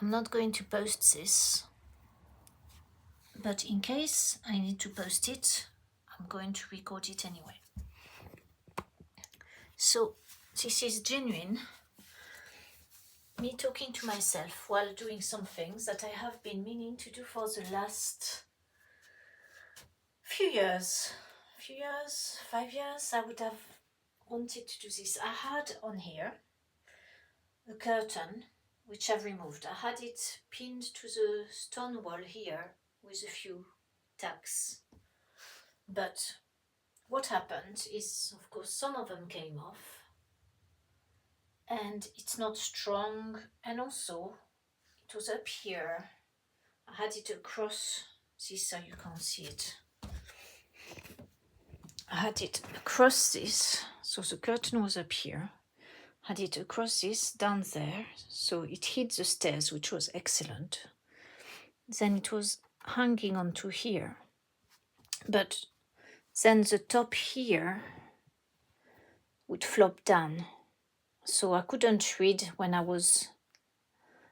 I'm not going to post this, but in case I need to post it, I'm going to record it anyway. So this is genuine, me talking to myself while doing some things that I have been meaning to do for the last few years, 5 years. I would have wanted to do this. I had on here a curtain which I've removed. I had it pinned to the stone wall here with a few tacks, but what happened is, of course, some of them came off and it's not strong, and also it was up here. I had it across this so you can't see it. I had it across this, so the curtain was up here. Had it across this, down there, so it hit the stairs, which was excellent. Then it was hanging onto here. But then the top here would flop down. So I couldn't read when I was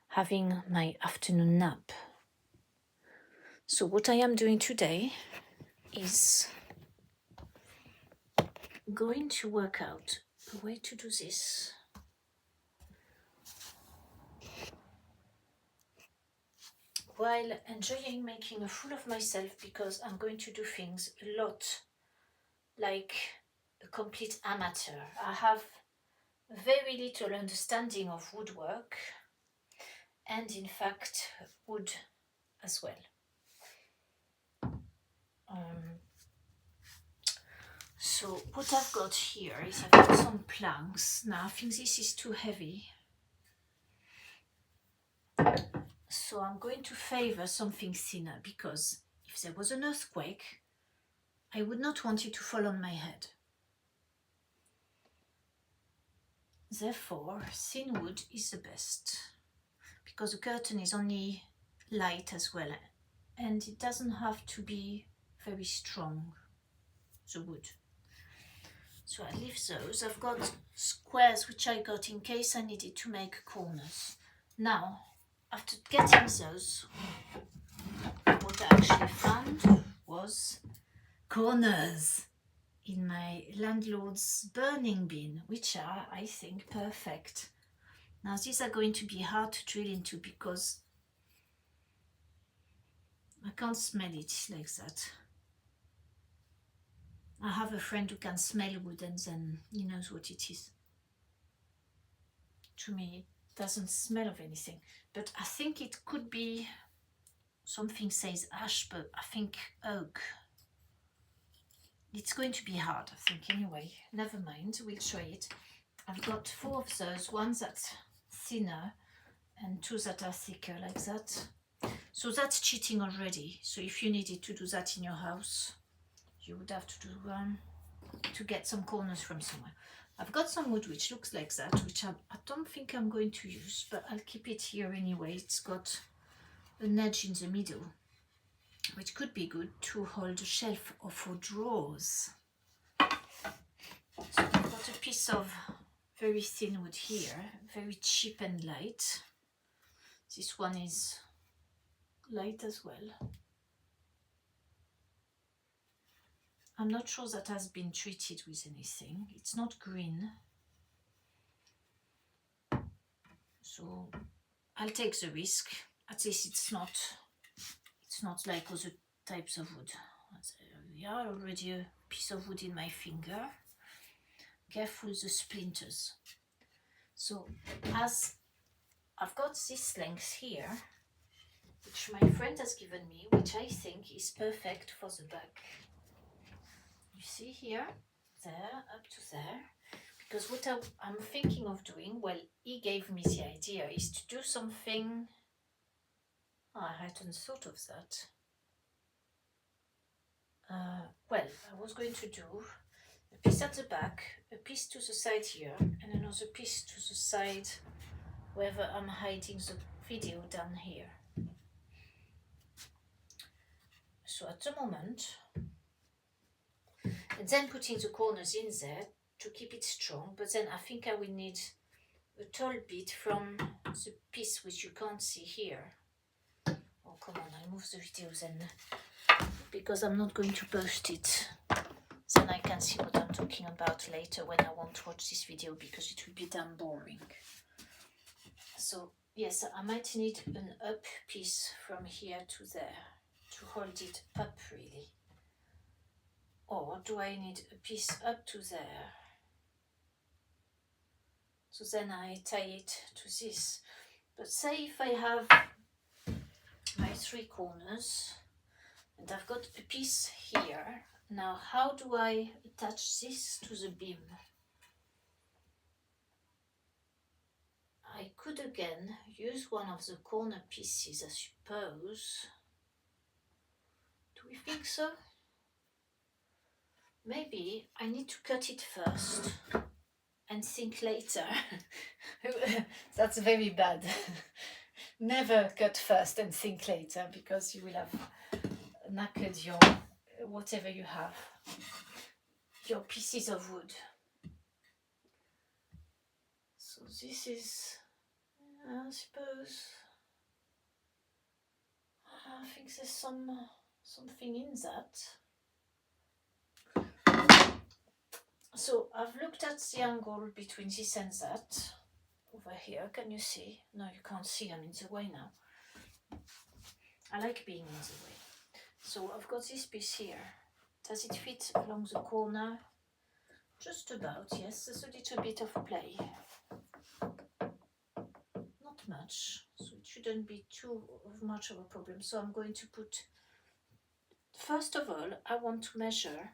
having my afternoon nap. So what I am doing today is going to work out a way to do this. While enjoying making a fool of myself, because I'm going to do things a lot like a complete amateur. I have very little understanding of woodwork and in fact wood as well. So what I've got here is I've got some planks. Now I think this is too heavy, so I'm going to favor something thinner, because if there was an earthquake, I would not want it to fall on my head. Therefore, thin wood is the best, because the curtain is only light as well, and it doesn't have to be very strong, the wood. So I leave those. I've got squares which I got in case I needed to make corners. Now, after getting those, what I actually found was corners in my landlord's burning bin, which are, I think, perfect. Now these are going to be hard to drill into because I can't smell it like that. I have a friend who can smell wood and then he knows what it is. To me, it doesn't smell of anything, but I think it could be, something says ash, but I think oak. It's going to be hard, I think, anyway. Never mind, we'll try it. I've got 4 of those, one that's thinner and 2 that are thicker, like that. So that's cheating already. So if you needed to do that in your house, you would have to do to get some corners from somewhere. I've got some wood which looks like that, which I don't think I'm going to use, but I'll keep it here anyway. It's got an edge in the middle, which could be good to hold a shelf or for drawers. So I've got a piece of very thin wood here, very cheap and light. This one is light as well. I'm not sure that has been treated with anything. It's not green. So I'll take the risk. At least it's not like other types of wood. We are already a piece of wood in my finger. Careful the splinters. So as I've got this length here, which my friend has given me, which I think is perfect for the back. You see here, there, up to there. Because what I'm thinking of doing, well, he gave me the idea, is to do something. I hadn't thought of that. Well, I was going to do a piece at the back, a piece to the side here, and another piece to the side wherever I'm hiding the video down here. So at the moment, and then putting the corners in there to keep it strong, but then I think I will need a tall bit from the piece which you can't see here. Oh, come on, I move the video then, because I'm not going to post it. Then I can see what I'm talking about later when I won't watch this video, because it will be damn boring. So yes, I might need an up piece from here to there to hold it up really. Or do I need a piece up to there? So then I tie it to this. But say if I have my 3 corners and I've got a piece here, now how do I attach this to the beam? I could again use one of the corner pieces, I suppose. Do we think so? Maybe I need to cut it first and think later. That's very bad. Never cut first and think later, because you will have knackered your whatever you have, your pieces of wood. So this is, I suppose, I think there's something in that. So I've looked at the angle between this and that over here. Can you see? No, you can't see. I'm in the way now. I like being in the way. So I've got this piece here. Does it fit along the corner? Just about, yes. There's a little bit of play. Not much. So it shouldn't be too much of a problem. So I'm going to put, first of all, I want to measure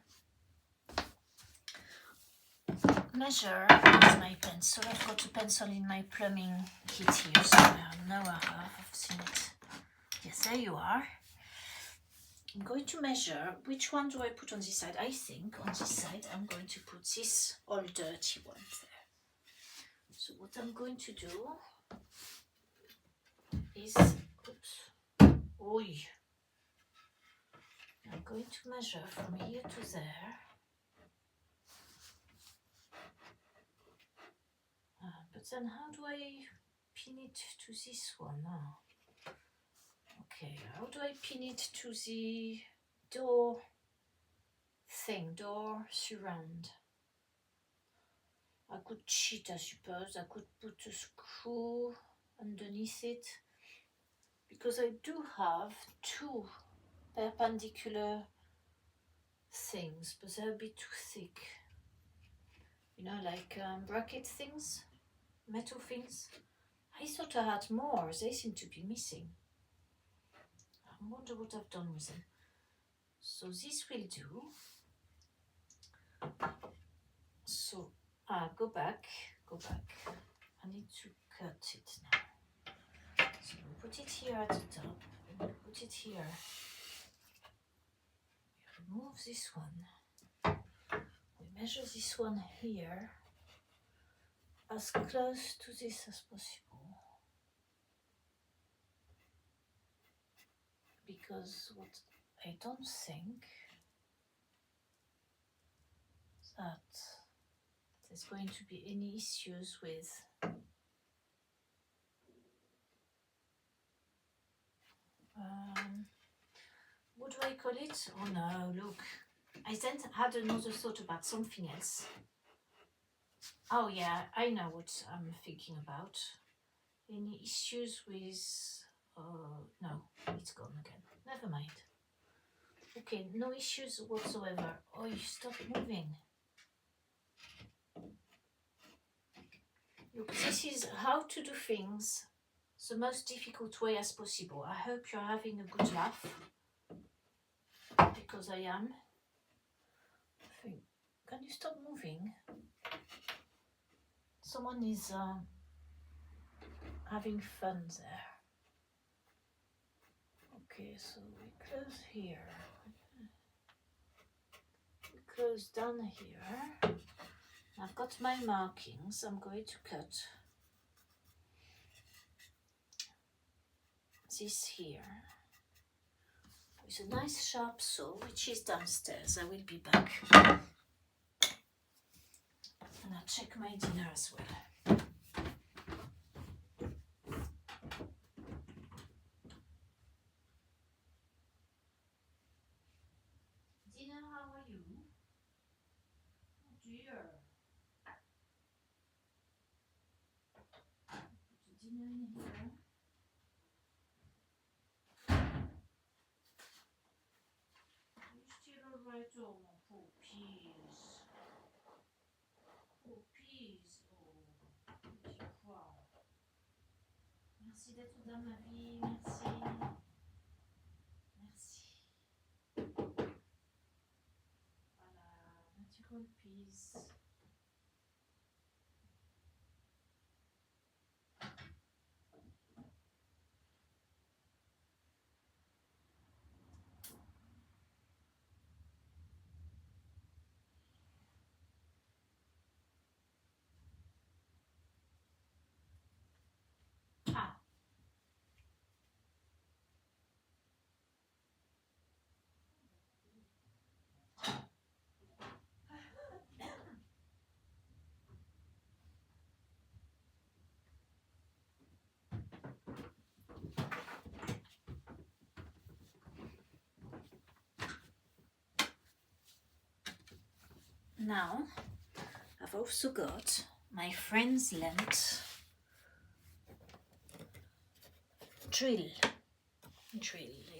with my pencil. I've got a pencil in my plumbing kit here somewhere. Now I've seen it. Yes, there you are. I'm going to measure. Which one do I put on this side? I think on this side I'm going to put this all dirty one there. So what I'm going to do is, oops, oi. I'm going to measure from here to there. But then how do I pin it to this one now? Okay, how do I pin it to the door thing, door surround? I could cheat, I suppose. I could put a screw underneath it, because I do have 2 perpendicular things, but they're a bit too thick. You know, like bracket things, metal things. I thought I had more. They seem to be missing. I wonder what I've done with them. So this will do. So go back. I need to cut it now. So we put it here at the top, and we put it here. We remove this one. We measure this one here as close to this as possible. Because what I don't think that there's going to be any issues with what do I call it? Oh no, look. I then had another thought about something else. Oh yeah, I know what I'm thinking about. Any issues with... no, it's gone again. Never mind. Okay, no issues whatsoever. Oh, you stop moving. Look, this is how to do things the most difficult way as possible. I hope you're having a good laugh, because I am. Can you stop moving? Someone is having fun there. Okay, so we close here. We close down here. I've got my markings. I'm going to cut this here with a nice sharp saw, which is downstairs. I will be back. And I'll check my dinner as well. right. Oh, mon puppies. Puppies. Oh, petit quoi. Merci d'être dans ma vie. Merci. Merci. Voilà, natural peace. Ah. Now, I've also got my friend's lent drill,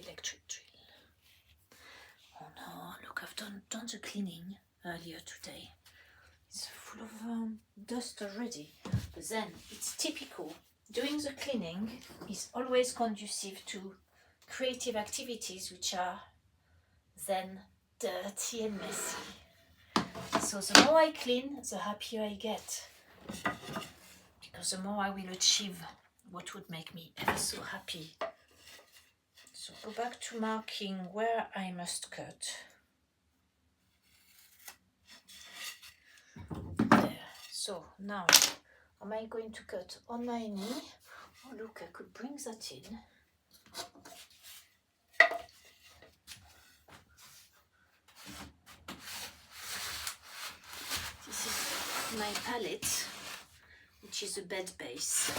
electric drill. Oh no, look, I've done the cleaning earlier today. It's full of dust already, but then it's typical. Doing the cleaning is always conducive to creative activities which are then dirty and messy. So the more I clean, the happier I get, because the more I will achieve what would make me ever so happy. So go back to marking where I must cut. There. So now, am I going to cut on my knee? Oh look, I could bring that in. This is my palette, which is a bed base.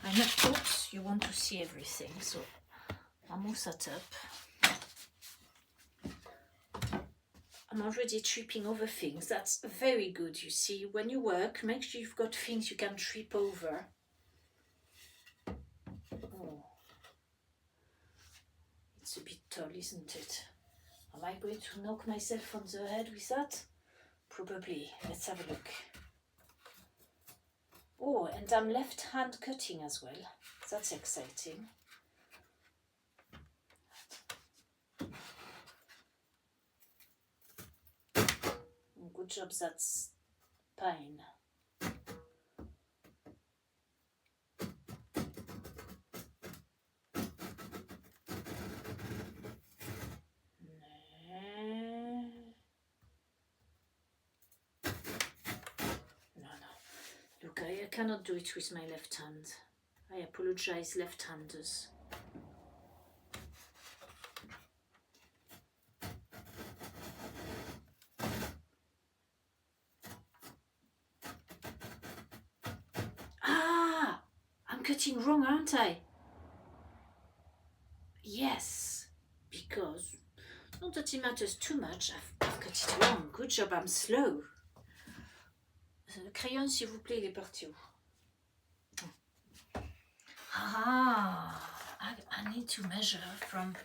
And of course, you want to see everything, so I'll move that up. I'm already tripping over things. That's very good, you see. When you work, make sure you've got things you can trip over. Oh. It's a bit tall, isn't it? Am I going to knock myself on the head with that? Probably. Let's have a look. Oh, and I'm left-hand cutting as well. That's exciting. Good job, that's pine. Look, I cannot do it with my left hand. I apologize, left-handers. Ah! I'm cutting wrong, aren't I? Yes, because not that it matters too much. I've cut it wrong. Good job, I'm slow. Le crayon, s'il vous plaît, il est parti où? Ah, I need to measure from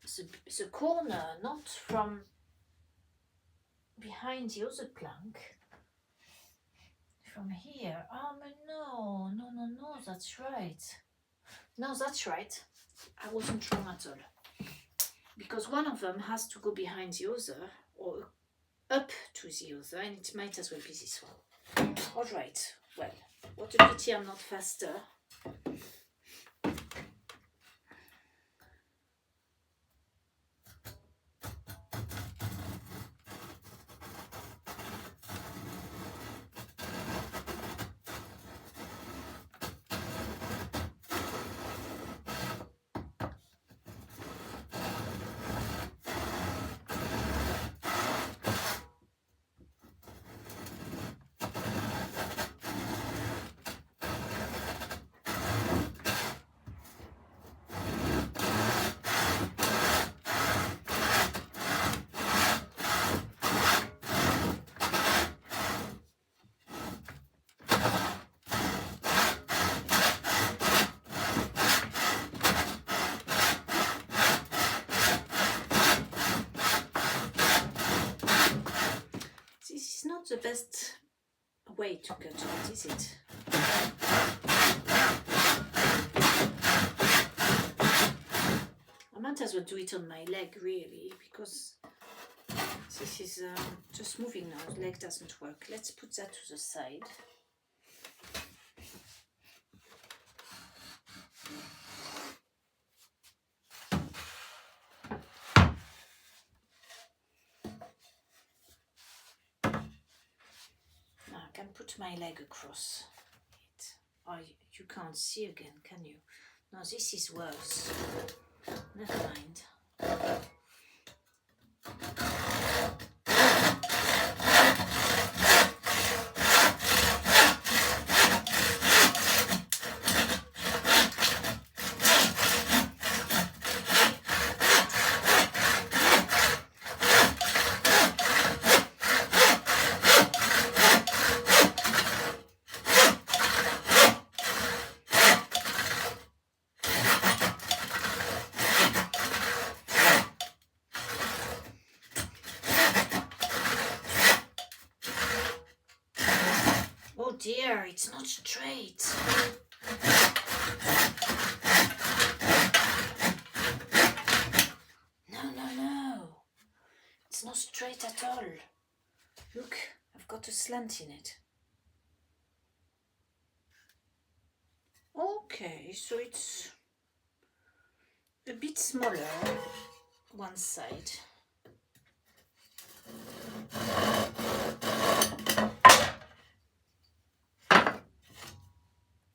the corner, not from behind the other plank. From here. Oh, but no, that's right. No, that's right. I wasn't wrong at all. Because one of them has to go behind the other, or up to the other, and it might as well be this one. All right, well, what a pity I'm not faster. not the best way to cut it, is it? I might as well do it on my leg, really, because this is just moving now. The leg doesn't work. Let's put that to the side. Now I can put my leg across it. Oh, you can't see again, can you? No, this is worse. Never mind. Oh dear, it's not straight. No. It's not straight at all. Look, I've got a slant in it. Okay, so it's a bit smaller one side.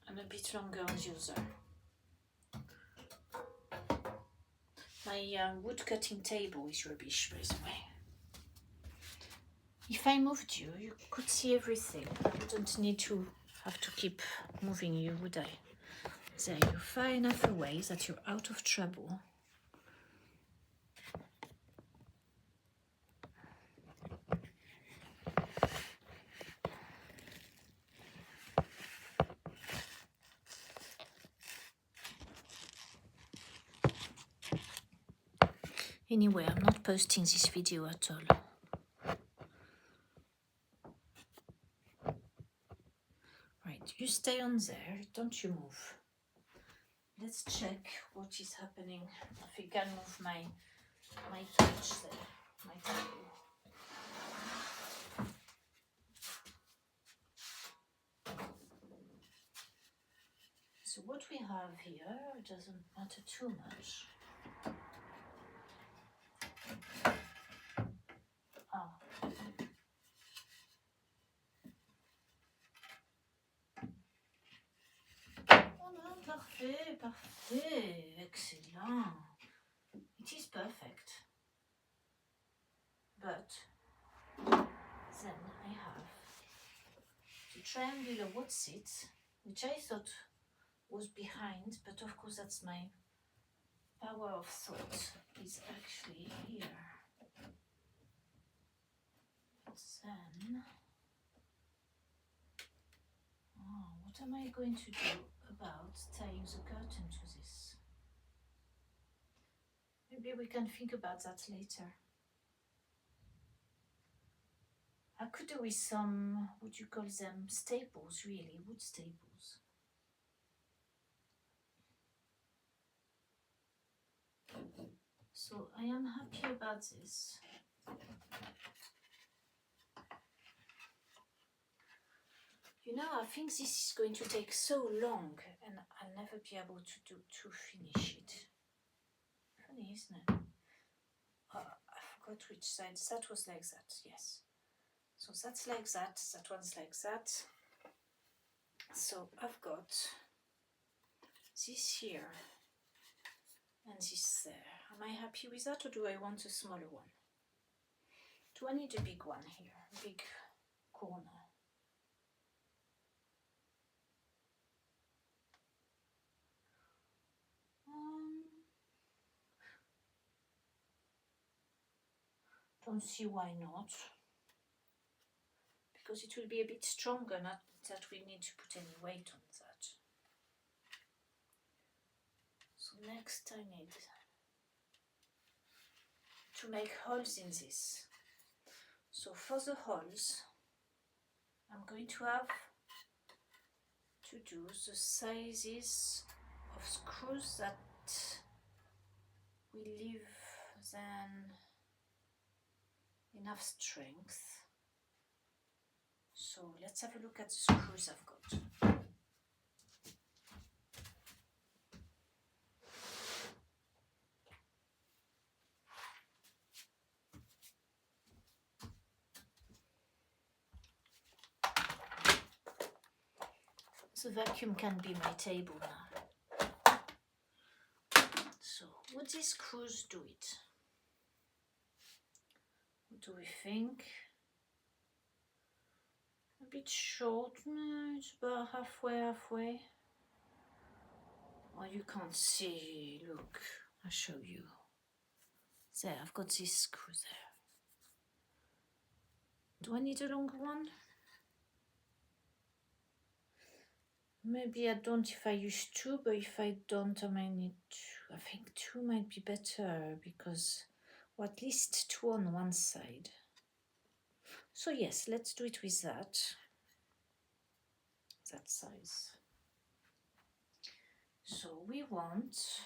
And a bit longer on the other. My wood cutting table is rubbish, by the way. If I moved you, you could see everything. I wouldn't need to have to keep moving you, would I? There, you're far enough away that you're out of trouble. Anyway, I'm not posting this video at all. Right, you stay on there, don't you move. Let's check what is happening. If I can move my couch there, my table. So what we have here doesn't matter too much. Parfait, excellent. It is perfect. But then I have the triangular wood seat, which I thought was behind, but of course that's my power of thought is actually here. Then, what am I going to do about tying the curtain to this? Maybe we can think about that later. I could do with some, would you call them staples, really, wood staples. So I am happy about this. You know, I think this is going to take so long and I'll never be able to finish it. Funny, isn't it? I forgot which side. That was like that, yes. So that's like that, that one's like that. So I've got this here and this there. Am I happy with that, or do I want a smaller one? Do I need a big one here, a big corner? Don't see why not. Because it will be a bit stronger, not that we need to put any weight on that. So next I need to make holes in this. So for the holes, I'm going to have to do the sizes of screws that will leave then enough strength. So let's have a look at the screws I've got. The vacuum can be my table now. So would these screws do it? What do we think? A bit short, no, it's about halfway. Oh, you can't see, look, I'll show you. There, I've got this screw there. Do I need a longer one? Maybe I don't if I use 2, but if I don't, I might need 2. I think 2 might be better because, or at least 2 on one side. So yes, let's do it with that size. So we want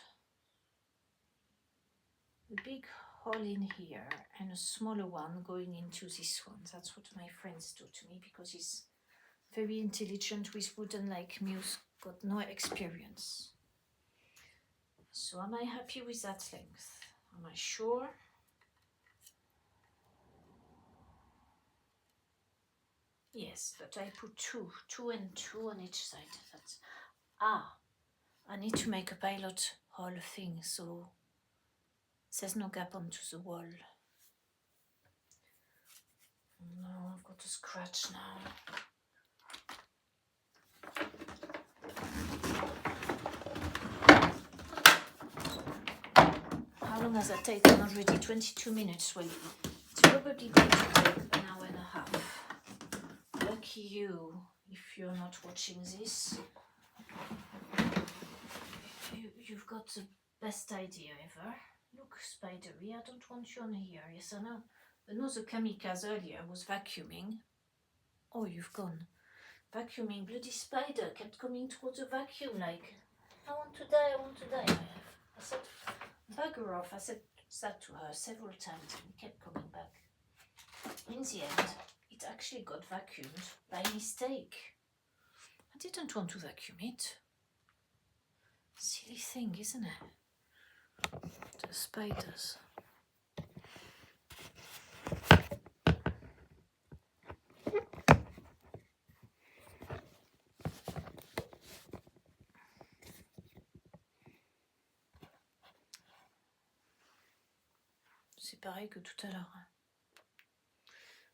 a big hole in here and a smaller one going into this one. That's what my friends do to me because he's very intelligent with wood, unlike me who's got no experience. So am I happy with that length? Am I sure? Yes, but I put 2 and 2 on each side. That's I need to make a pilot hole thing so there's no gap onto the wall. No, I've got a scratch now. How long has that taken already? 22 minutes. Well, it's probably going to take an hour and a half. Lucky you if you're not watching this. You've got the best idea ever. Look, spidery, I don't want you on here. Yes, I know. Another kamikaze earlier was vacuuming. Oh, you've gone. Vacuuming. Bloody spider kept coming towards the vacuum like, I want to die, I want to die. I said, bugger off. I said that to her several times and kept coming back. In the end, it actually got vacuumed by mistake. I didn't want to vacuum it. Silly thing, isn't it? The spiders. C'est pareil que tout à l'heure.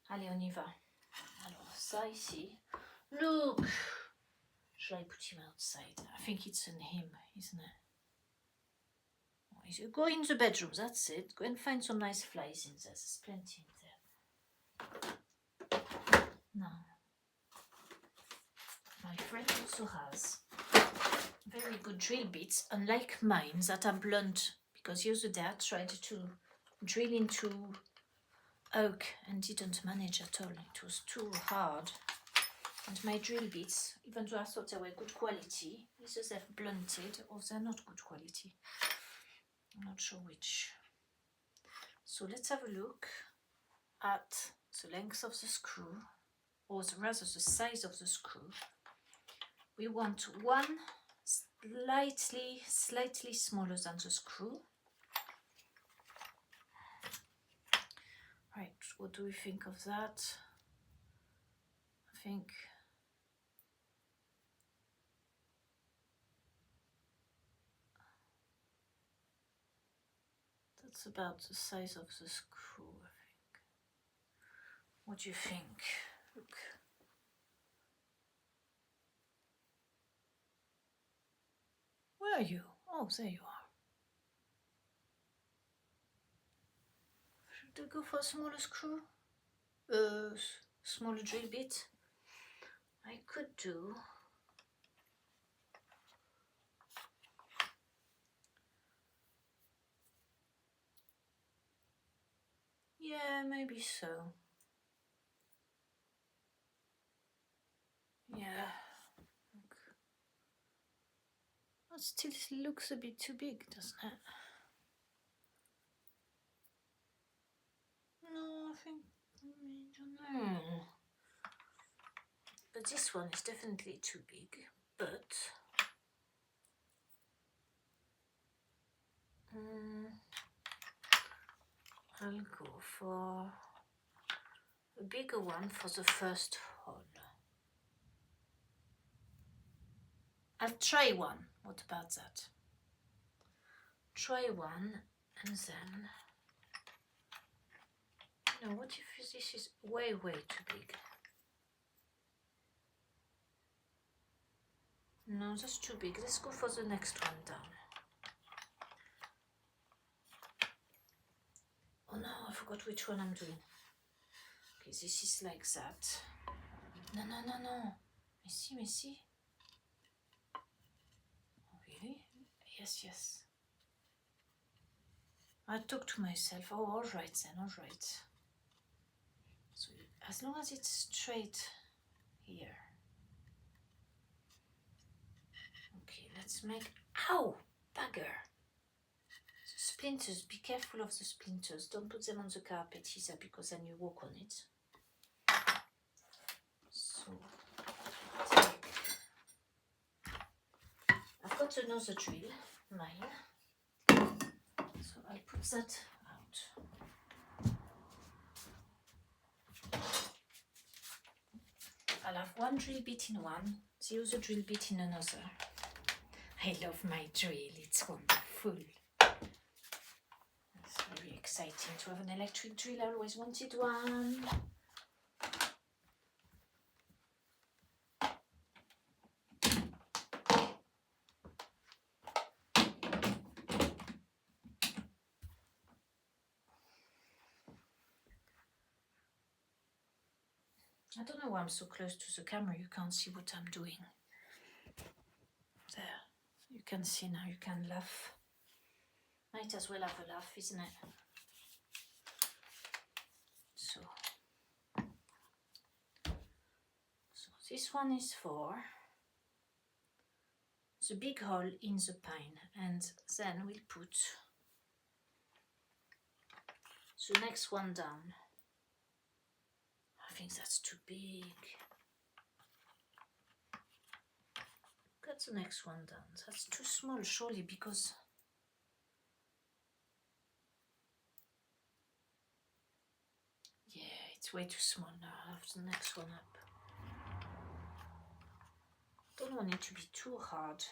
Allez, on y va. Alors, ça ici. Look! Shall I put him outside? I think it's in him, isn't it? Go in the bedroom, that's it. Go and find some nice flies in there. There's plenty in there. Now, my friend also has very good drill bits, unlike mine that are blunt, because the other day I tried to drill into oak and didn't manage at all. It was too hard. And my drill bits, even though I thought they were good quality, either they've blunted or they're not good quality. I'm not sure which. So let's have a look at the length of the screw, or rather the size of the screw. We want one slightly smaller than the screw. Right, what do we think of that? I think that's about the size of the screw, I think. What do you think? Look. Where are you? Oh, there you are. Should I go for a smaller screw? Smaller drill bit? I could do. Yeah, maybe so. it still looks a bit too big, doesn't it? No, I think, I don't know. But this one is definitely too big, but I'll go for a bigger one for the first hole. I'll try one. What about that? Try one and then... No, what if this is way too big? No, that's too big. Let's go for the next one down. Oh no, I forgot which one I'm doing. Okay, this is like that. No. Messy. Oh, really? Yes. I talk to myself. Oh, all right then, all right. So as long as it's straight here. Okay, let's make... Ow! Bugger! The splinters, be careful of the splinters. Don't put them on the carpet either, because then you walk on it. So, I've got another drill, mine. So I'll put that out. I'll have one drill bit in one, the other drill bit in another. I love my drill, it's wonderful. It's very exciting to have an electric drill. I always wanted one. I don't know why I'm so close to the camera, you can't see what I'm doing. There, you can see now, you can laugh. Might as well have a laugh, isn't it? So this one is for the big hole in the pine, and then we'll put the next one down. I think that's too big. Got the next one down. That's too small, surely, because yeah, it's way too small now. I'll have the next one up. Don't want it to be too hard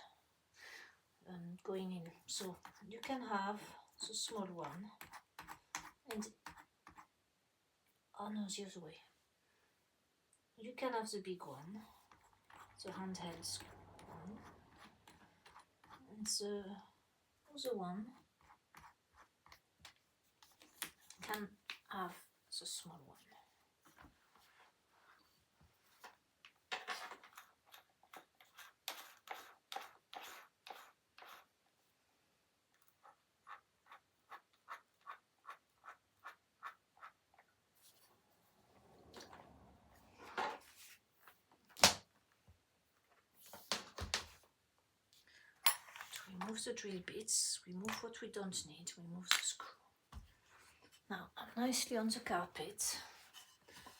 going in. So you can have the small one, and oh no, the other way. You can have the big one, the handheld one, and the other one can have the small one. Remove the drill bits, remove what we don't need, remove the screw. Now I'm nicely on the carpet,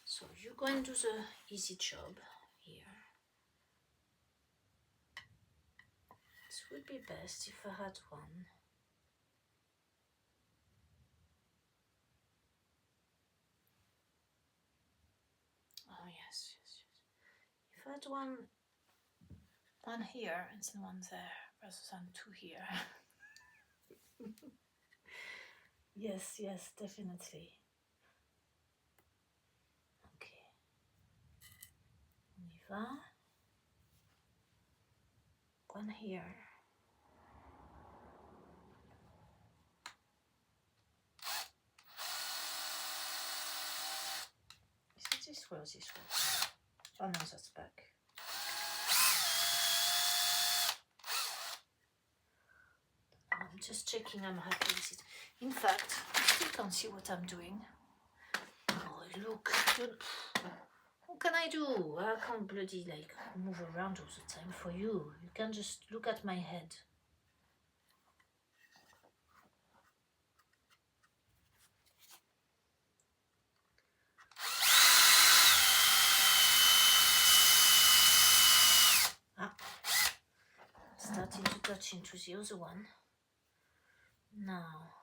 so you go and do the easy job here. This would be best if I had one. Oh yes. If I had one here and then one there, rather than two here. Yes, definitely. Okay. On y va. One here. Is it this way or this way? Oh no, that's back. I'm just checking I'm happy with it. In fact, I still can't see what I'm doing. Oh, look. What can I do? I can't bloody like move around all the time for you. You can just look at my head. touch into the other one. Now,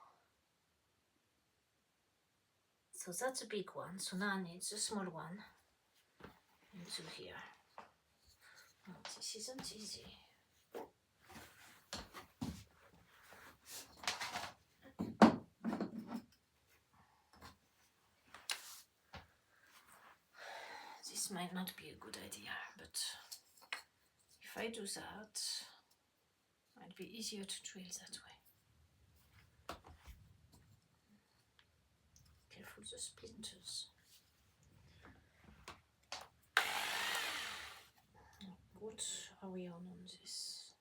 so that's a big one, so now I need the small one into here. Oh, this isn't easy. This might not be a good idea, but if I do that, it might be easier to drill that way. Careful the splinters. What are we on this?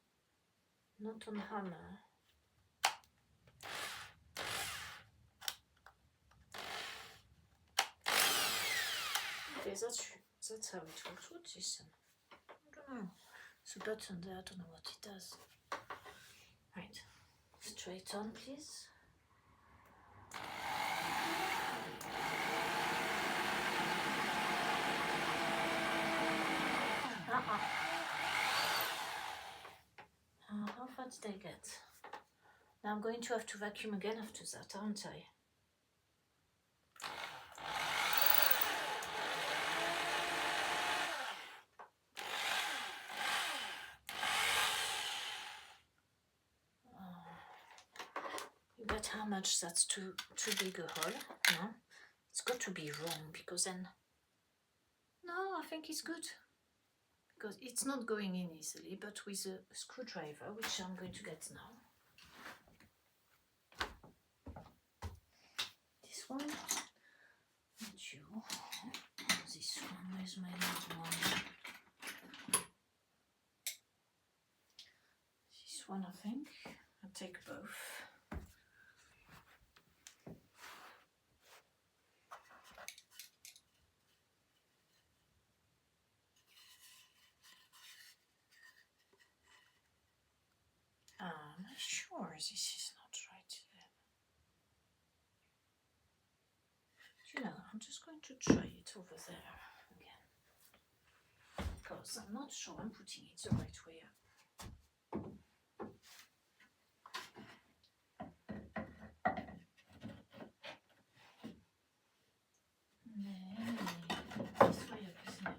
Not on hammer. Okay, that's how it works. What's this? I don't know. It's a button there, I don't know what it does. Right, straight on, please. How far did I get? Now I'm going to have to vacuum again after that, aren't I? You bet how much that's too big a hole? No? It's got to be wrong, because then... No, I think it's good. Because it's not going in easily, but with a screwdriver, which I'm going to get now. This one, and you. This one, where's my little one? This one, I think. I'll take both. I'm sure this is not right yet. You know, I'm just going to try it over there again, because I'm not sure I'm putting it the right way up. This way up, isn't it?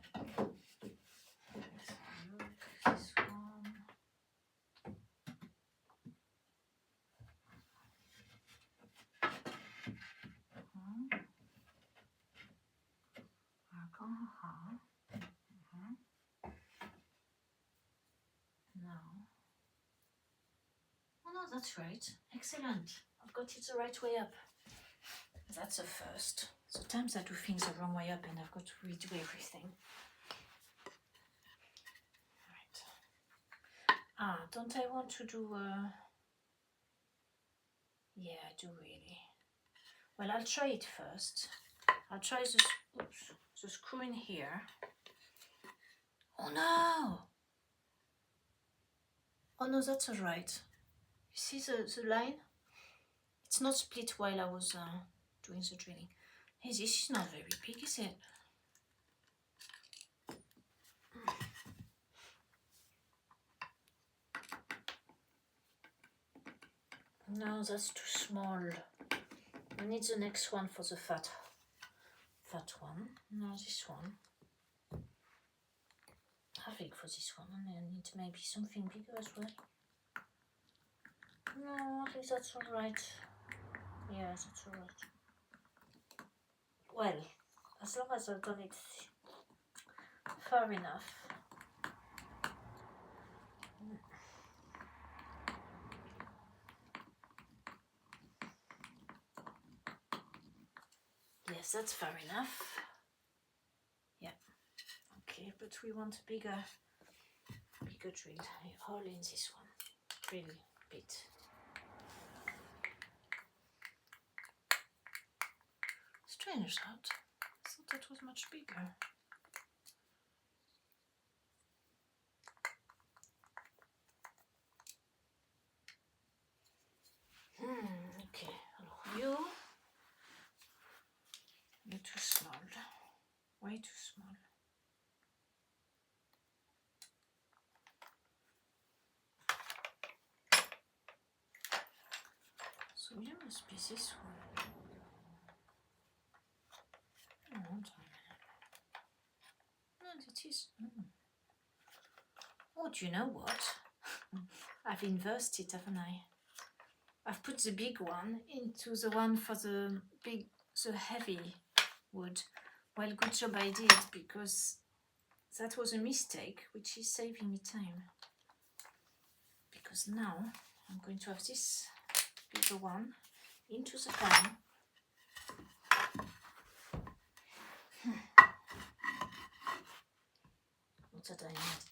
Let's look, this one. Now. Oh no, that's right. Excellent. I've got it the right way up. That's a first. Sometimes I do things the wrong way up and I've got to redo everything. Right. Don't I want to do yeah, I do really. Well, I'll try it first. I'll try the screw in here. Oh no! Oh no, that's all right. You see the line? It's not split while I was doing the drilling. Hey, this is not very big, is it? No, that's too small. I need the next one for the fat one. No, this one. How big for this one? I need maybe something bigger as well. No, I think that's all right. Yeah, that's all right. Well, as long as I've done it far enough. Yes, that's far enough. Yeah. Okay, but we want a bigger drill hole in this one. Drill bit. Strange that. I thought that was much bigger. Okay. Alors, you're too small. Way too small. So you must be this one. Oh, hold on. No, it is. Oh, do you know what? I've inversed it, haven't I? I've put the big one into the one for the heavy wood. Well, good job I did, because that was a mistake, which is saving me time. Because now I'm going to have this bigger one into the pan. Not that I need.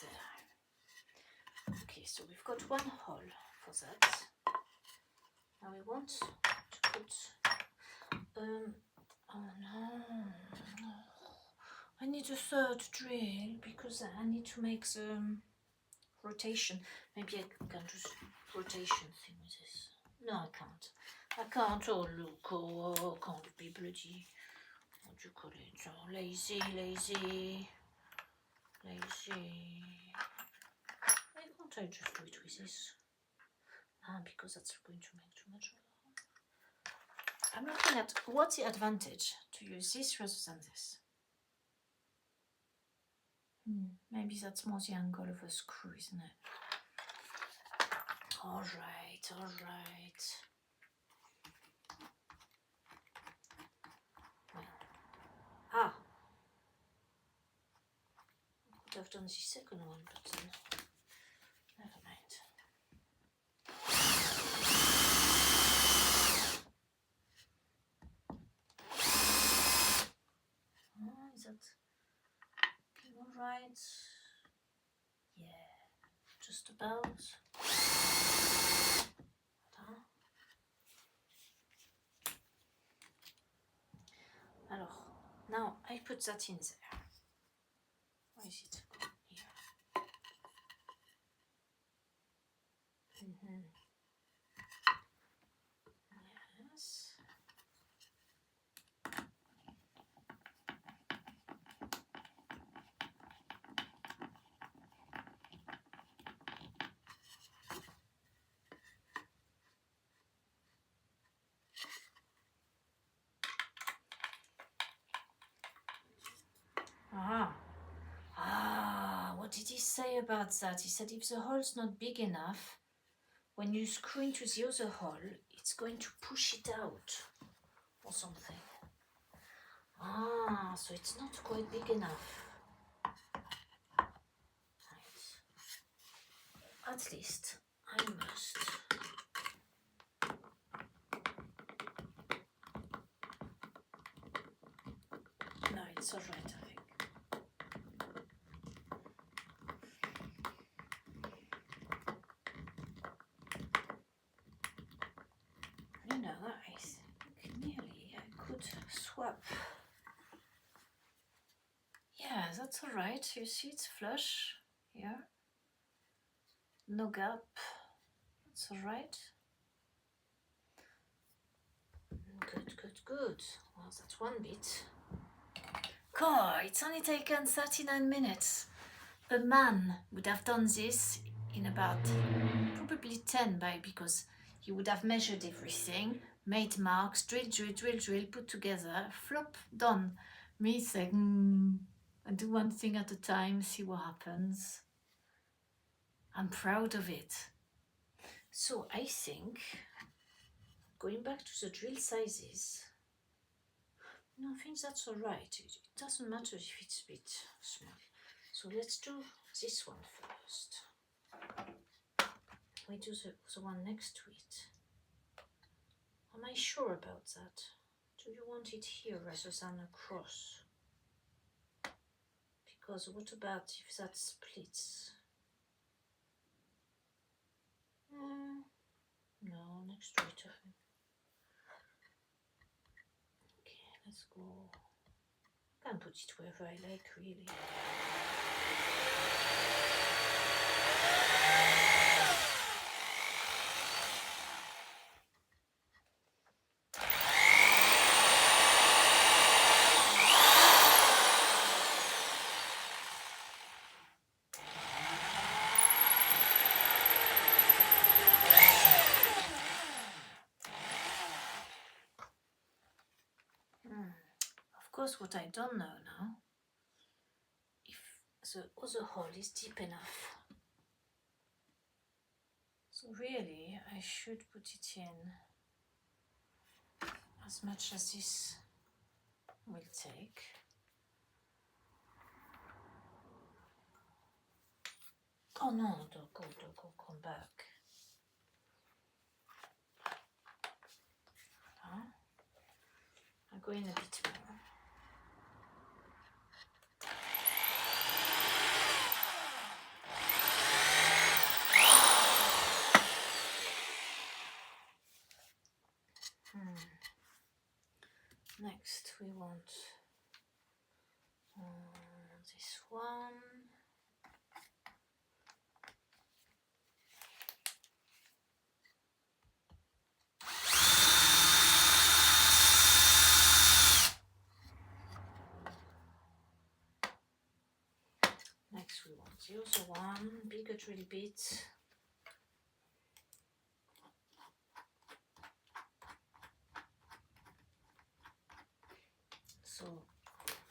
There. Okay, so we've got one hole for that. Now we want to put. Oh no! I need a third drill because I need to make the rotation. Maybe I can do rotation thing with this. No, I can't. I can't. Oh look! Oh, I can't be bloody. What do you call it? Oh, lazy. Why can't I just do it with this? Because that's going to make too much. I'm looking at what's the advantage to use this rather than this. Maybe that's more the angle of a screw, isn't it? All right. Well, I could have done the second one, but then never mind. Is that all right? Yeah, just about. Alors, now I put that in there. Where is it? Here. Yes. What did he say about that? He said if the hole's not big enough, when you screw into the other hole, it's going to push it out or something. So it's not quite big enough. Right. At least I must. No, it's all right, I think. You know, I think nearly I could swap. Yeah, that's all right. You see, it's flush here. No gap. That's all right. Good. Well, that's one bit. God, it's only taken 39 minutes. A man would have done this in about probably 10 because he would have measured everything, made marks, drill, put together, flop, done. Me saying, and do one thing at a time, see what happens. I'm proud of it. So I think, going back to the drill sizes, no, I think that's all right. It doesn't matter if it's a bit small. So let's do this one first. We do the one next to it. Am I sure about that? Do you want it here rather than across? Because what about if that splits? No, next to it, I think. Okay, let's go. I can put it wherever I like, really. course, what I don't know now, if the other hole is deep enough. So really, I should put it in as much as this will take. Oh no, don't go, come back. I'll go in a bit more. Next we want this one. Next we want the other one, bigger drill bit. So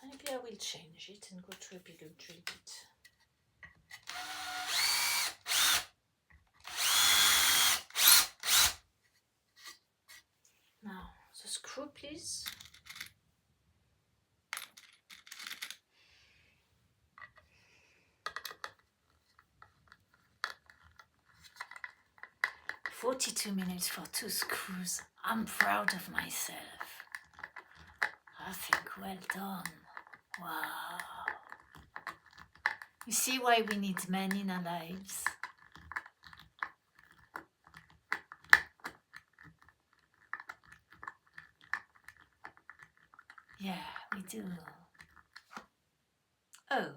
maybe I will change it and go to a bigger drill bit. Now the screw, please. $42 for 2 screws. I'm proud of myself. I think well done. Wow. You see why we need men in our lives? Yeah, we do. Oh,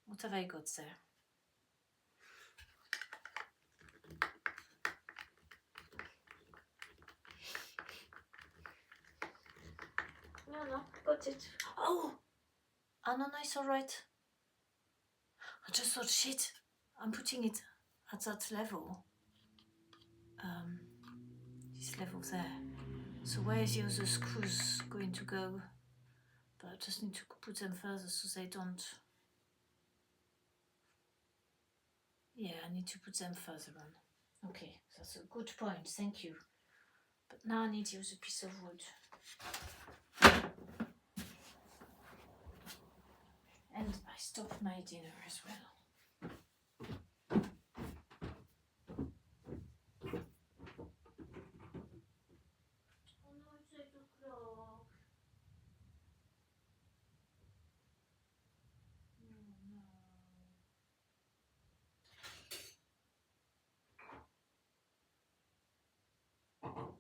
what have I got there? No, got it. Oh, no, it's all right. I just thought, shit, I'm putting it at that level. This level there. So where is the other screws going to go? But I just need to put them further so they don't. Yeah, I need to put them further on. Okay, that's a good point, thank you. But now I need to use a piece of wood. And I stopped my dinner as well. Oh no, it's 8 o'clock. No.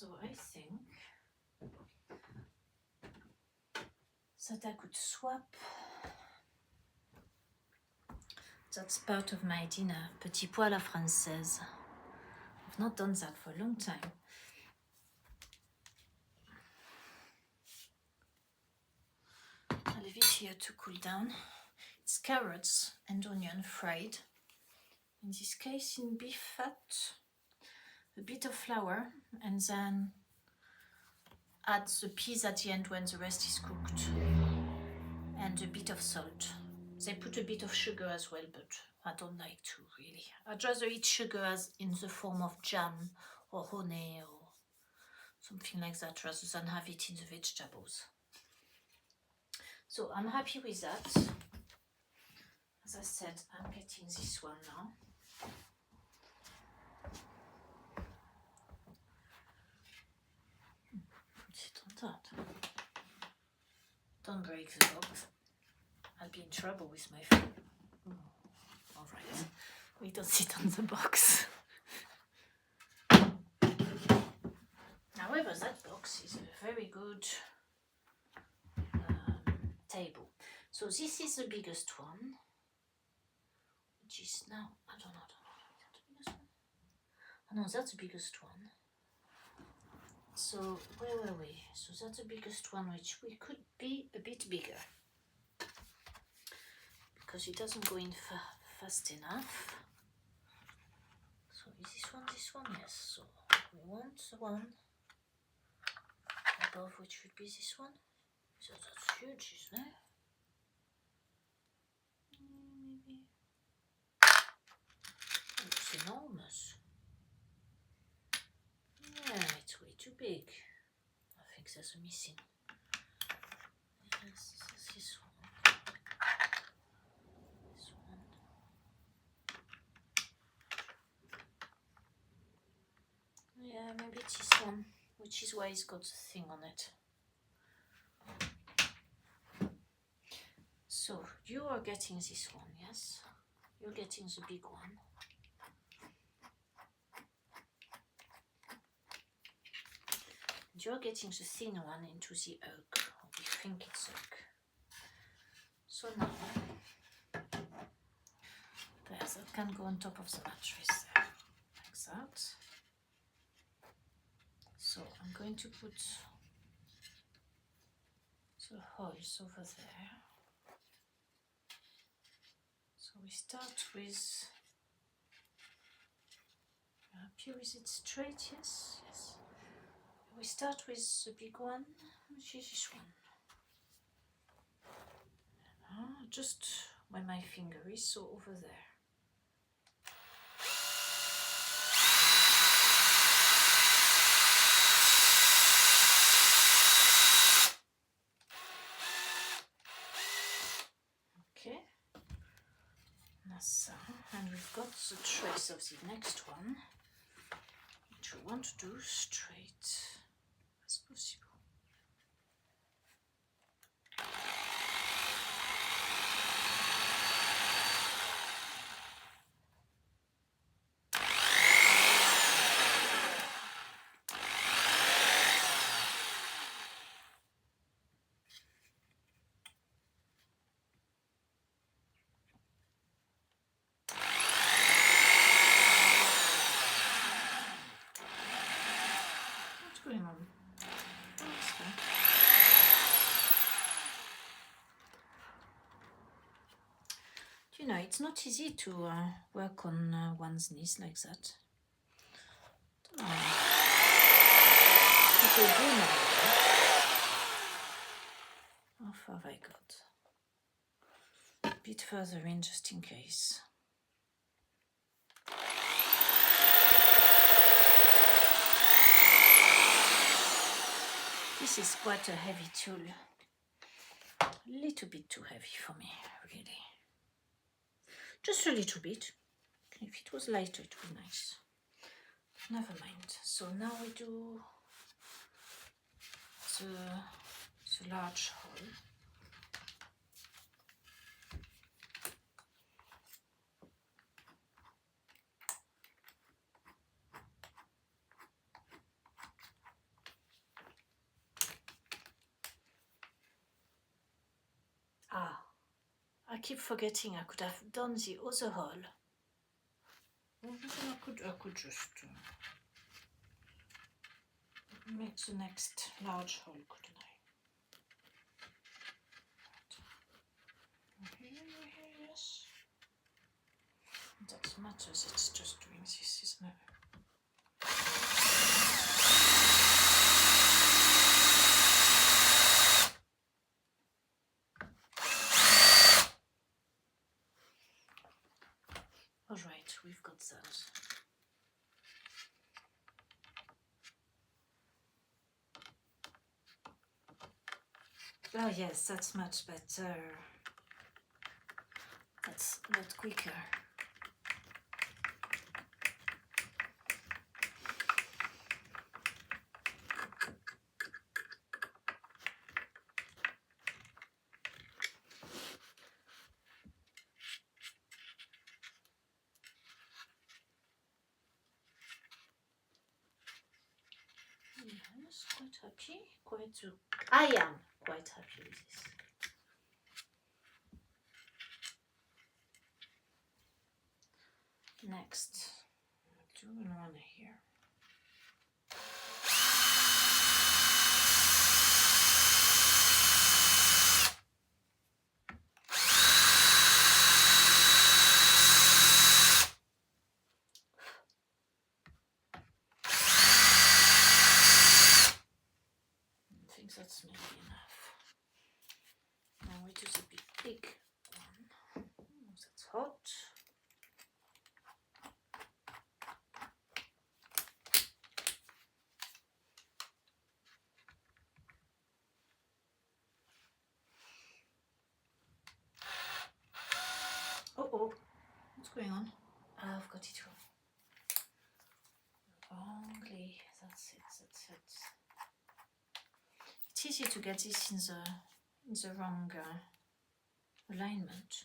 So I think that I could swap. That's part of my dinner, petit pois à la française. I've not done that for a long time. I'll leave it here to cool down. It's carrots and onion fried. In this case, in beef fat, a bit of flour, and then add the peas at the end when the rest is cooked, and a bit of salt. They put a bit of sugar as well, but I don't like to really. I'd rather eat sugar as in the form of jam or honey or something like that, rather than have it in the vegetables. So I'm happy with that. As I said, I'm getting this one now. Put it on that. Don't break the box. I'll be in trouble with my phone. All right, we don't sit on the box. However, that box is a very good table. So this is the biggest one, which is now, I don't know, is that the biggest one? Oh, no, that's the biggest one. So where were we? So that's the biggest one, which we could be a bit bigger because it doesn't go in fast enough. So is this one this one? Yes. So we want the one above, which would be this one. So that's huge, isn't it? Maybe. It's enormous. Yeah, it's way too big. I think there's a missing. Yes, this one. This one. Yeah, maybe it's this one, which is why it's got the thing on it. So you are getting this one, yes? You're getting the big one. And you're getting the thin one into the oak, or we think it's oak. So now, there, that can go on top of the mattress there, like that. So I'm going to put the holes over there. So we start with, you're happy with it straight, yes? Yes. We start with the big one, which is this one. Just where my finger is, so over there. Okay, that's and we've got the trace of the next one, which we want to do straight as possible. What's going on? Oh, that's fine. You know, it's not easy to work on one's knees like that. Don't know. People do now. How far have I got? A bit further in, just in case. This is quite a heavy tool. A little bit too heavy for me, really. Just a little bit. If it was lighter, it would be nice. Never mind. So now we do the large hole. I keep forgetting I could have done the other hole. I could just make the next large hole, couldn't I? Here, yes. That matters, it's just doing this, isn't it? Alright, we've got that. Oh yes, that's much better. That's a lot quicker. Yes, quite happy. I am quite happy with this. Next, do one here. I think that's maybe enough. Now we do the big one. Oh, that's hot. Oh, what's going on? I've got it wrongly. That's it. It's easy to get this in the wrong alignment.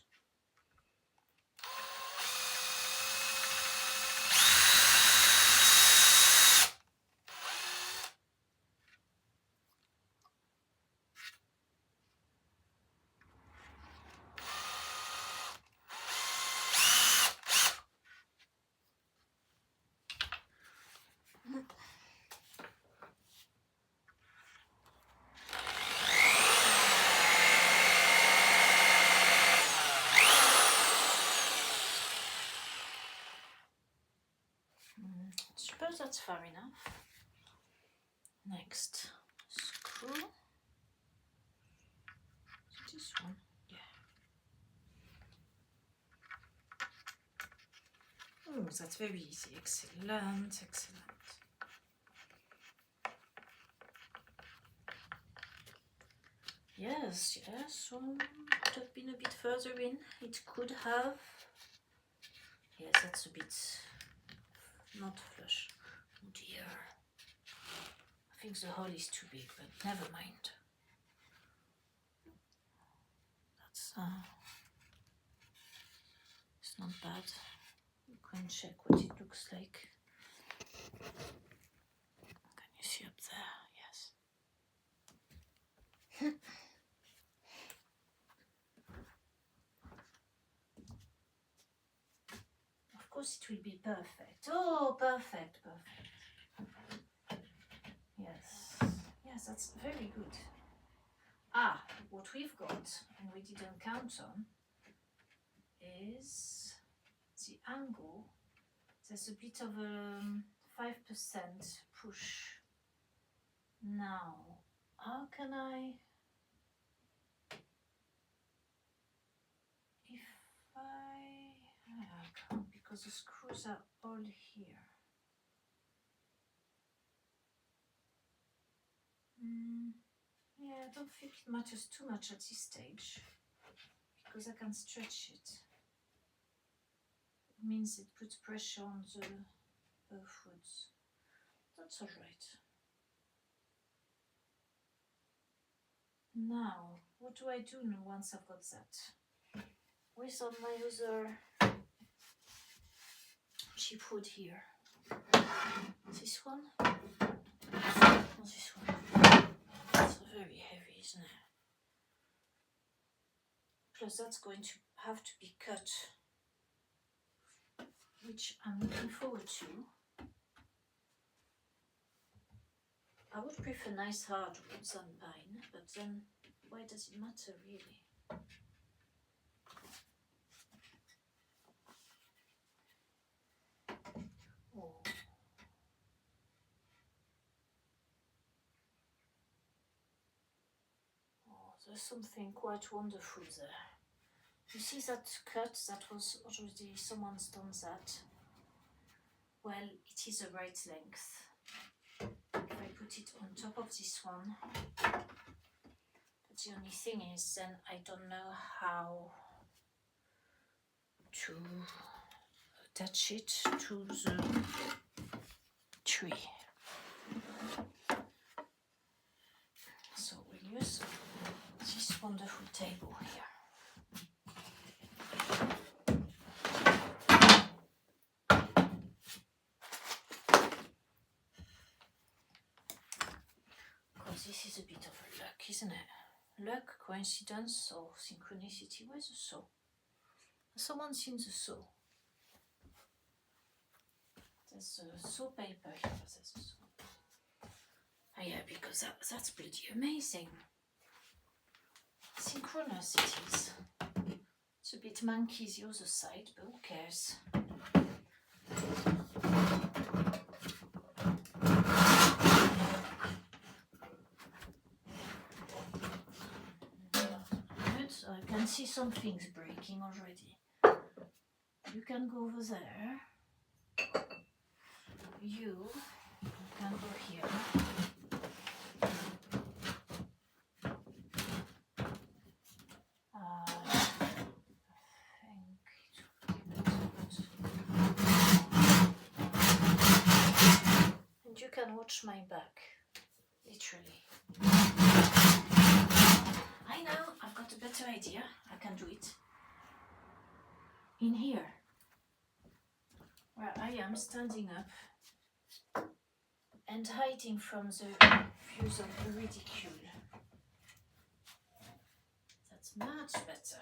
Suppose that's far enough. Next, screw. This one, yeah. Oh, that's very easy. Excellent. Yes. So could have been a bit further in. It could have. Yes, that's a bit not flush. Oh dear. I think the hole is too big, but never mind. That's it's not bad. You can check what it looks like. Can you see up there? Yes. Of course it will be perfect. Oh, perfect. Yes, that's very good. What we've got, and we didn't count on, is the angle. There's a bit of a 5% push. Now, how can I, I can't, because the screws are all here. Yeah, I don't think it matters too much at this stage, because I can stretch it. It means it puts pressure on the hoods. That's all right. Now, what do I do once I've got that? With on my other cheap wood here. This one? Not this one. It's very heavy, isn't it? Plus that's going to have to be cut, which I'm looking forward to. I would prefer nice hardwood than pine, but then why does it matter really? Oh. Oh, there's something quite wonderful there. You see that cut? That was already, someone's done that. Well, it is the right length. If I put it on top of this one, but the only thing is then I don't know how to attach it to the tree. So we'll use this wonderful table here. This is a bit of a luck, isn't it? Luck, coincidence, or synchronicity. Where's the saw? Someone's seen the saw. There's a saw paper here. There's a saw. Oh yeah, because that's bloody amazing. Synchronous it is. It's a bit manky the other side, but who cares? I can see some things breaking already. You can go over there. You can go here. And you can watch my back, literally. I know, I've got a better idea. I can do it. In here, where I am standing up and hiding from the views of the ridicule. That's much better.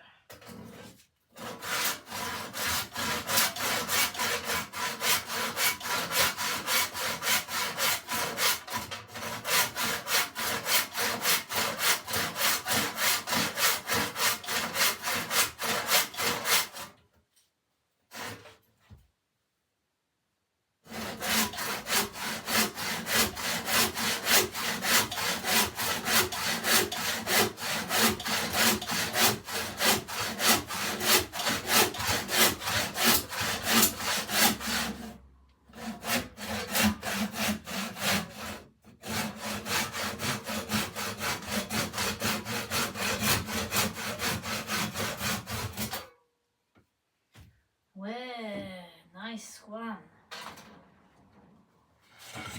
Nice one.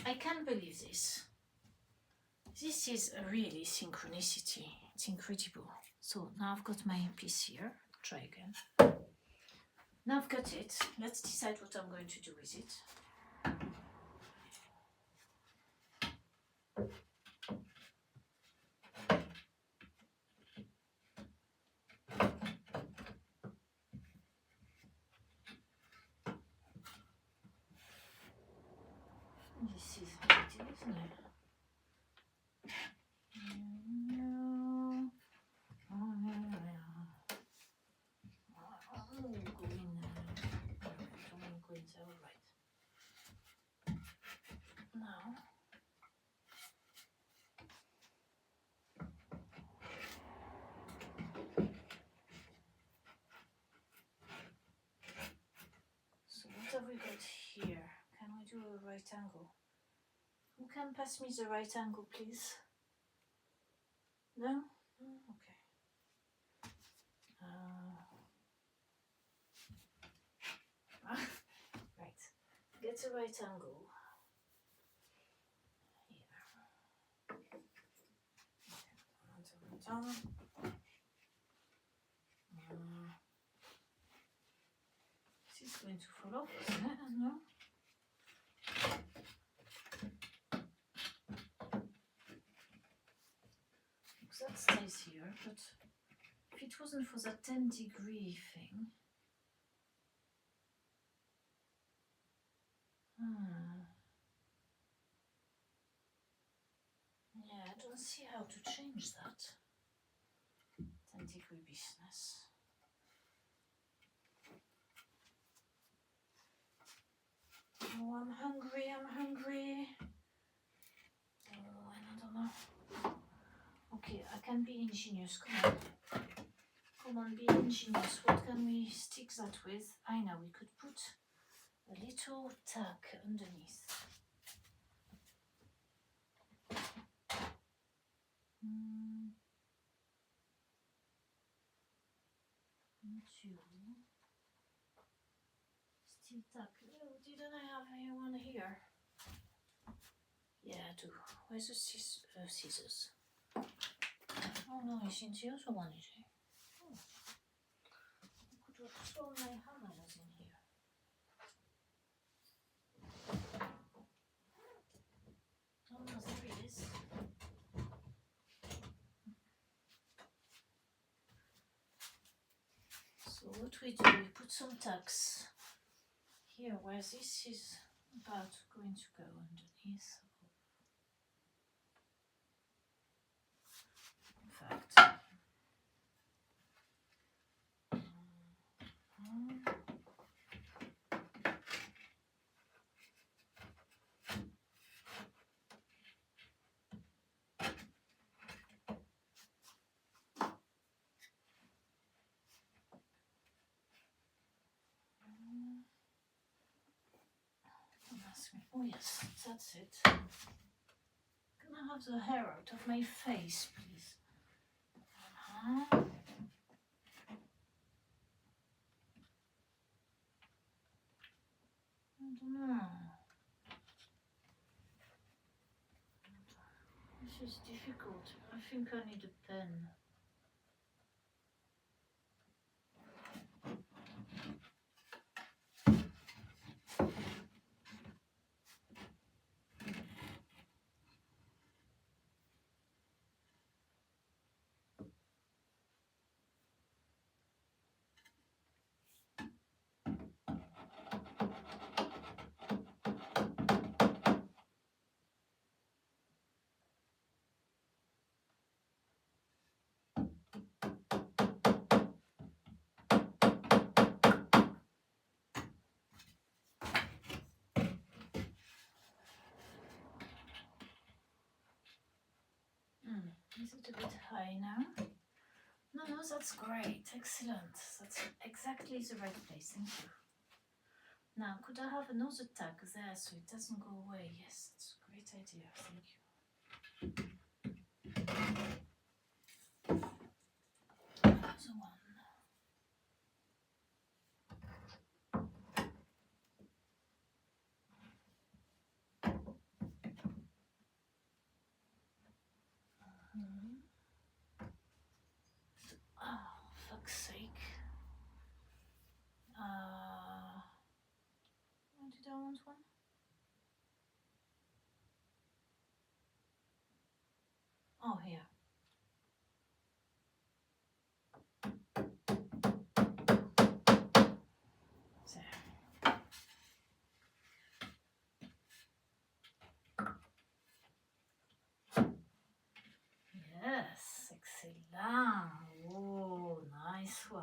I can't believe this. This is a really synchronicity. It's incredible. So now I've got my piece here. Try again. Now I've got it. Let's decide what I'm going to do with it. This is pretty, isn't it? Now so what have we got here? Can we do a right angle? Who can pass me the right angle, please? No? Okay. Right. Get a right angle. Here. This is going to fall off, isn't it? No? That stays here, but If it wasn't for that 10-degree thing. Yeah, I don't see how to change that. 10-degree business. Oh, I'm hungry. Oh, and I don't know. Okay, I can be ingenious, Come on, be ingenious. What can we stick that with? I know, we could put a little tack underneath. Not you. Still tack. Oh, didn't I have anyone here? Yeah, I do. Where's the scissors? Oh no, it's in the other one, is it? Oh. I could have thrown my hammers in here. Oh no, there it is. So what we do, we put some tacks here where this is about going to go underneath. In fact, oh yes, that's it. Can I have the hair out of my face, please? I don't know. This is difficult. I think I need a pen. Is it a bit high now? No, that's great. Excellent. That's exactly the right place. Thank you. Now, could I have another tag there so it doesn't go away? Yes, that's a great idea. Thank you. Another one. Oh, fuck's sake. Where did I want one? Oh, here. There. Yes, excellent. Oh, nice one.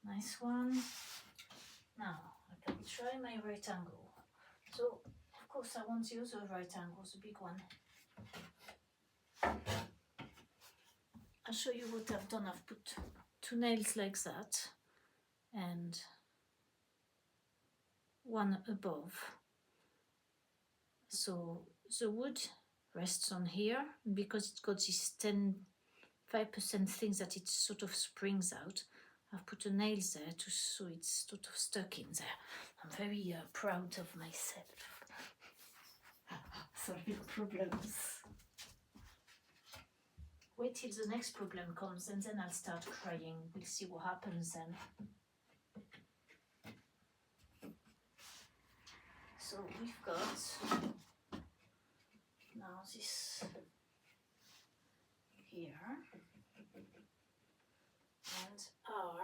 Nice one. Now, I can try my right angle. So, of course, I want the other right angle, the big one. I'll show you what I've done. I've put 2 nails like that and one above. So the wood rests on here because it's got this 5% thing that it sort of springs out. I've put a nail there so it's sort of stuck in there. I'm very proud of myself. Solving problems. Wait till the next problem comes and then I'll start crying. We'll see what happens then. So we've got now this here. and our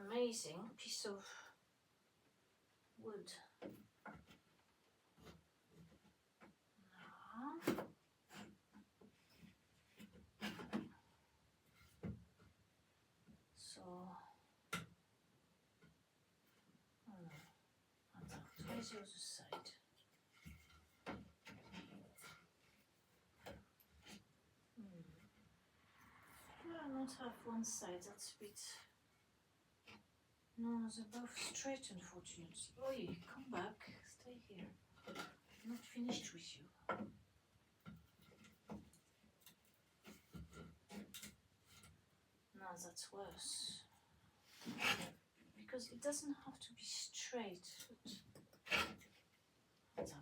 amazing piece of wood. Now, so, oh no, attends, where's the other side? I not have one side, that's a bit... No, they're both straight, unfortunately. Oi, come back, stay here. I'm not finished with you. No, that's worse. Because it doesn't have to be straight. But,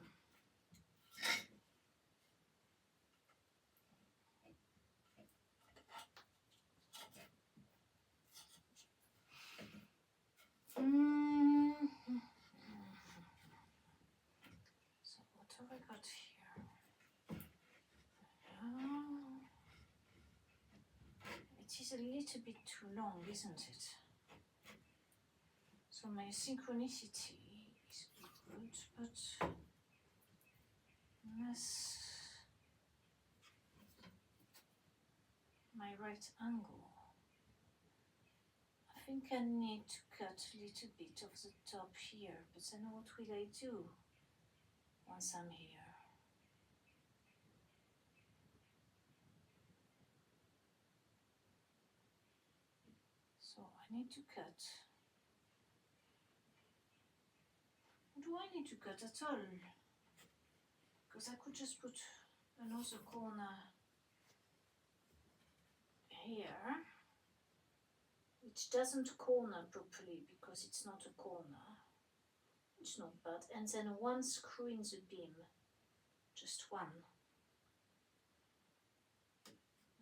So what have I got here? It is a little bit too long, isn't it? So my synchronicity is good, but unless my right angle, I think I need to cut a little bit of the top here, but then what will I do once I'm here? So I need to cut. Do I need to cut at all? Because I could just put another corner here, which doesn't corner properly because it's not a corner. It's not bad. And then one screw in the beam, just one.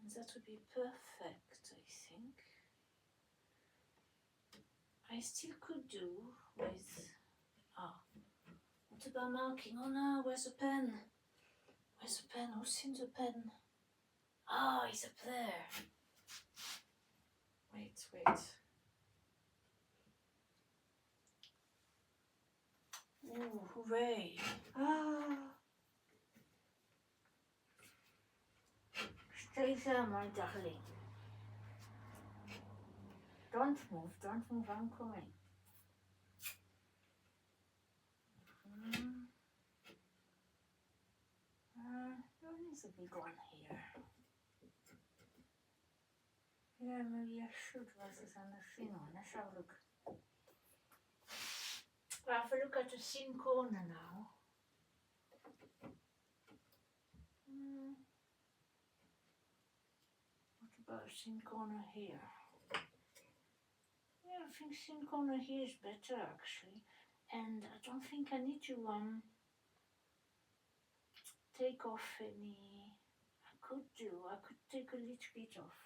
And that would be perfect, I think. I still could do with, what about marking? Oh no, where's the pen? Where's the pen? Who's seen the pen? He's up there. Wait. Ooh, hooray. Stay there, my darling. Don't move, I'm coming. There is a big one here. Yeah, maybe I should rather than the thin one. Let's have a look. I'll have a look at the thin corner now. What about a thin corner here? Yeah, I think thin corner here is better actually. And I don't think I need to take off any. I could take a little bit off.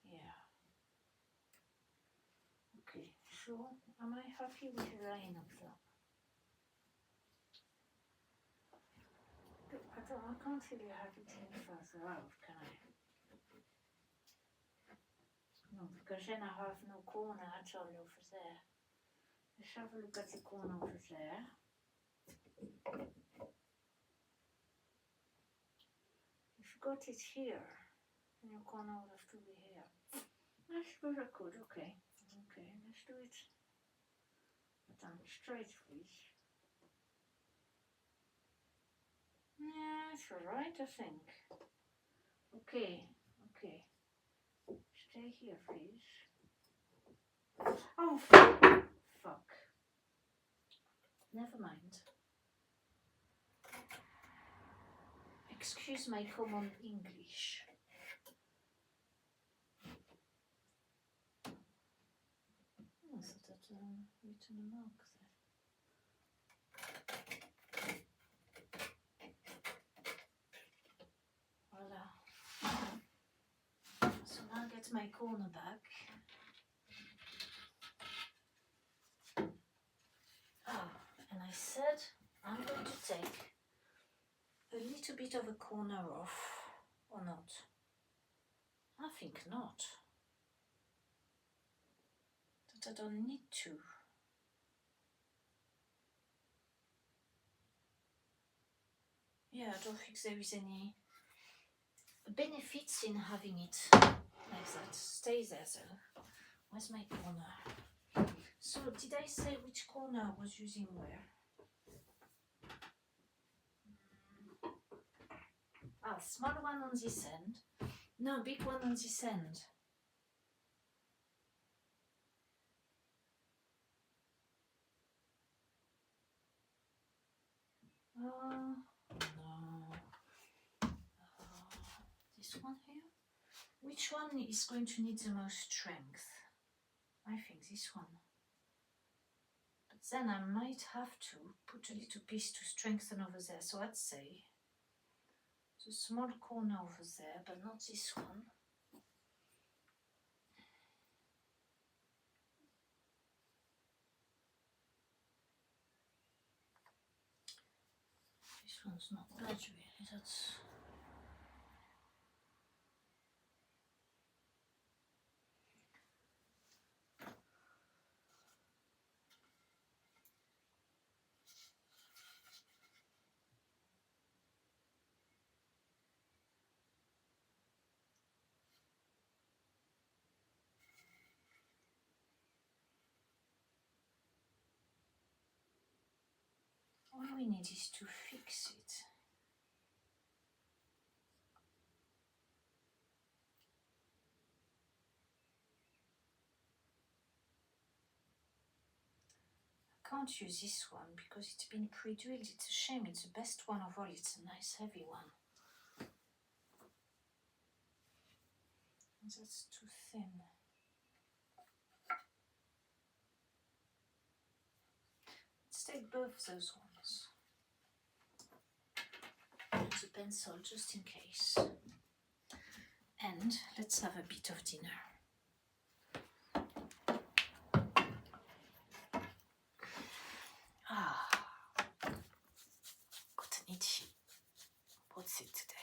Yeah. Okay, so am I happy with the line of that? I can't really have it any further out, can I? No, because then I have no corner at all over there. Let's have a look at the corner over there. If you got it here, then your corner would have to be here. I suppose I could, okay. Okay, let's do it. But I'm straight, please. Yeah, it's alright, I think. Okay. Stay here, please. Oh, fuck. Never mind. Excuse my common English. I thought I'd written a mark there. Voila. So now get my corner back. And I said I'm going to take a little bit of a corner off, or not? I think not. That I don't need to. Yeah, I don't think there is any benefits in having it like that. Stay there though. Where's my corner? So did I say which corner I was using where? Small one on this end. No, big one on this end. No. This one here? Which one is going to need the most strength? I think this one. But then I might have to put a little piece to strengthen over there. So I'd say the small corner over there, but not this one. This one's not bad really, that's... All we need is to fix it. I can't use this one because it's been pre-drilled. It's a shame, it's the best one of all. It's a nice heavy one. That's too thin. Let's take both those ones. Use a pencil just in case. And let's have a bit of dinner. Got an itchy. What's it today?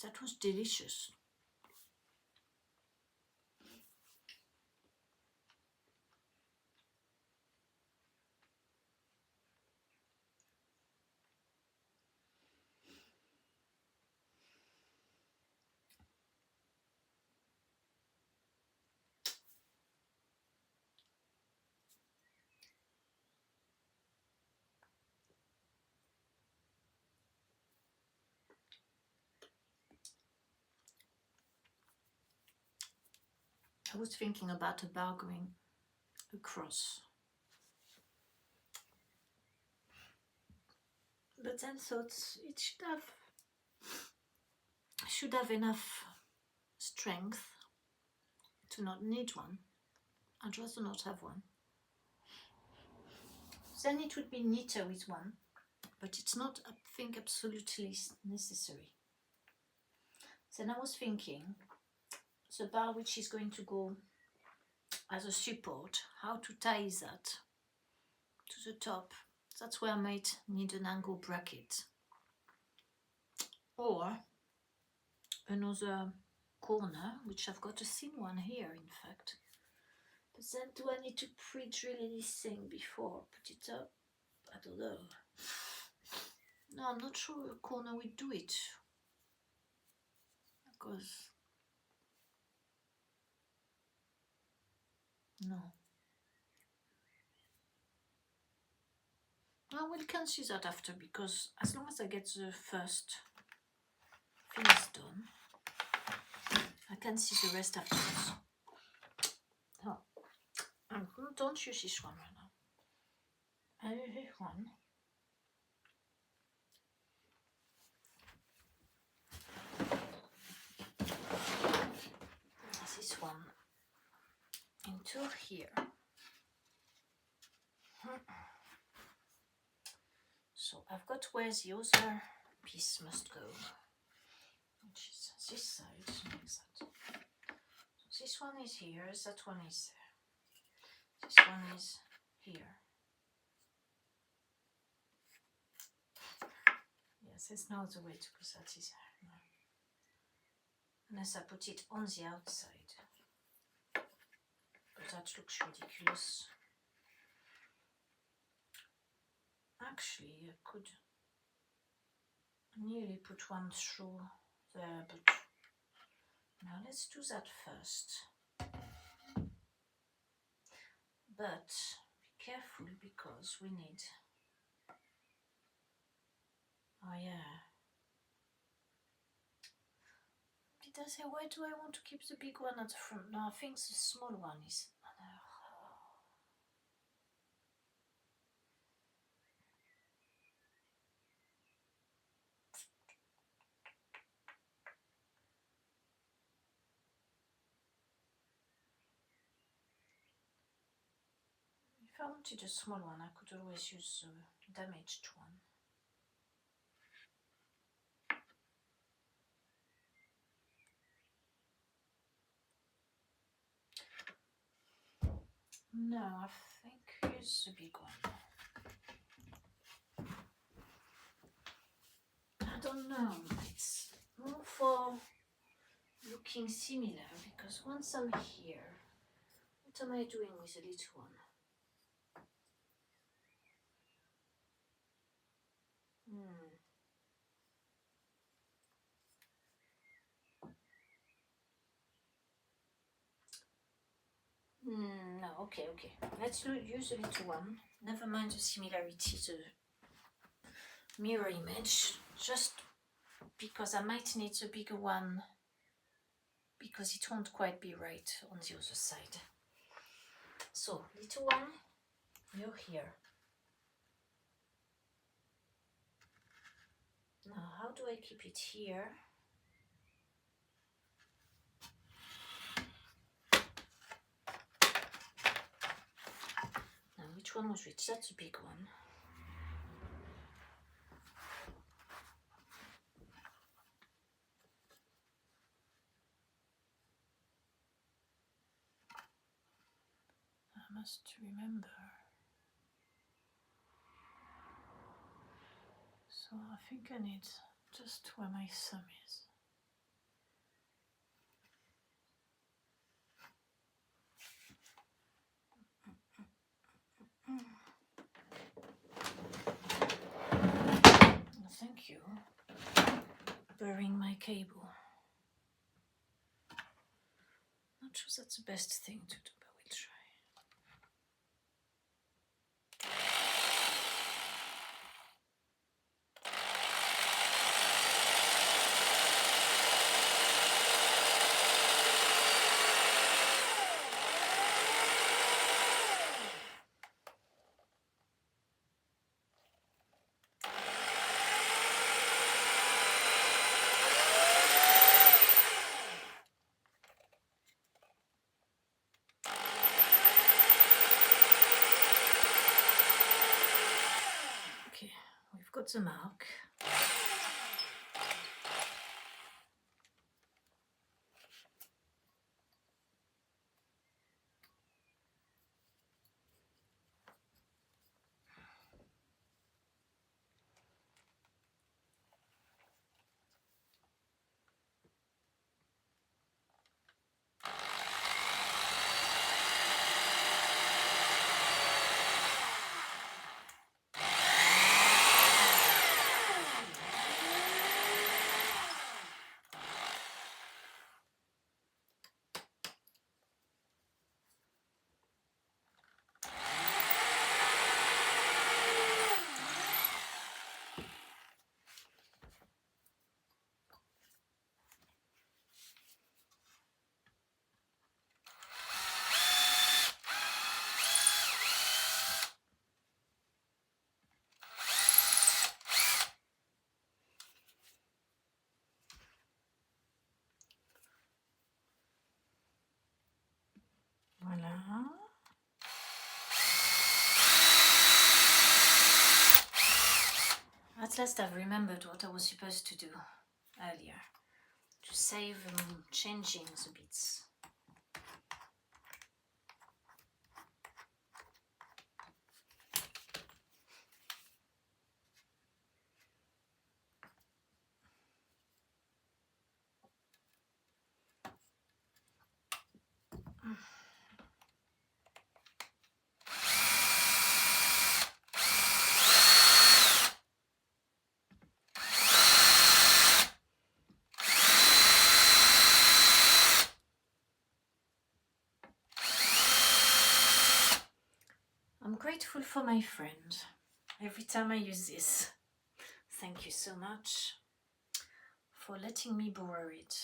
That was delicious. I was thinking about a bar going across, but then thought it should have enough strength to not need one. I'd rather not have one. Then it would be neater with one, but it's not, I think, absolutely necessary. Then I was thinking the bar which is going to go as a support, how to tie that to the top. That's where I might need an angle bracket or another corner, which I've got a thin one here in fact. But then do I need to pre-drill anything before I put it up? I don't know. No, I'm not sure a corner would do it, because no. Well, we can see that after, because as long as I get the first finish done, I can see the rest afterwards. Oh, don't use this one right now. I use this one. This one into here. So I've got where the other piece must go, which is this side, like that. So this one is here, that one is there. This one is here. Yes, there's no other way to put that, is there? No. Unless I put it on the outside. But that looks ridiculous. Actually, I could nearly put one through there, but now let's do that first. But be careful, because we need, oh yeah, did I say why do I want to keep the big one at the front? No, I think the small one is, if I wanted a small one, I could always use the damaged one. No, I think use the big one. I don't know, it's more for looking similar, because once I'm here, what am I doing with the little one? No, okay. Let's use a little one. Never mind the similarity, the mirror image, just because I might need a bigger one, because it won't quite be right on the other side. So, little one, you're here. Now, how do I keep it here? Now, which one was which? That's a big one. I must remember. So So I think I need just where my thumb is. Thank you. Burying my cable. Not sure that's the best thing to do, but we'll try. Okay, we've got the mark. Voila. At last I've remembered what I was supposed to do earlier. To save changing the beats. I'm grateful for my friend every time I use this. Thank you so much for letting me borrow it.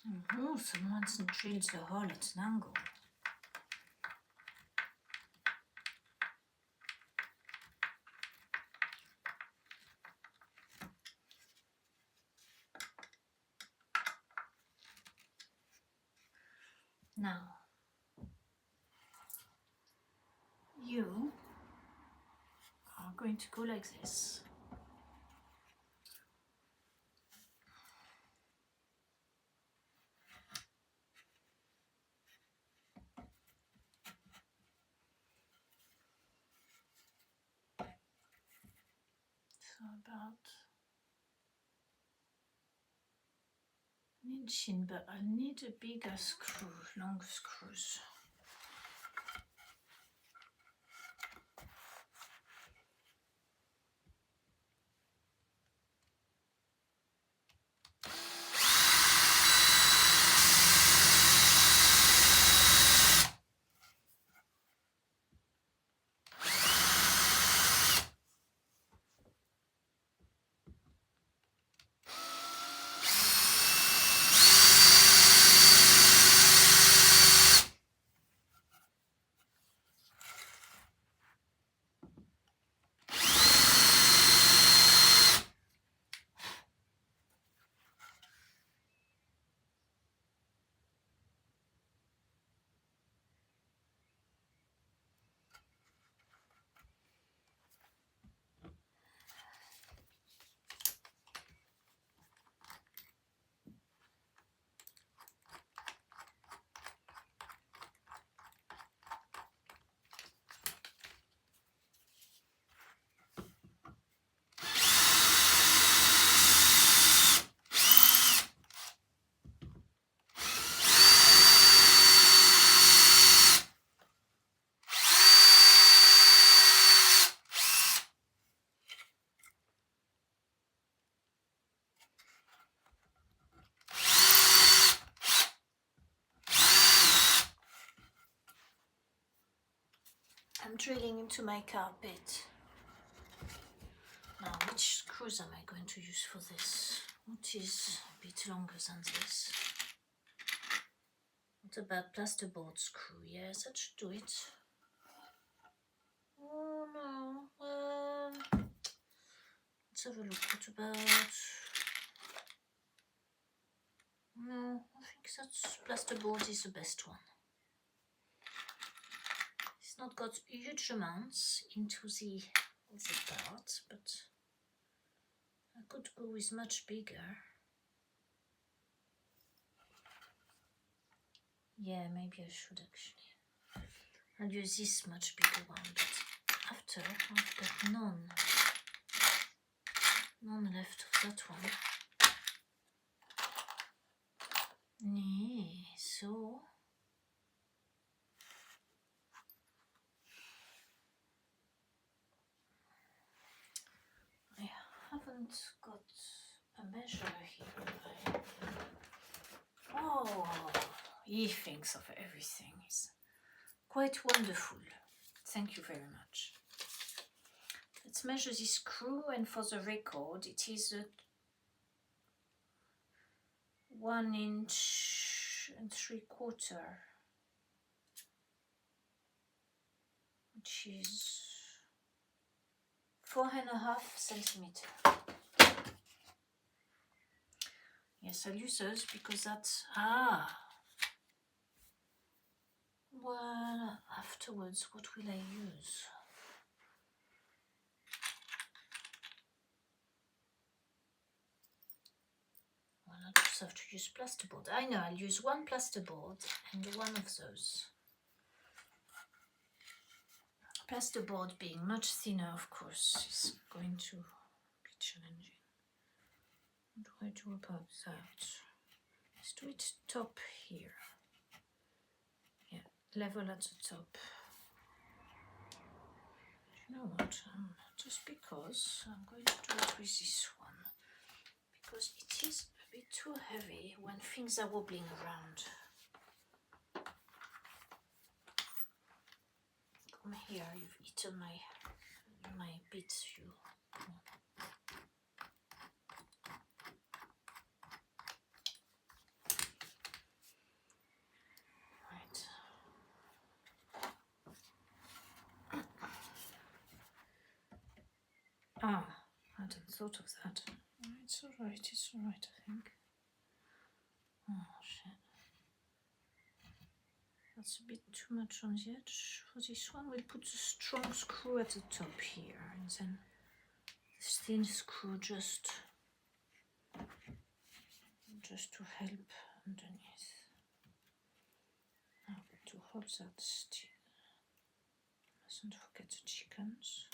Oh, someone's drilled the hole at an angle. Now, you are going to go like this. So about an inch in, but I need a bigger screw, long screws. I'm drilling into my carpet. Now, which screws am I going to use for this? What is a bit longer than this? What about plasterboard screw? Yes, that should do it. Oh no. Let's have a look. What about? No, I think that's plasterboard is the best one. It's not got huge amounts into the part, but I could go with much bigger. Yeah, maybe I should actually. I'll use this much bigger one, but after I've got none left of that one. Nee, so I haven't got a measure here. Oh, he thinks of everything. It's quite wonderful. Thank you very much. Let's measure this screw, and for the record, it is a 1 inch and 3/4, which is 4.5 centimeters. Yes, I'll use those because that's well, afterwards, what will I use? Well, I'll just have to use plasterboard. I know, I'll use one plasterboard and one of those. Plasterboard being much thinner, of course, is going to be challenging. What do I do about that? Let's do it top here. Yeah, level at the top. You know what? Just because I'm going to do it with this one, because it is a bit too heavy when things are wobbling around. Come here, you've eaten my bits, you. hadn't thought of that. It's alright, I think. Oh shit. That's a bit too much on the edge for this one. We'll put a strong screw at the top here, and then this thin screw just to help underneath. Now to hold that still. Mustn't forget the chickens.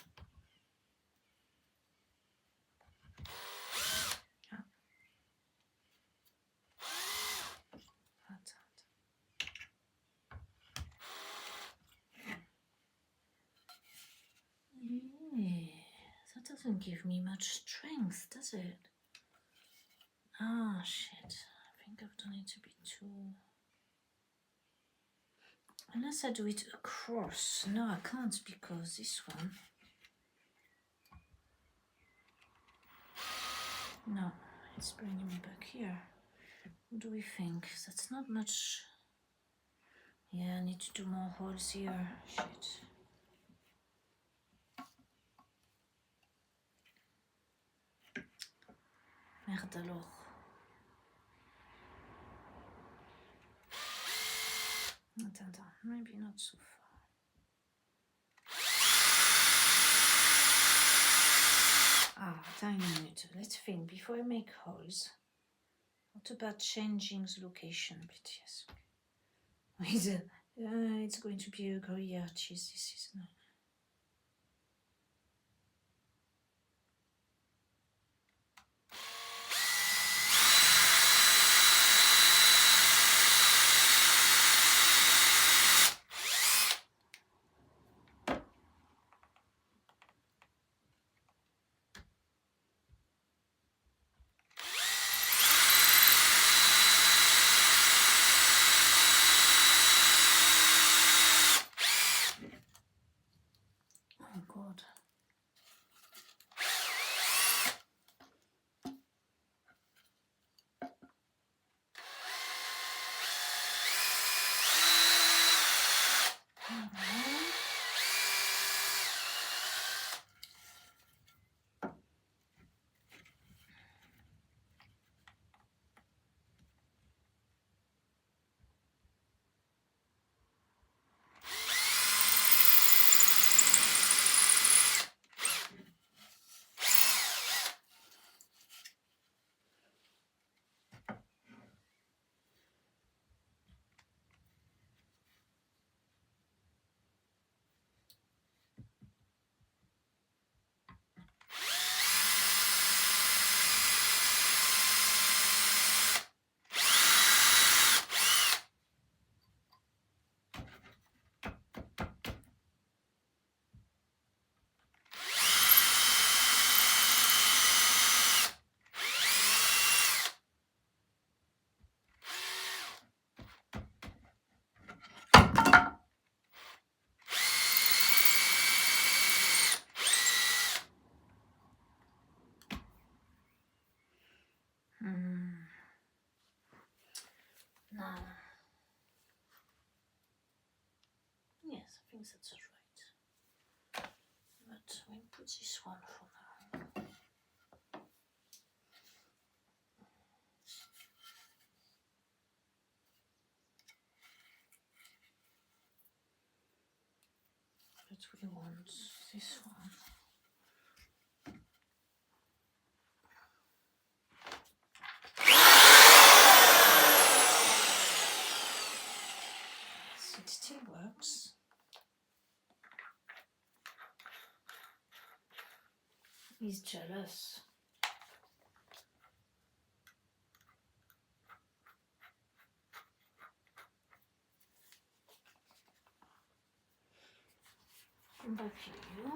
That doesn't give me much strength, does it? Ah, shit. I think I've done it a bit too... Unless I do it across. No, I can't because this one... No, it's bringing me back here. What do we think? That's not much... Yeah, I need to do more holes here. Shit. Merde alors. Attends, maybe not so far. Ah, tiny minute. Let's think before I make holes. What about changing the location a bit? Yes. It's going to be a Gruyere cheese. This is not. Oh God. Now, yes, I think that's right. But we'll put this one for now. But we want this one. It still works. He's jealous. Back here.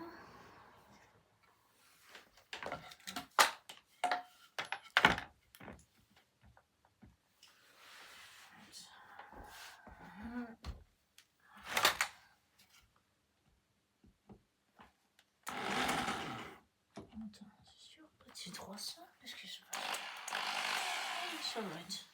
C'est sûr, petit 300, qu'est-ce qui se passe? It's alright.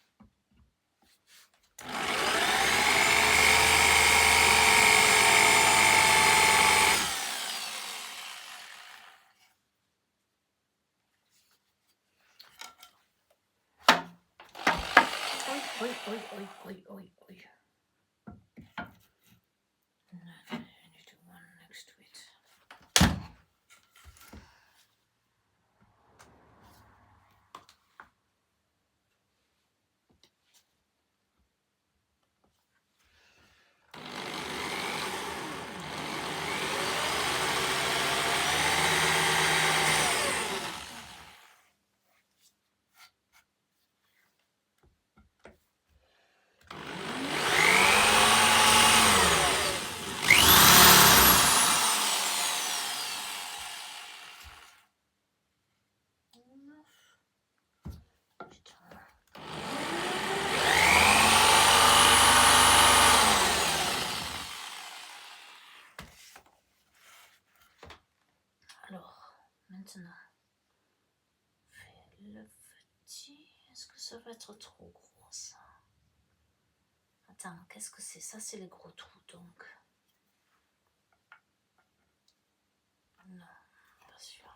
Oi, oi, oi, oi, oi, oi. No, I need to one next to it. Alors, maintenant, fais le petit. Est-ce que ça va être trop gros ça? Attends, qu'est-ce que c'est? Ça, c'est les gros trous donc. Non, pas sûr.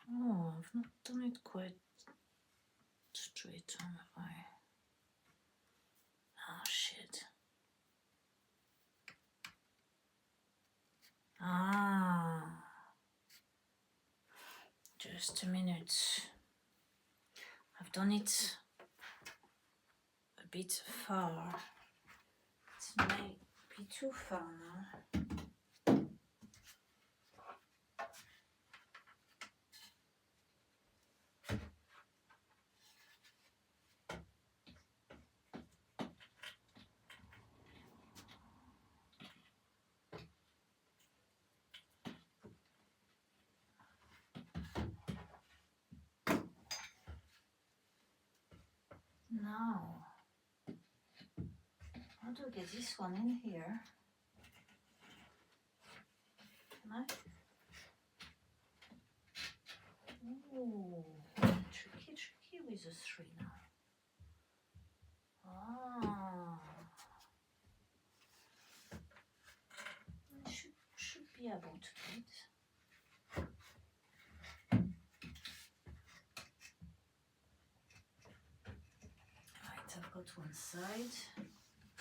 Oh, I've not done it quite straight on, have I? Ah, shit. Ah, just a minute. I've done it a bit far. It may be too far now. Now, how do I get this one in here? Can I? Ooh, tricky with the 3 now. Ah, I should be able to do it. Right, I've got one side.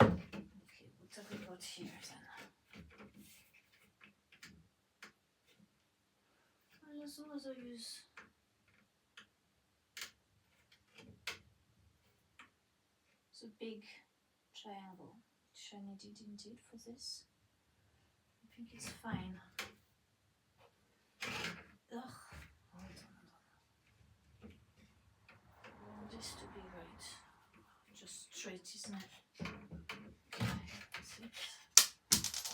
Okay, what have we got here then? Well, as long as I use the big triangle, which I needed indeed for this, I think it's fine. Ugh, hold on. This to be right. Just straight, isn't it? Okay, that's it.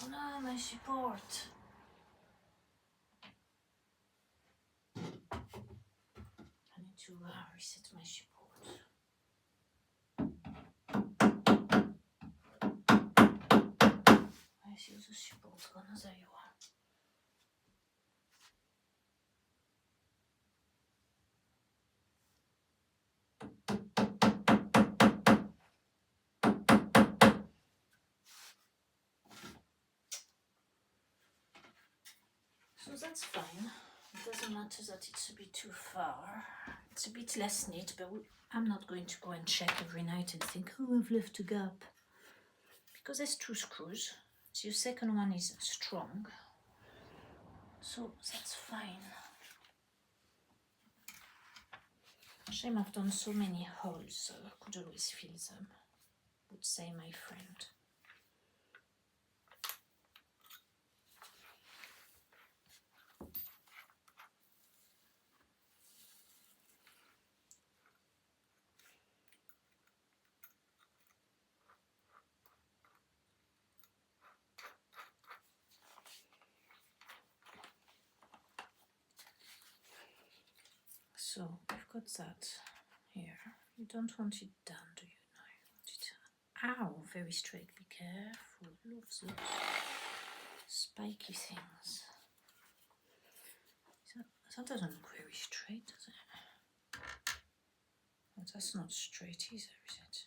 Oh no, my support. I need to reset my support. Where's your support gone? There you are. So that's fine. It doesn't matter that it's a bit too far. It's a bit less neat, but I'm not going to go and check every night and think, oh, I've left a gap. Because there's 2 screws. So your second one is strong. So that's fine. Shame I've done so many holes, so I could always fill them, would say my friend. So we've got that here. You don't want it down, do you? No, you want it. Ow, very straight. Be careful. Love those spiky things. That doesn't look very straight, does it? Well, that's not straight either, is it?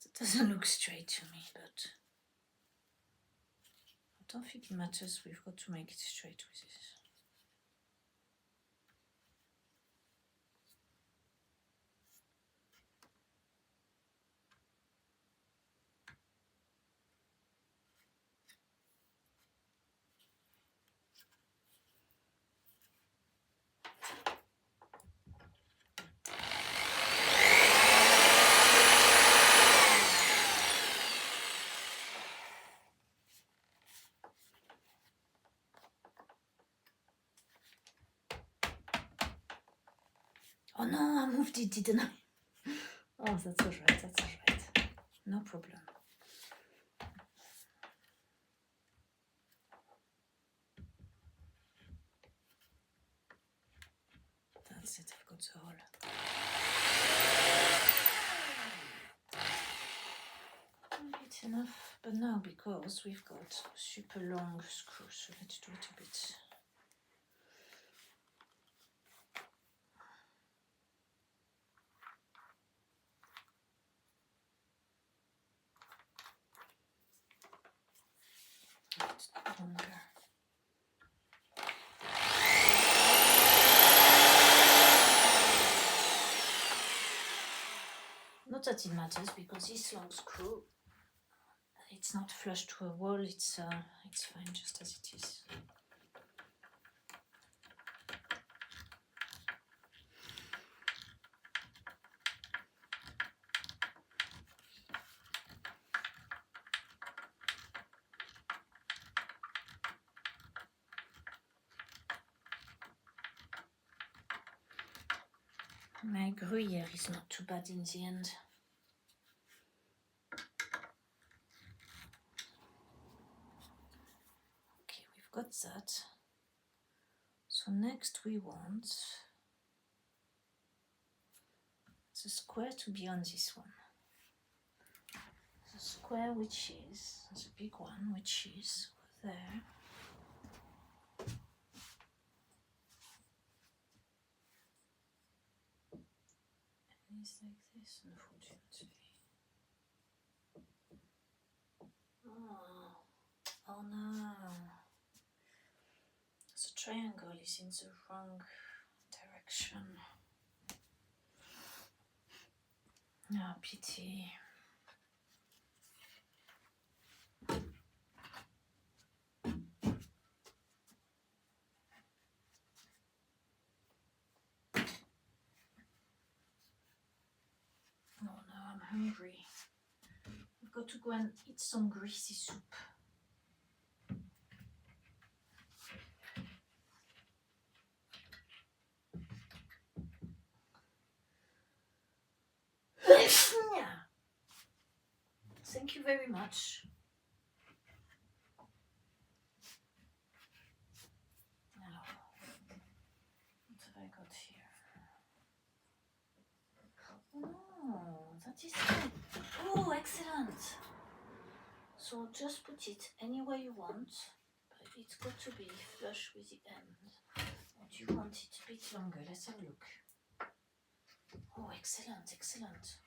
It doesn't look straight to me, but I don't think it matters. We've got to make it straight with this. Oh no, I moved it, didn't I? Oh, that's alright, that's alright. No problem. That's it, I've got the hole. It's enough, but now because we've got super long screws, so let's do it a bit. It's longer. Not that it matters, because this long screw, it's not flush to a wall, it's fine just as it is. My gruyere is not too bad in the end. Okay, we've got that. So next we want the square to be on this one. The square which is, the big one which is over there. And it's like this, unfortunately. Oh no. The triangle is in the wrong direction. Oh, pity. Oh no, I'm hungry. I've got to go and eat some greasy soup. Thank you very much. Now, what have I got here? Oh, that is good. Oh, excellent. So just put it anywhere you want, but it's got to be flush with the end. Or do you want it a bit longer? Let's have a look. Oh, excellent, excellent.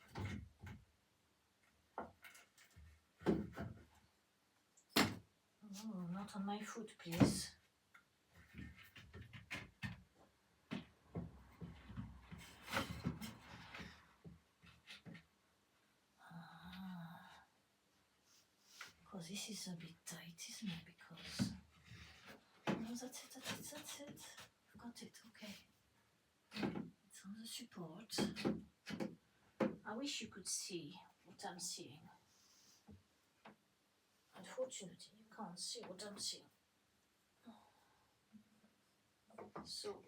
Oh, not on my foot, please. Because this is a bit tight, isn't it? Because no, that's it. I've got it. Okay. It's on the support. I wish you could see what I'm seeing. Unfortunately, you can't see what I'm seeing. So,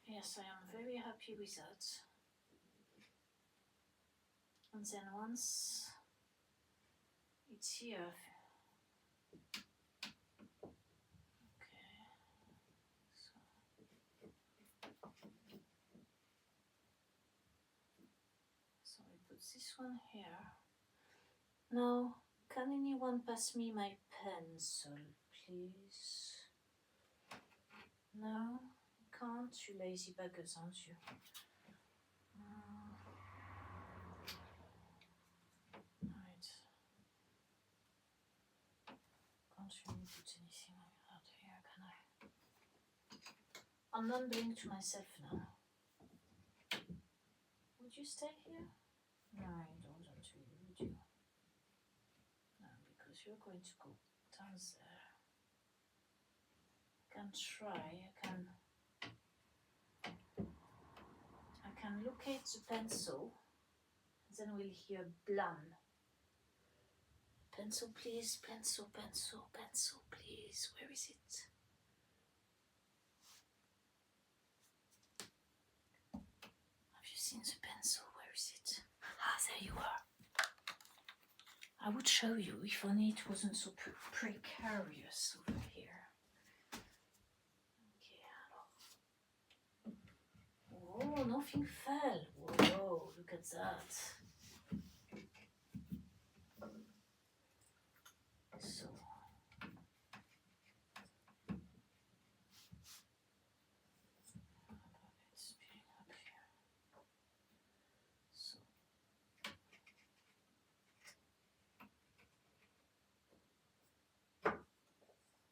yes, I am very happy with that. And then once it's here, okay, so I put this one here. Now, can anyone pass me my pencil, please? No, you can't, you lazy buggers, aren't you? Right. Can't really put anything out here, can I? I'm mumbling to myself now. Would you stay here? No, I don't really, would you? No, because you're going to go down there. I can try, I can locate the pencil, then we'll hear blam. Pencil, please, pencil, please. Where is it? Have you seen the pencil? Where is it? Ah, there you are. I would show you if only it wasn't so precarious over here. Okay, oh, nothing fell. Whoa, look at that. So, it's being up here. So,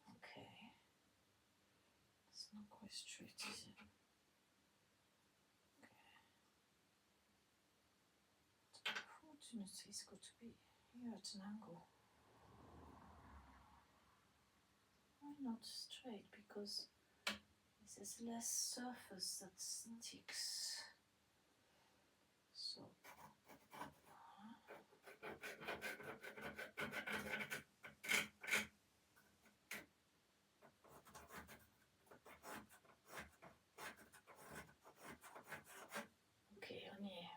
okay. It's not quite straight, is it? Okay. Unfortunately, it's got to be here at an angle. Why not straight? Because there's less surface that sticks. So, okay, on here.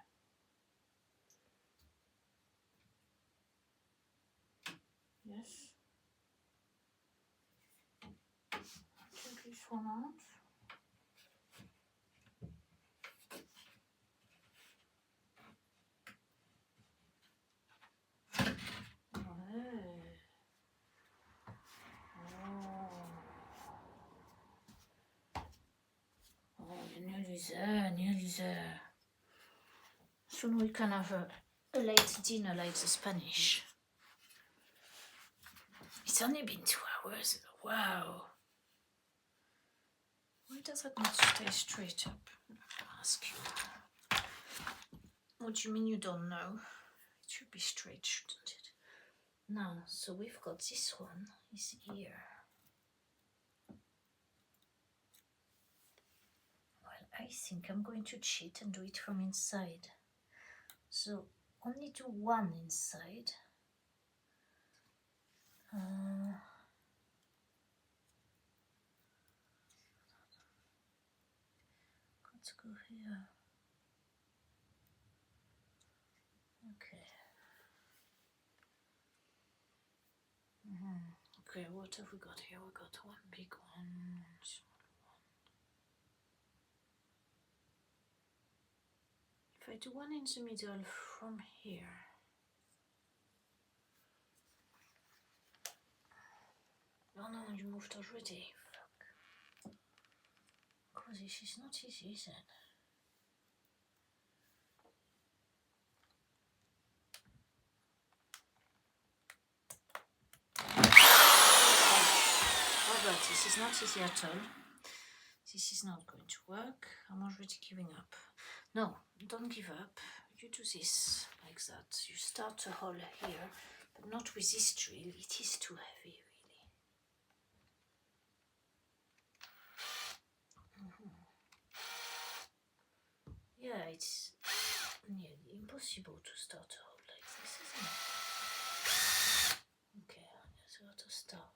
Yes. Check this one out. Nearly there. Soon we can have a late dinner like the Spanish. It's only been 2 hours. Wow. Why does it not stay straight up? I'll ask you. What do you mean you don't know? It should be straight, shouldn't it? Now, so we've got this one is here. I think I'm going to cheat and do it from inside. So only do one inside. Got to go here. Okay. Okay, what have we got here? We got one big one, small one. If I do one in the middle from here. Oh no, you moved already. Fuck. Because this is not easy, is it? this is not easy at all. This is not going to work. I'm already giving up. No, don't give up. You do this like that. You start a hole here, but not with this drill. It is too heavy, really. Yeah, it's nearly impossible to start a hole like this, isn't it? Okay, I just got to start.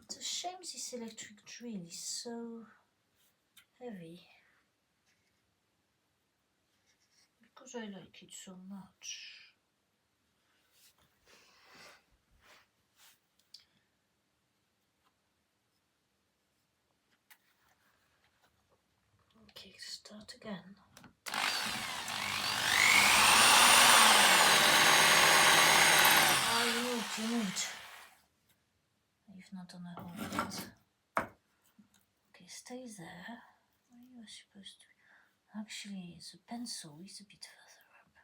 It's a shame this electric drill is so heavy, because I like it so much. Okay, start again. Are you good? I've not done a whole lot. Okay, stay there. Where you are supposed to be. Actually, the pencil is a bit further up.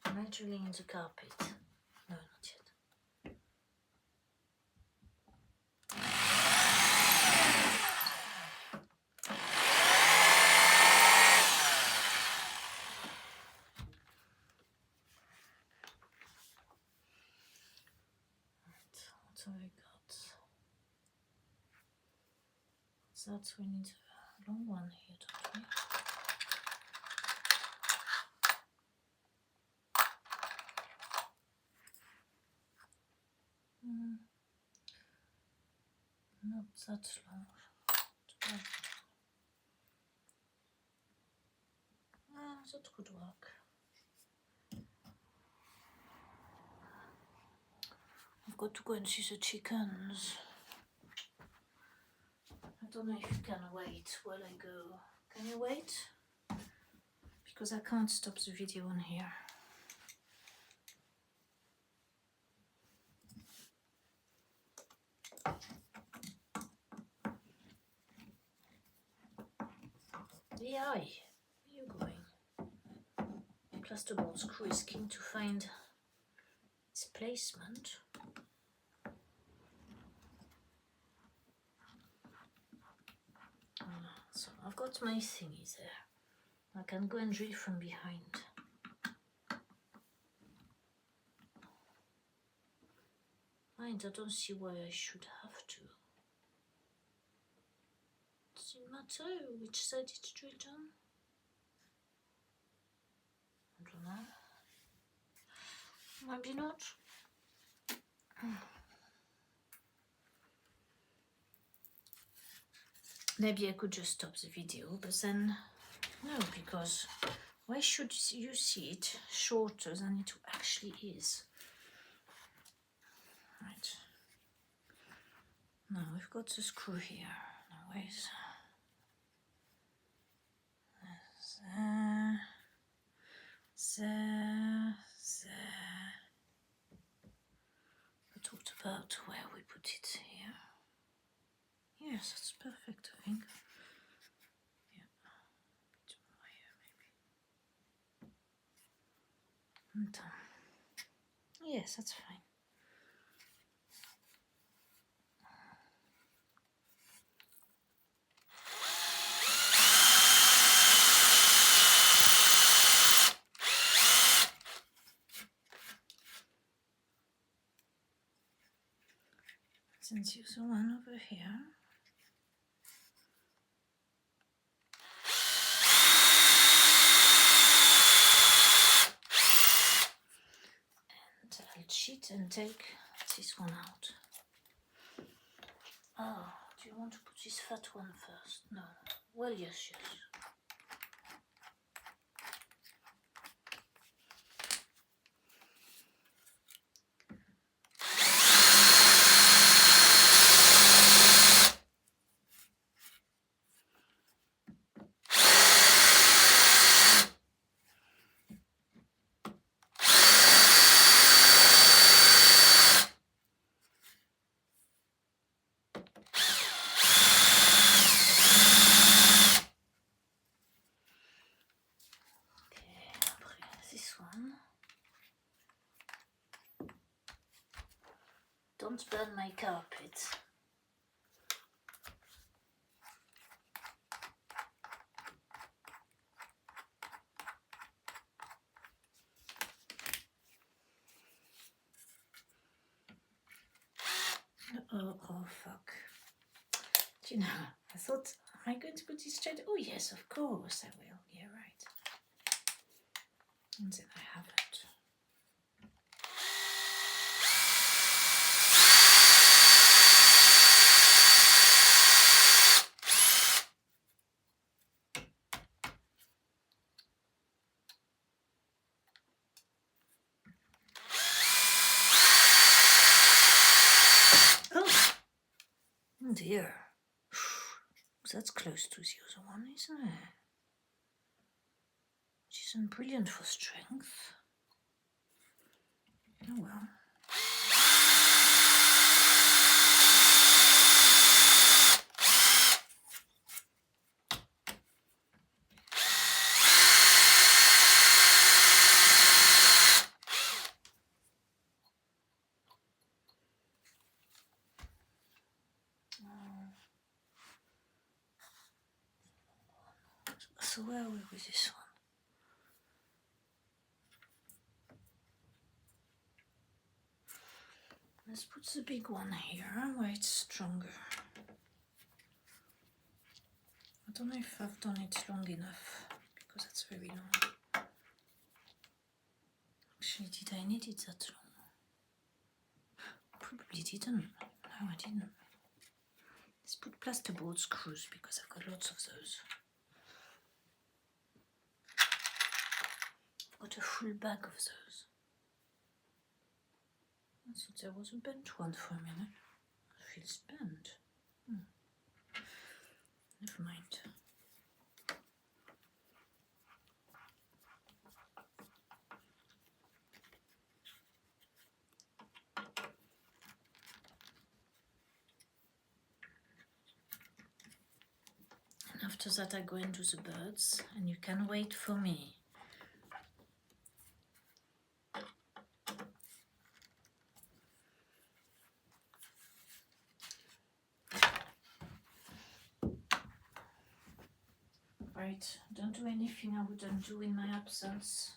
Am I drilling in the carpet? No, not yet. What have I got? That we need a long one here, don't we? Not that long. That could work. I've got to go and see the chickens. I don't know if you can wait while I go. Can you wait? Because I can't stop the video on here. Yeah, where are you going? Plasterboard screw is keen to find its placement. So I've got my thingy there. I can go and drill from behind. I don't see why I should have to. Does it matter which side it's drilled on? I don't know. Maybe not. Maybe I could just stop the video, but then no, because why should you see it shorter than it actually is? Right. Now we've got the screw here. Now where's there? But what about where we put it here? Yes, that's perfect, I think. Yeah, a bit more here maybe. And done. Yes, that's fine. Since use the one over here. And I'll cheat and take this one out. Oh, do you want to put this fat one first? No. Well, yes. Don't burn my carpet. Oh, fuck. Do you know, I thought, am I going to put this straight? Oh, yes, of course I will. Yeah, right. And then I have it. Oh dear. That's close to the other one, isn't it? Which isn't brilliant for strength. Oh well. So where are we with this one? Let's put the big one here where it's stronger. I don't know if I've done it long enough because it's very long. Actually, did I need it that long? Probably didn't. No, I didn't. Let's put plasterboard screws because I've got lots of those. I've got a full bag of those. I thought there was a bent one for a minute. It feels bent. Never mind. And after that I go into the birds and you can wait for me. Right, don't do anything I wouldn't do in my absence.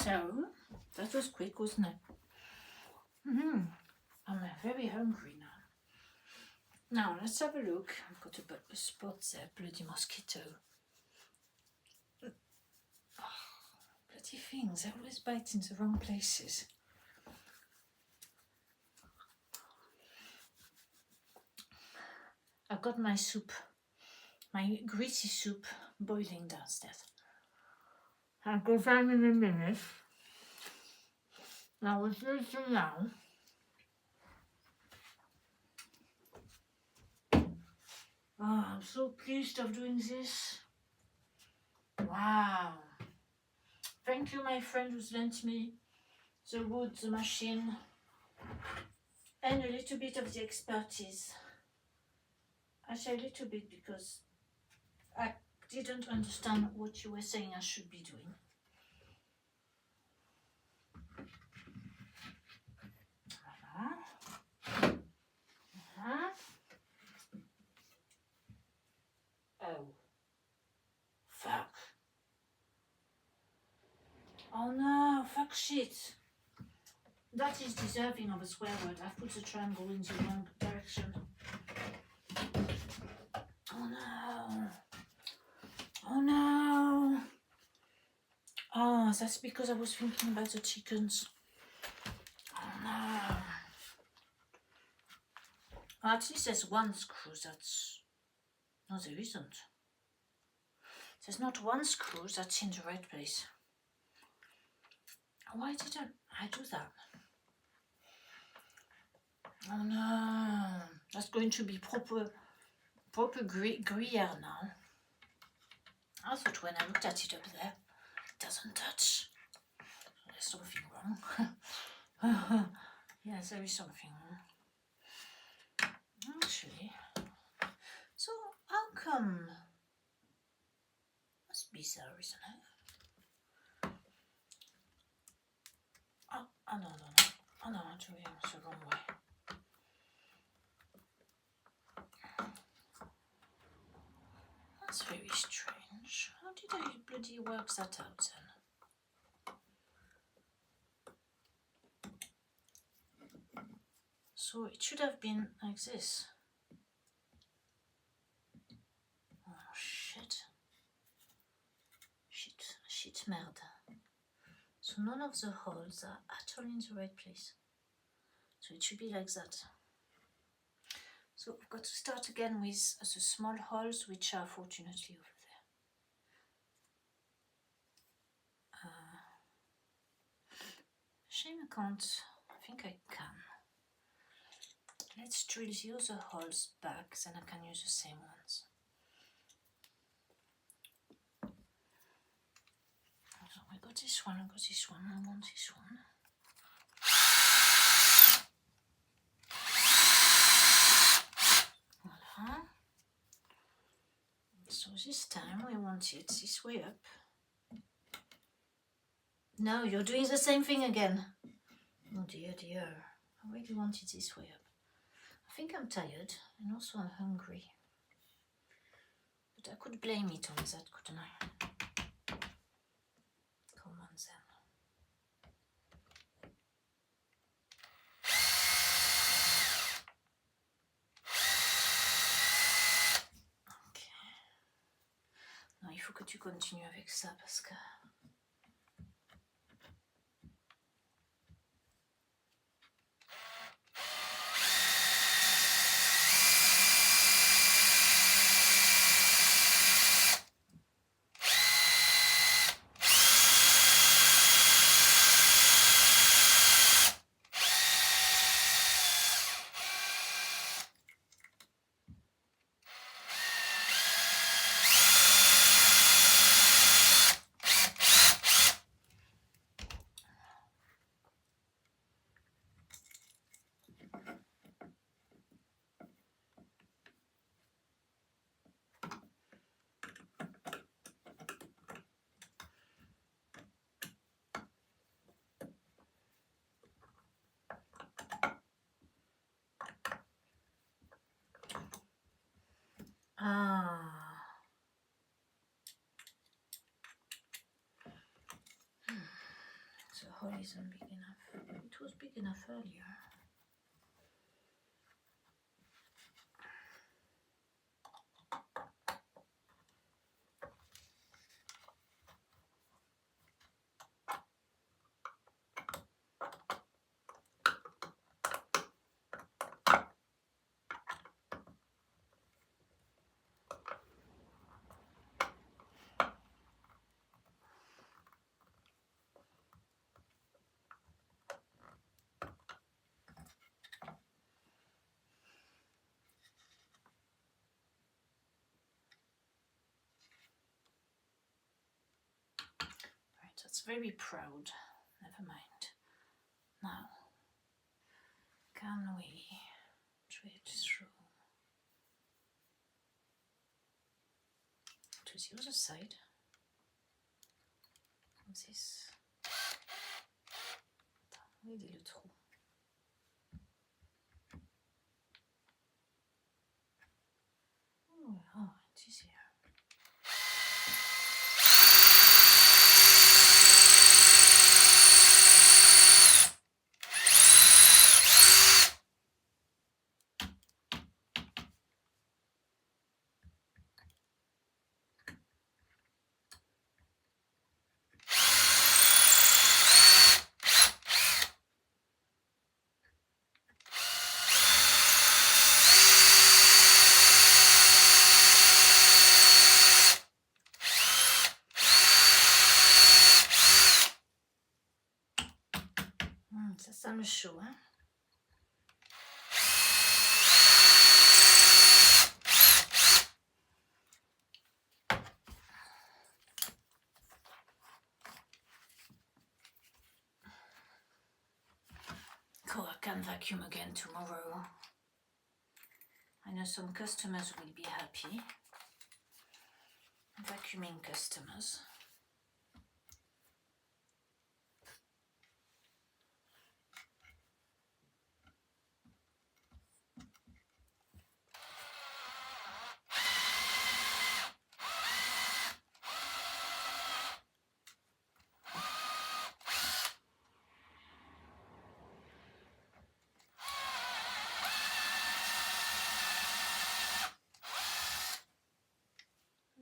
So, that was quick, wasn't it? I'm very hungry now. Now, let's have a look. I've got a spot there, bloody mosquito. Bloody things, they always bite in the wrong places. I've got my soup, my greasy soup boiling downstairs. I'll go down in a minute. Now, what do now? Oh, I'm so pleased of doing this. Wow. Thank you, my friend who's lent me the wood, the machine, and a little bit of the expertise. I say a little bit because I didn't understand what you were saying I should be doing. Oh. Fuck. Oh no, fuck shit. That is deserving of a swear word. I've put the triangle in the wrong direction. Oh no. Oh no. Oh, that's because I was thinking about the chickens. Oh no. Well, at least there's one screw that's... No, there isn't. There's not one screw that's in the right place. Why didn't I do that? Oh no. That's going to be proper Gruyere now. I thought when I looked at it up there, it doesn't touch. There's something wrong. Yes, there is something wrong. Actually, so how come? That's bizarre, isn't it? Oh no. Oh no, I'm doing it the wrong way. That's very strange. How did I bloody work that out then? So it should have been like this. Oh shit. Shit merde. So none of the holes are at all in the right place. So it should be like that. So we've got to start again with the small holes, which are fortunately over there. Shame I can't. I think I can. Let's drill the other holes back, then I can use the same ones. So we got this one, I got this one, I want this one. Voila. So this time we want it this way up. No, you're doing the same thing again. Oh dear. I really want it this way up. I think I'm tired and also I'm hungry. But I could blame it on that, couldn't I? Come on then. Ok. Non, il faut que tu continues avec ça parce que... the hole isn't big enough. It was big enough earlier. That's very proud. Never mind. Now, can we thread through to the other side of this? Où est le trou? Oh, it is here. Ça me chaud, hein? Cool, I can vacuum again tomorrow. I know some customers will be happy. Vacuuming customers.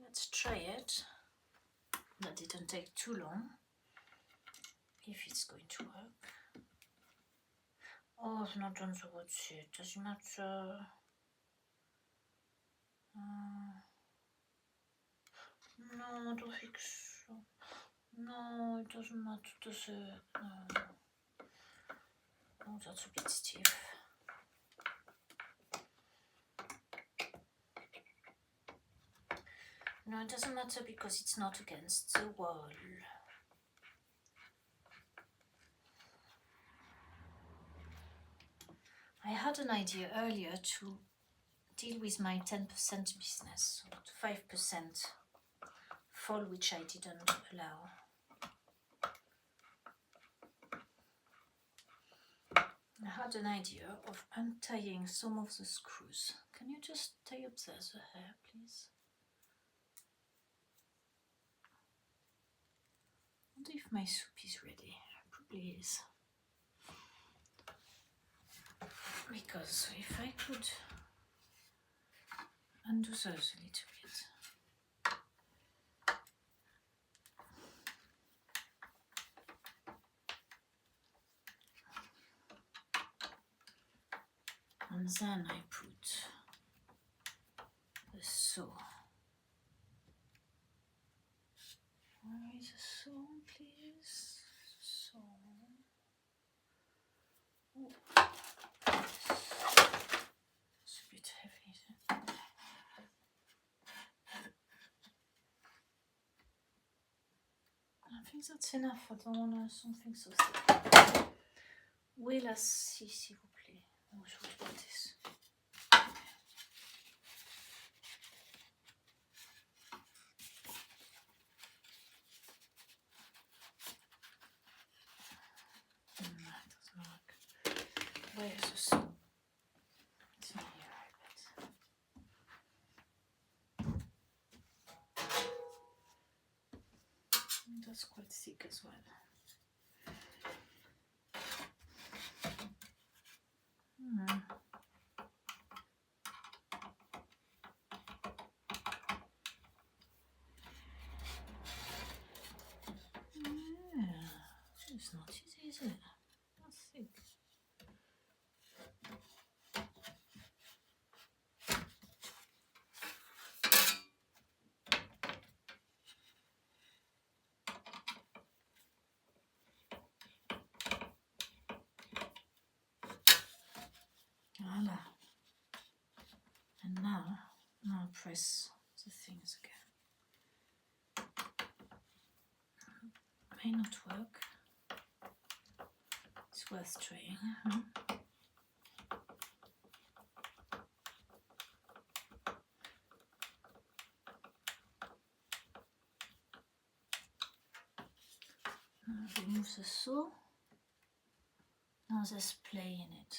Let's try it. That didn't take too long. If it's going to work. Oh, I've not done the words yet. Does it matter? No, I don't think so. No, it doesn't matter, does it? No. Oh, that's a bit stiff. No, it doesn't matter because it's not against the wall. I had an idea earlier to deal with my 10% business, so 5% fall, which I didn't allow. I had an idea of untying some of the screws. Can you just tie up there the hair, please? I wonder if my soup is ready. Probably is. Because if I could undo those a little bit. And then I put the sew. Where is the sew, please? Sew. Oh. It's a bit heavy. I think that's enough. I don't want something so thick. Où est la scie, s'il vous plaît? Oh, je vais put this. It doesn't work. Where's the sew? It's in here, I bet. That's quite thick as well. It's not easy, is it? I think. Voila. And now press the things again. May not work. It's worth trying. Remove the saw. Now there's play in it.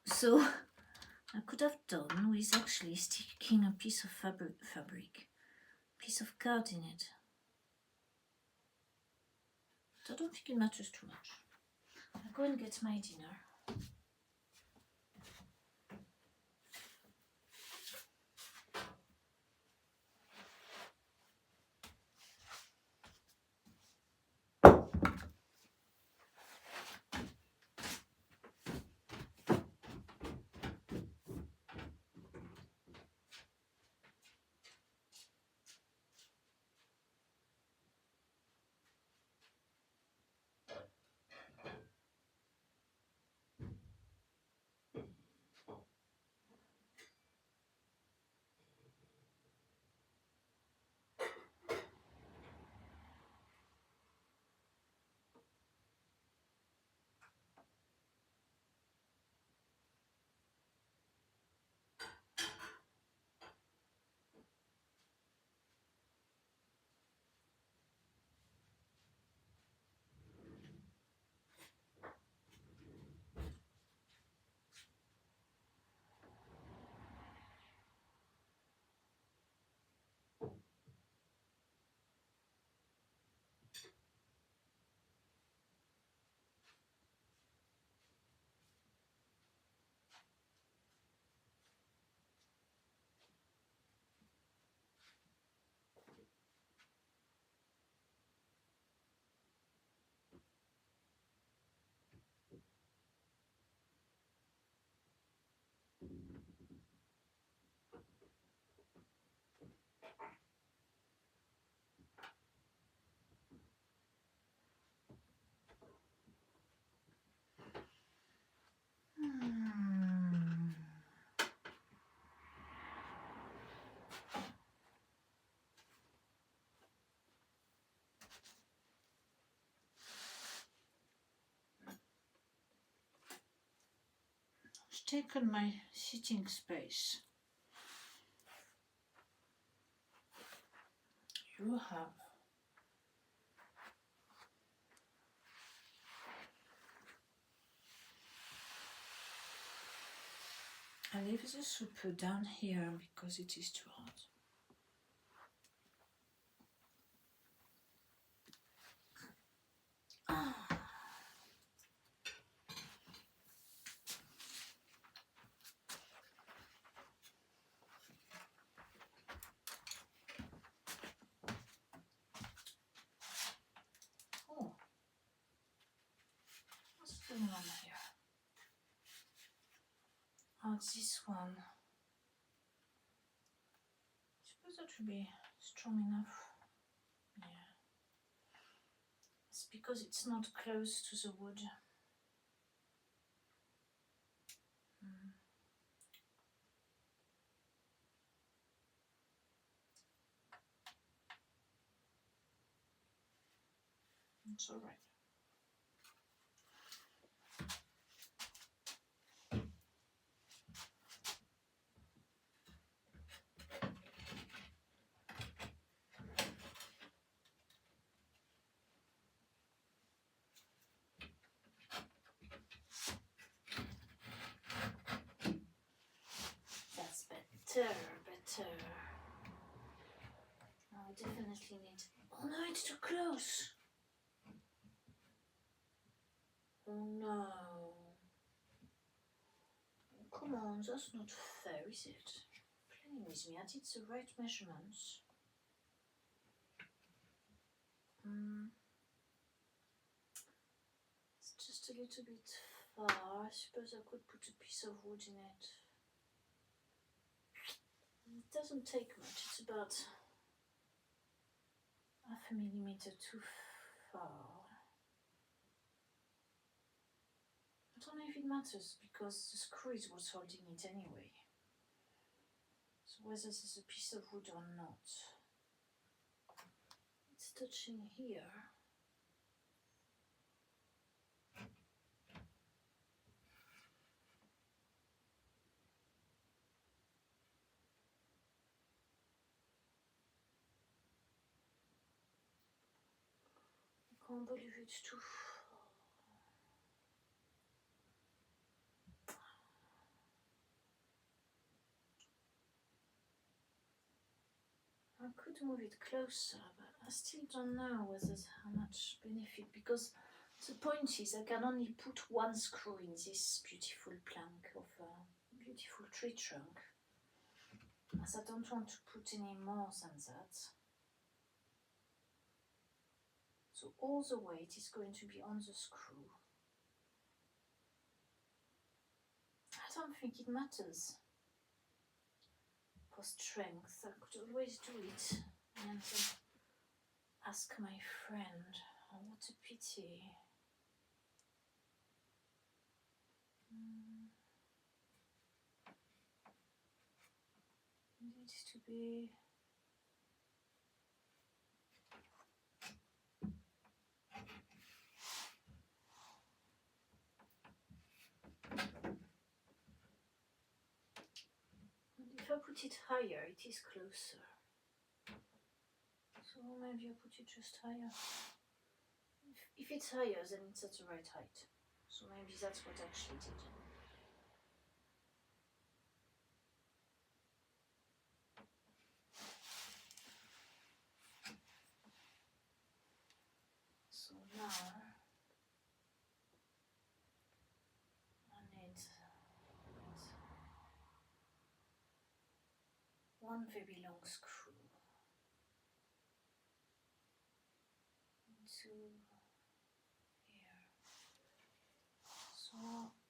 So I could have done with actually sticking a piece of piece of card in it. But I don't think it matters too much. I'll go and get my dinner. I've taken my sitting space. You have I leave the soup down here because it is too hot. Oh, what's going on here? Oh, it's this one. I suppose that should be strong enough. Yeah. It's because it's not close to the wood. It's all right. That's better. I definitely need. Oh no, it's too close. Oh no. Come on, that's not fair, is it? Playing with me, I did the right measurements. It's just a little bit far. I suppose I could put a piece of wood in it. It doesn't take much, it's about half a millimeter too far. I don't know if it matters because the screw is what's holding it anyway. So whether this is a piece of wood or not, it's touching here. I can't believe it's too far. I could move it closer, but I still don't know whether how much benefit, because the point is I can only put one screw in this beautiful plank of a beautiful tree trunk, as I don't want to put any more than that. So all the weight is going to be on the screw. I don't think it matters. For strength, I could always do it and ask my friend. Oh, what a pity. It needs to be if I put it higher, it is closer. So maybe I put it just higher. If it's higher, then it's at the right height. So maybe that's what I actually did. So now I need one very long screw into here. So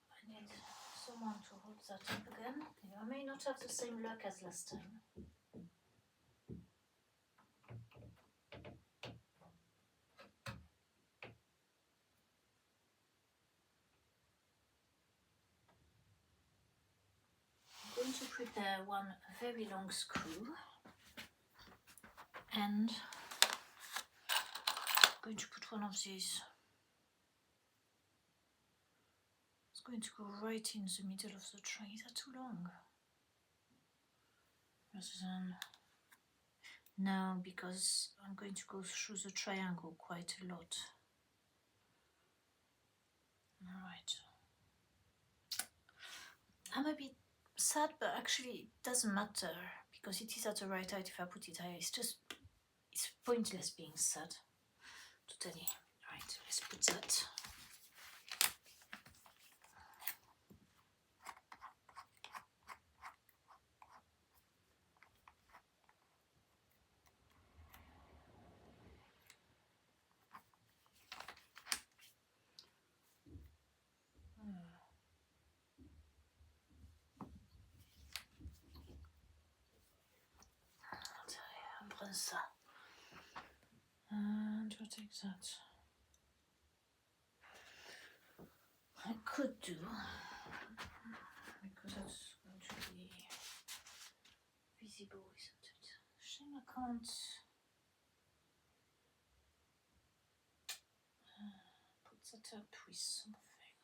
I need someone to hold that up again. I may not have the same luck as last time. I'm going to prepare one very long screw and I'm going to put one of these. It's going to go right in the middle of the tray. Is that too long? Rather than no, because I'm going to go through the triangle quite a lot. Alright. I'm a bit sad, but actually it doesn't matter because it is at the right height if I put it higher. It's pointless being sad. Totally. Right, let's put that. Ça. And what take that? I could do, because that's going to be visible, isn't it? Shame I can't put that up with something.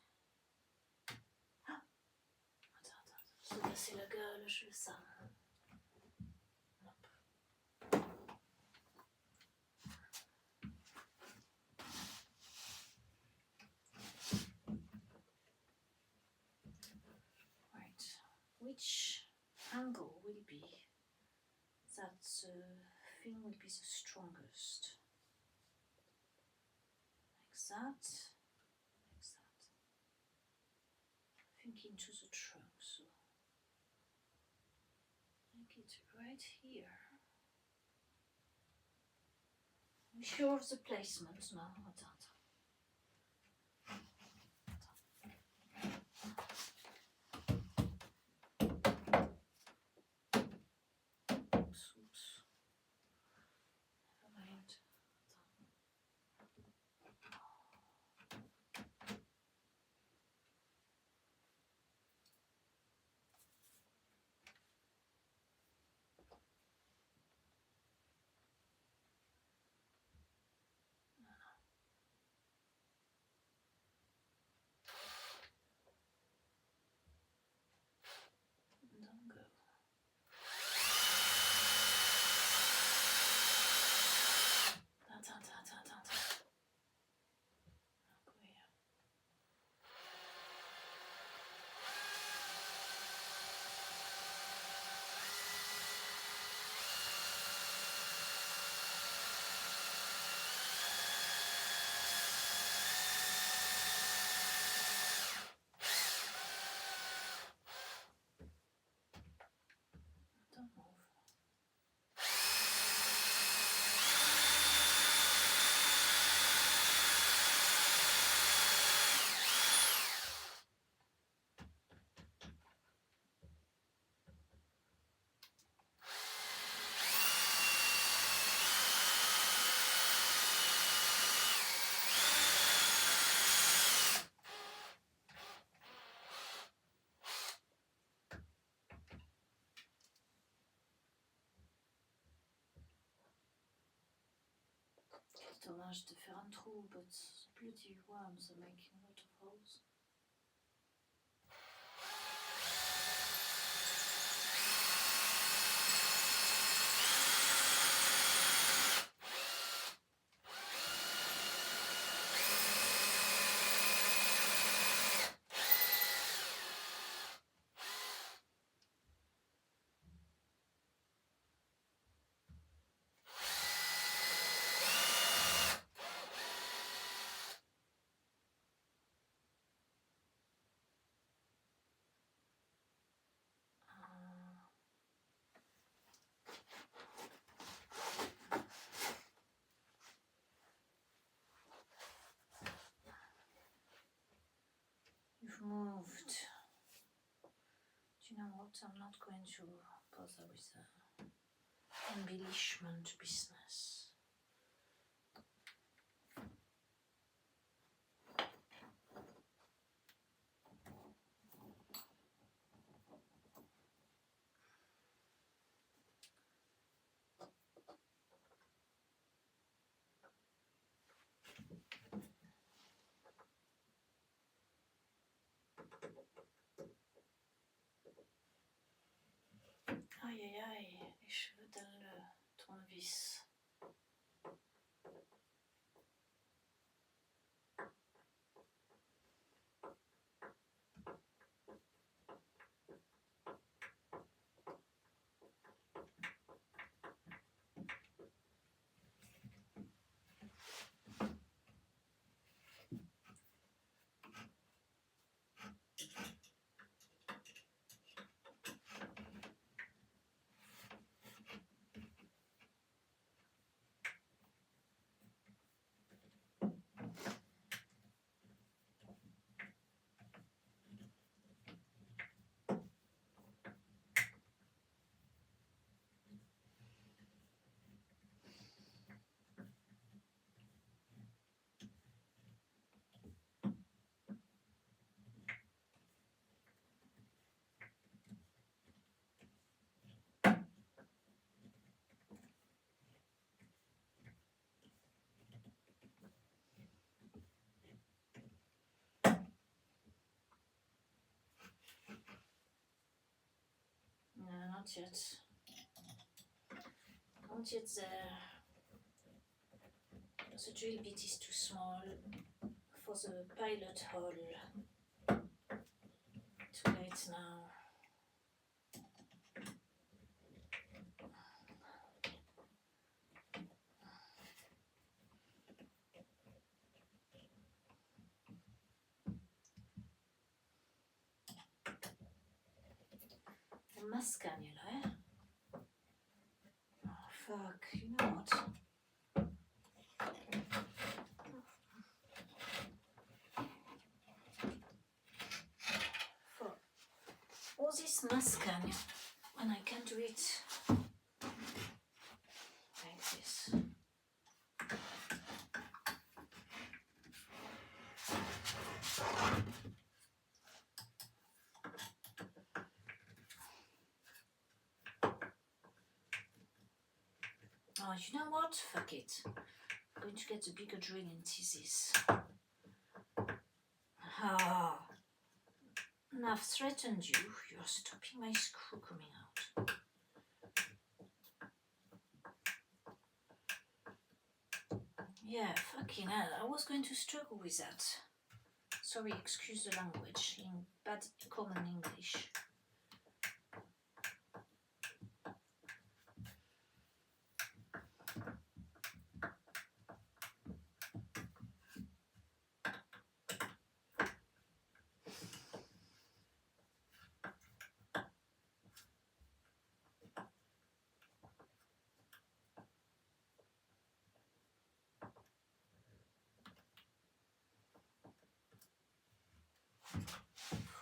Attends, se casser la gueule, je fais ça. Which angle will be that the thing will be the strongest? Like that, like that. think into the trunk, so make it right here. I'm sure of the placement now. Attends. Oops. Never mind. Don't go. Attends. Go here. Don't move. C'est dommage de faire un trou, but bloody worms are making a lot of holes. You've moved. Do you know what? I'm not going to bother with the embellishment business. Aïe aïe aïe, les cheveux dans le tournevis. No, not yet. Not yet there. The drill bit is too small for the pilot hole. Too late now. mask cannula. Oh fuck, you know what? For all this mask cannula, and I can do it like this. Oh, you know what? Fuck it. I'm going to get a bigger drill and tease this. Ah, and I've threatened you. You're stopping my screw coming out. Yeah, fucking hell. I was going to struggle with that. Sorry, excuse the language in bad common English.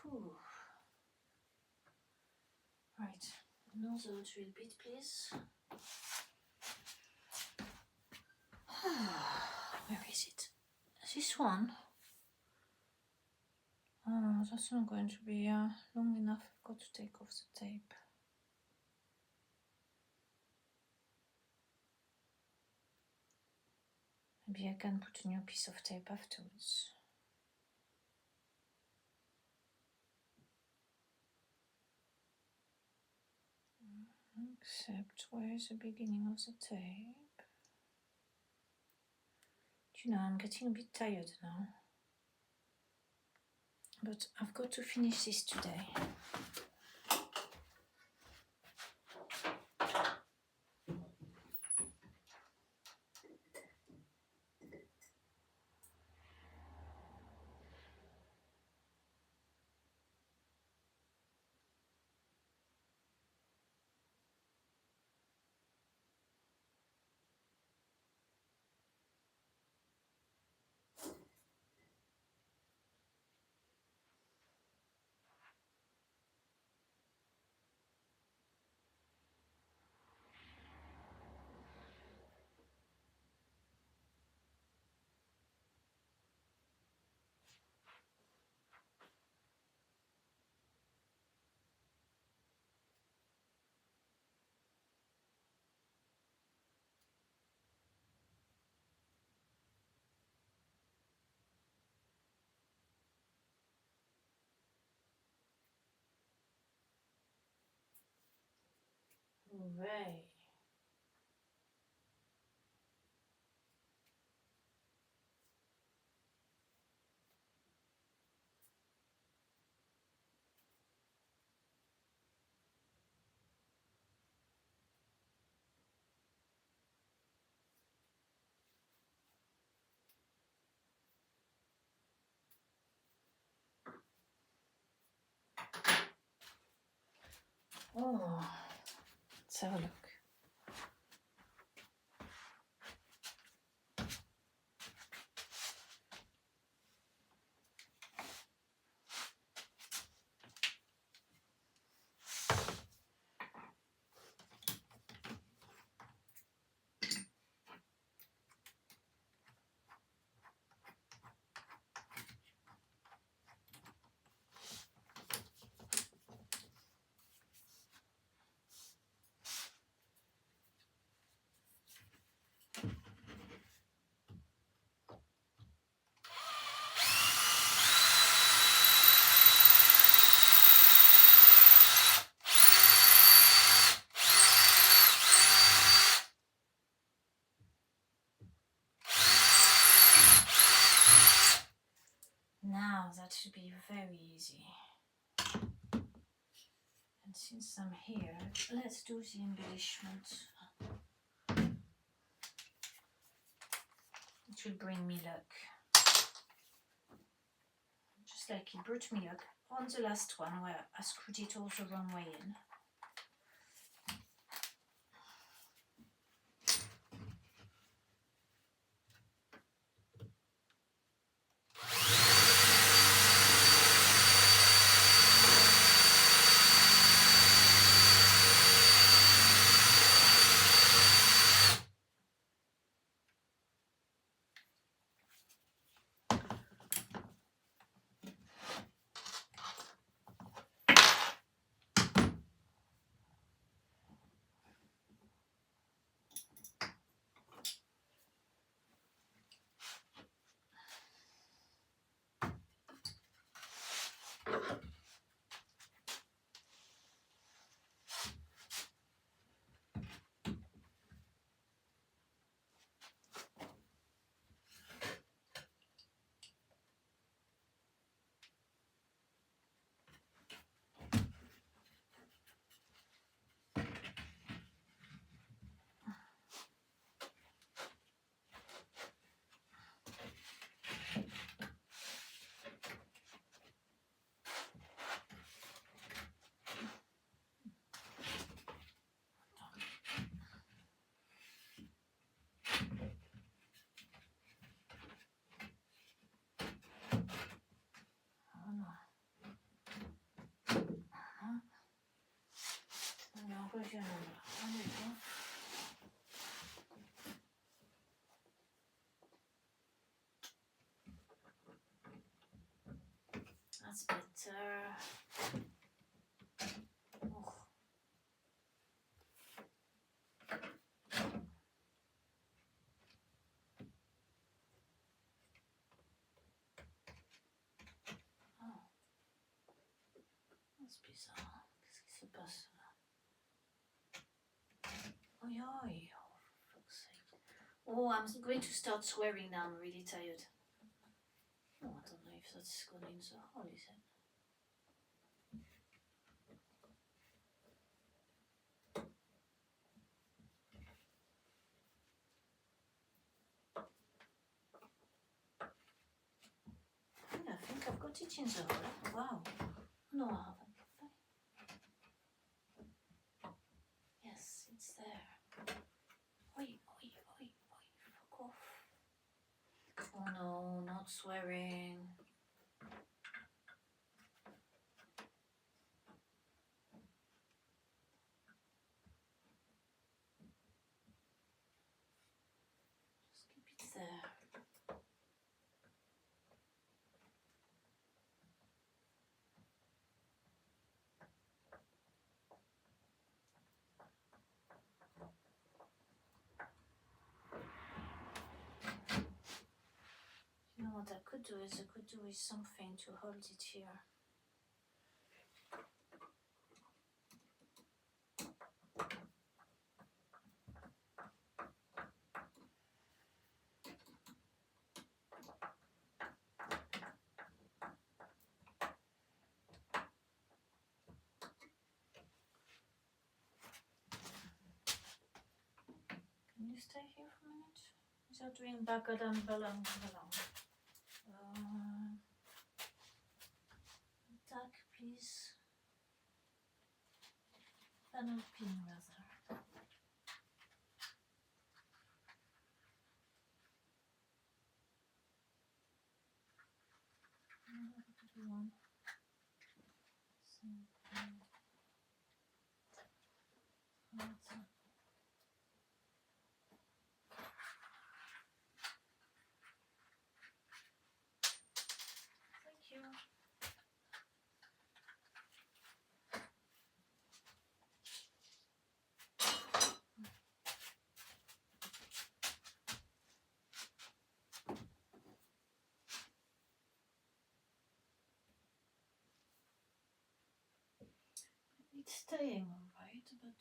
Whew. Right, another drill bit, please. Where is it? This one? Oh, that's not going to be long enough. I've got to take off the tape. Maybe I can put a new piece of tape afterwards. Except, where is the beginning of the tape? Do you know, I'm getting a bit tired now. But I've got to finish this today. Hooray. Oh, let's have a look. Now that should be very easy. And since I'm here, let's do the embellishment. It will bring me luck. Just like it brought me luck on the last one where I screwed it all the wrong way in. where's your number? Oh, there you go. That's better. Oh. Oh. That's bizarre. Qu'est-ce qui se passe là? Oh, yeah. Oh, for fuck's sake. Oh, I'm going to start swearing now. I'm really tired. Oh, I don't know if that's going in the hole, is it? Yeah, I think I've got it in the hole. Wow. No, I haven't. Yes, it's there. Oi, oi, oi, oi, fuck off. Oh no, not swearing. Just keep it there. You know what I could do is I could do with something to hold it here. Can you stay here for a minute? Without doing bagadam balang balang. Attack, please. Panel pin, rather. One. Thank you. It's staying alright, but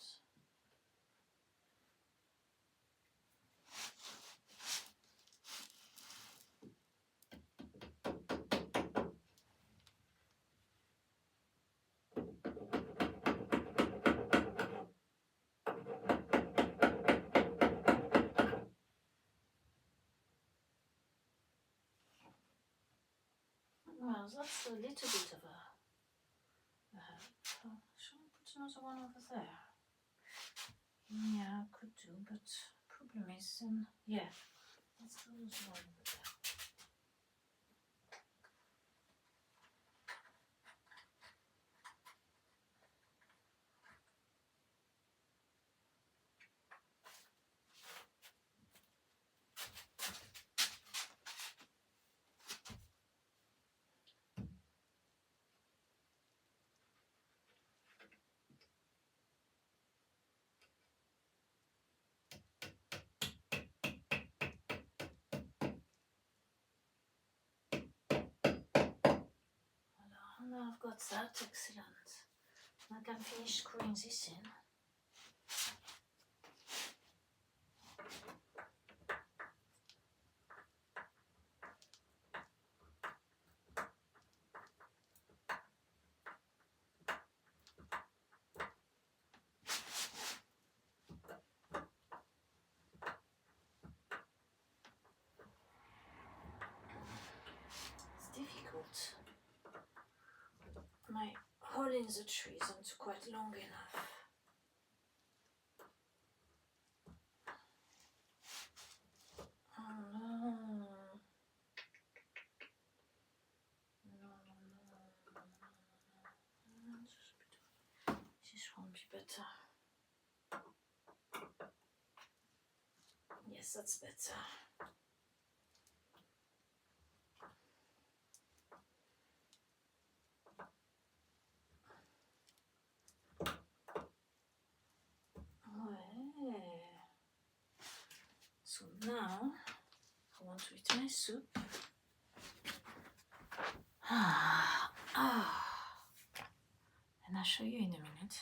well, that's a little bit of a help. Shall I put another one over there? Yeah, I could do, but problem is, yeah, let's do this one over there. Now I've got that, excellent. I can finish screwing this in. It's difficult. My hole in the tree isn't quite long enough. Oh no. This won't be better. Yes, that's better. Ouais. So now I want to eat my soup. And I'll show you in a minute.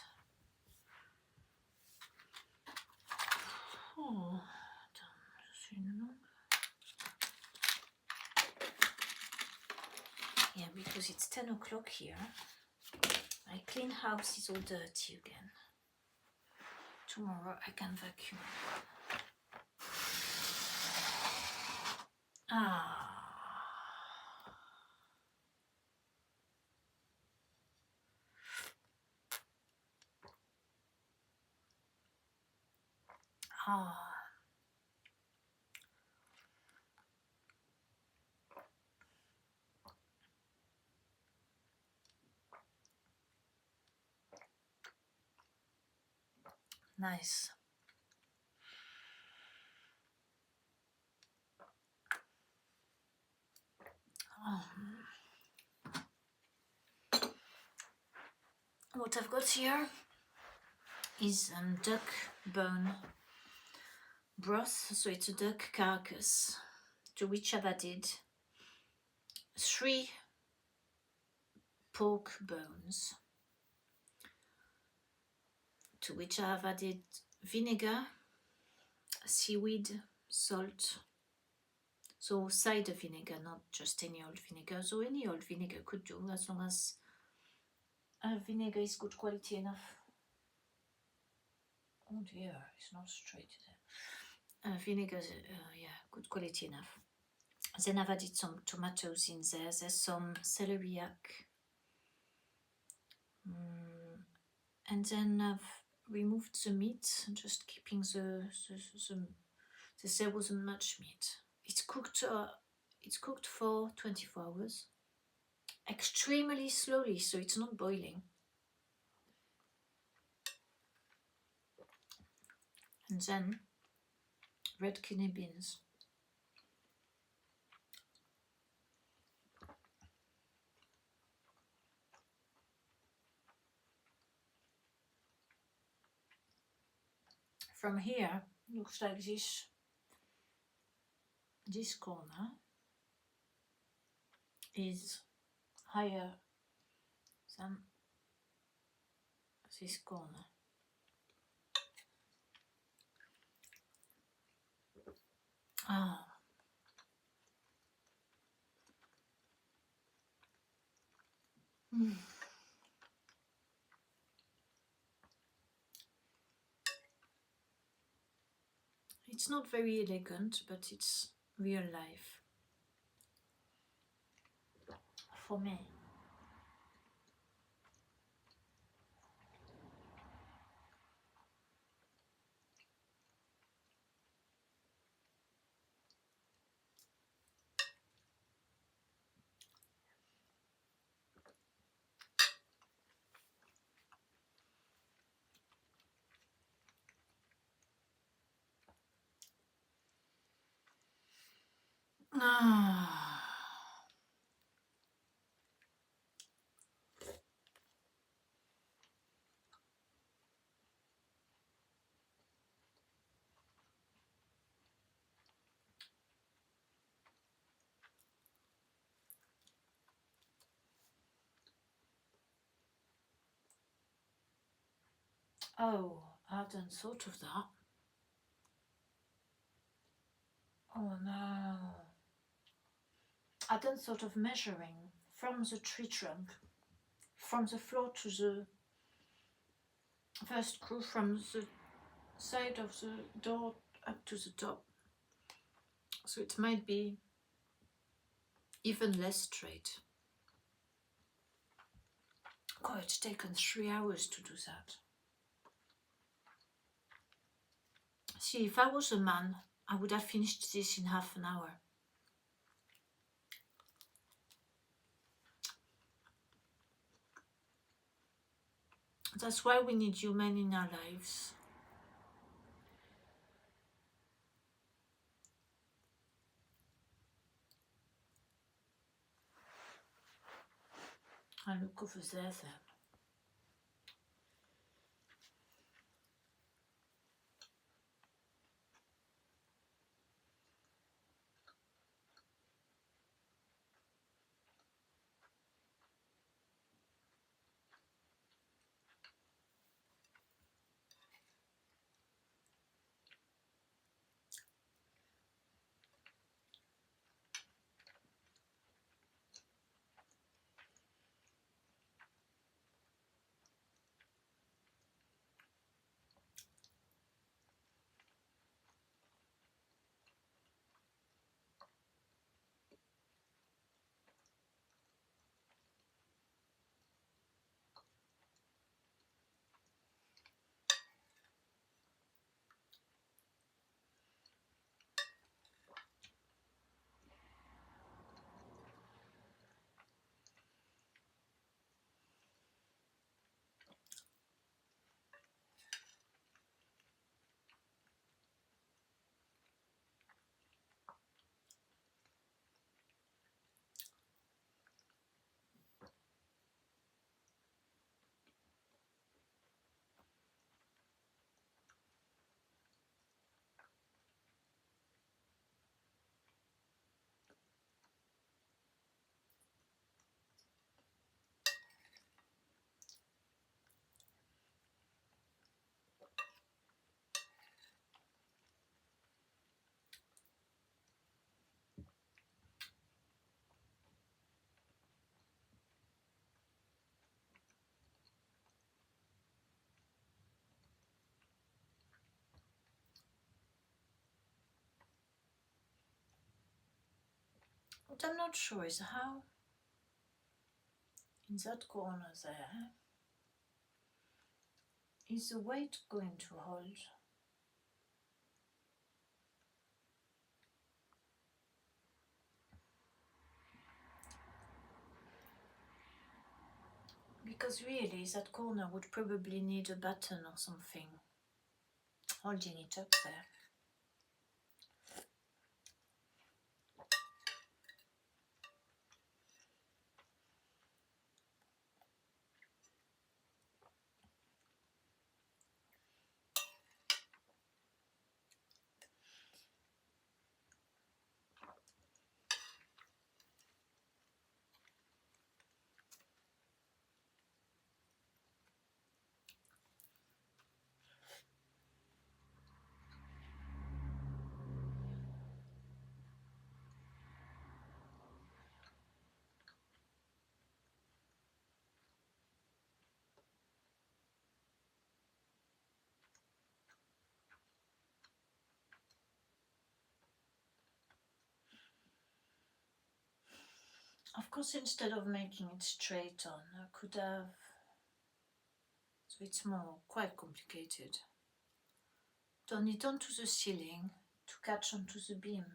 Oh, attends, je suis une longue. Yeah, because it's 10 o'clock here. My clean house is all dirty again. Tomorrow I can vacuum. Ah. Nice. What I've got here is duck bone broth, so it's a duck carcass, to which I've added 3 pork bones, to which I have added vinegar, seaweed, salt, so cider vinegar, not just any old vinegar, so any old vinegar could do, as long as vinegar is good quality enough. Oh dear, it's not straight there. Vinegar, yeah, good quality enough. Then I've added some tomatoes in there. There's some celeriac. And then I've removed the meat, just keeping there wasn't much meat. It's cooked for 24 hours. Extremely slowly, so it's not boiling. And then red kidney beans. From here, looks like this corner is higher than this corner. Ah. It's not very elegant, but it's real life for me. Ah. Oh, I hadn't thought of that. Oh no. I hadn't thought of measuring from the tree trunk, from the floor to the first screw, from the side of the door up to the top. So it might be even less straight. God, it's taken 3 hours to do that. See, if I was a man, I would have finished this in half an hour. That's why we need you men in our lives. I'll look over there then. What I'm not sure is how, in that corner there, is the weight going to hold? Because really that corner would probably need a button or something holding it up there. Of course, instead of making it straight on, I could have, so it's more quite complicated, turn it onto the ceiling to catch onto the beam.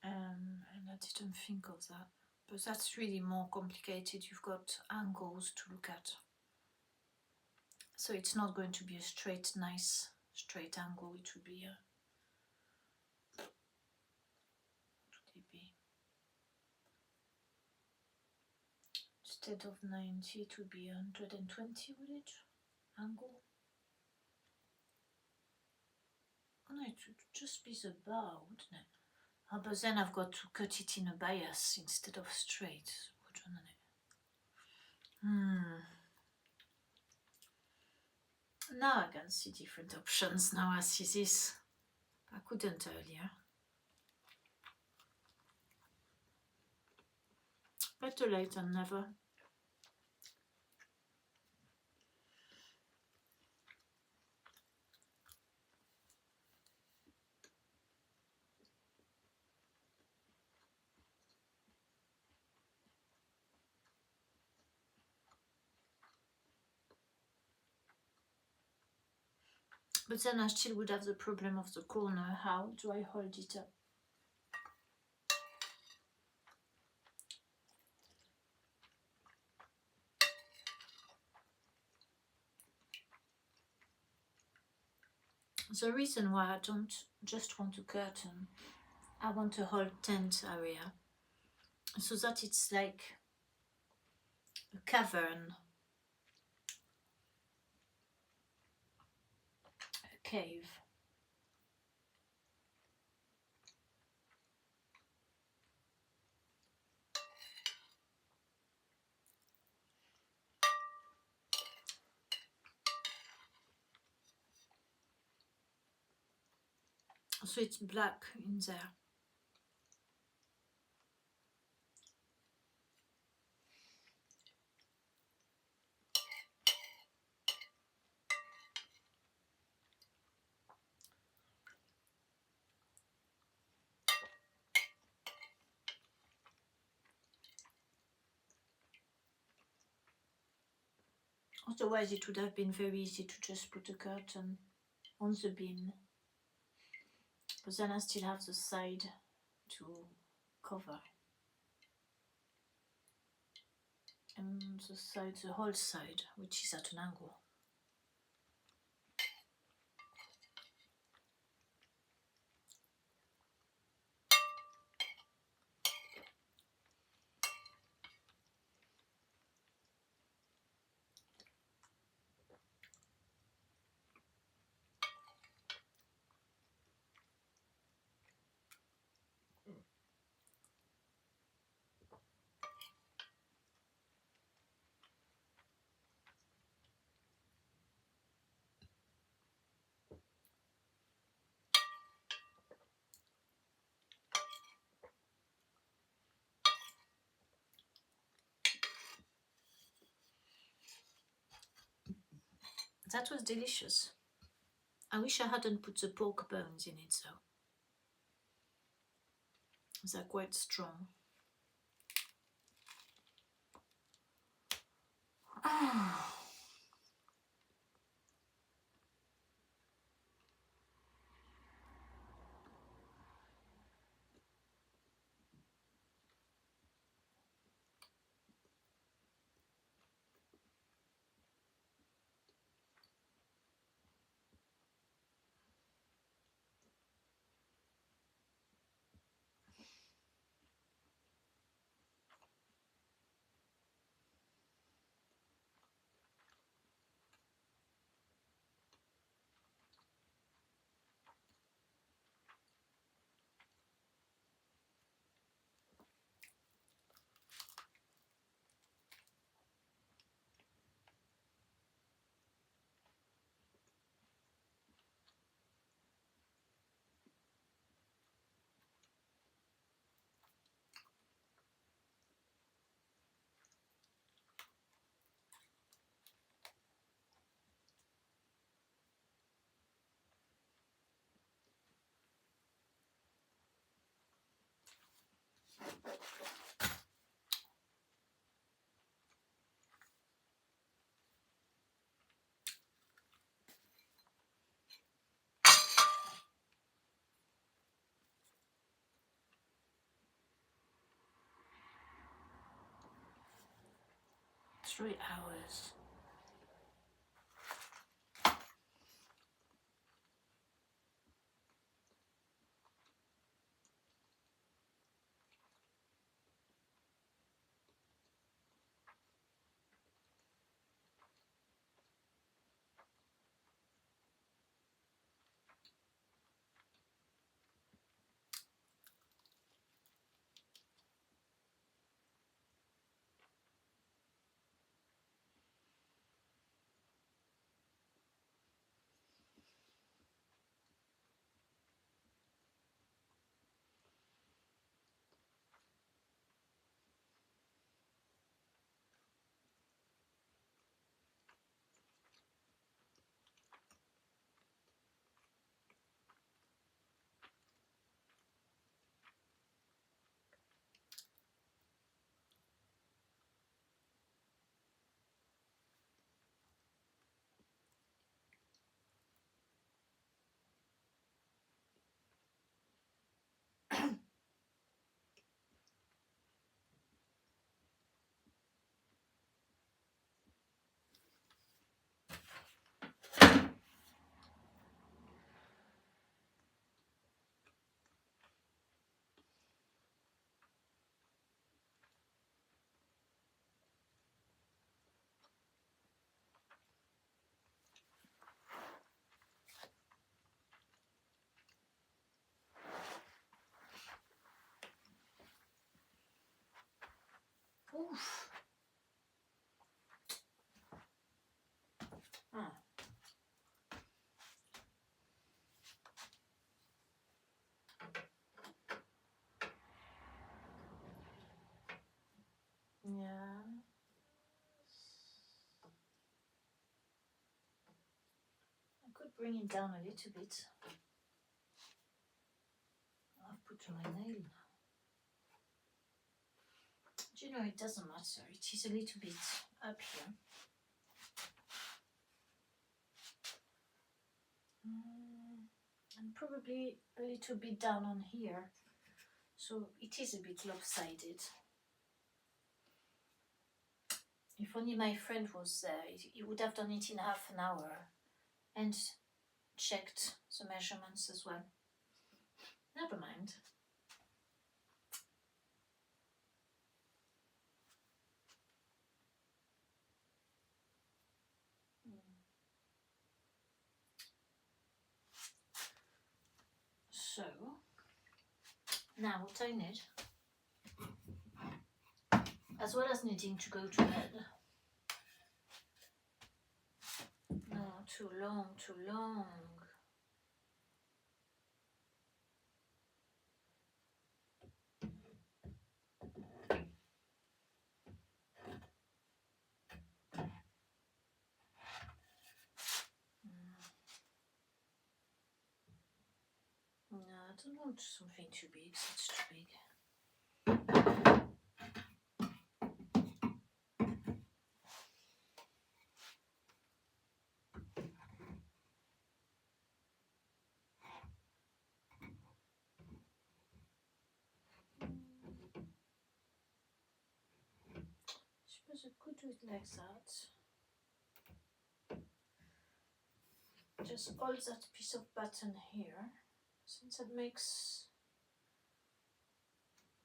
And I didn't think of that, but that's really more complicated. You've got angles to look at, so it's not going to be a straight, nice straight angle. It would be instead of 90, it would be 120, would it? Angle? Oh no, it would just be the bar, wouldn't it? Oh, but then I've got to cut it in a bias instead of straight, wouldn't it? Now I can see different options. Now I see this. I couldn't earlier. Better late than never. But then I still would have the problem of the corner. How do I hold it up? The reason why I don't just want a curtain, I want a whole tent area. so that it's like a cavern, a cave. So it's black in there. Otherwise it would have been very easy to just put a curtain on the beam. But then I still have the side to cover. And the side, the whole side, which is at an angle. That was delicious. I wish I hadn't put the pork bones in it though. They're quite strong. Ah. Three hours. Oof. Ah. Yeah. I could bring it down a little bit. I've put my nail. Do you know, it doesn't matter. It is a little bit up here. And probably a little bit down on here. So it is a bit lopsided. If only my friend was there, he would have done it in half an hour and checked the measurements as well. Never mind. So, now what I need, as well as needing to go to bed. No, too long, too long. No, I don't want something too big, so it's too big. I suppose I could do it like that. Just hold that piece of button here, since it makes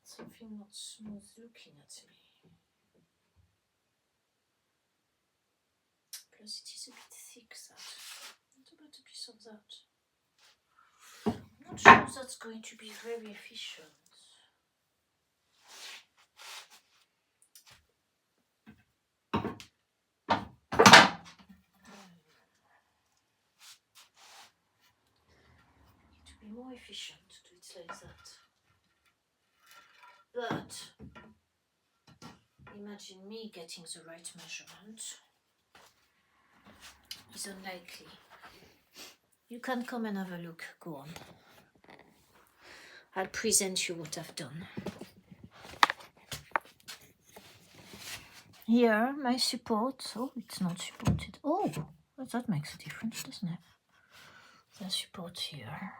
something not smooth looking at me. Plus it is a bit thick, that. What about a piece of that? I'm not sure that's going to be very efficient. To be more efficient, do it like that. But imagine me getting the right measurement is unlikely. You can come and have a look. Go on. I'll present you what I've done. Here, my support. Oh, it's not supported. Oh, that makes a difference, doesn't it? The support here.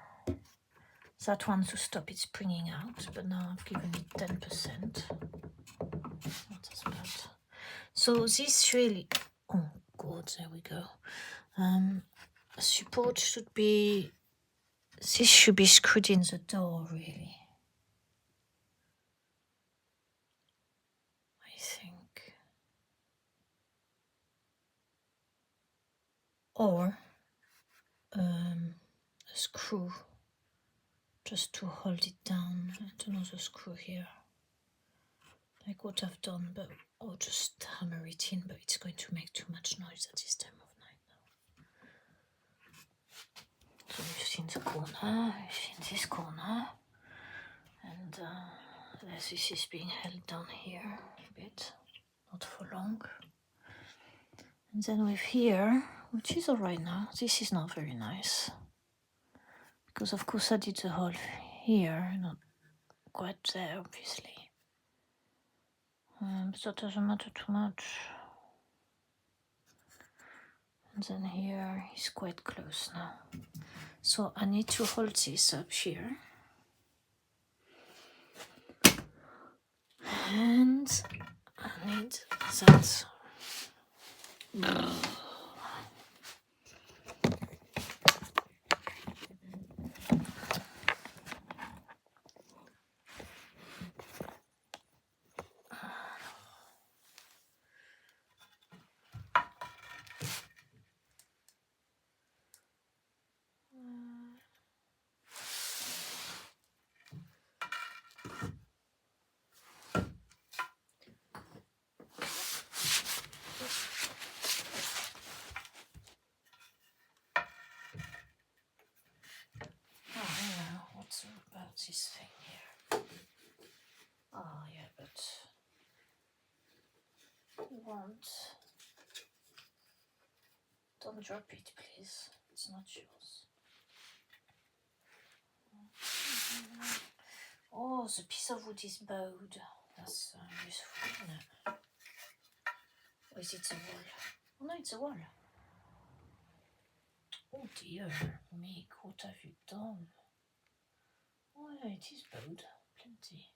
That one to stop it springing out, but now I've given it 10%. Not as bad. So this really, oh god, there we go. Support should be, this should be screwed in the door, really. I think. Or a screw, just to hold it down. I don't know, the screw here. Like what I've done, but or just hammer it in, but it's going to make too much noise at this time of night now. So we've seen the corner, we've seen this corner, and this is being held down here a bit, not for long. And then with here, which is alright now, this is not very nice, because of course I did the hole here, not quite there obviously. But that doesn't matter too much. And then here is quite close now. So I need to hold this up here. And I need that. want. Don't drop it, please. It's not yours. Oh, the piece of wood is bowed. That's useful, isn't it? Or is it a wall? Oh no, it's a wall. Oh dear, Mick, what have you done? Oh yeah, it is bowed. Plenty.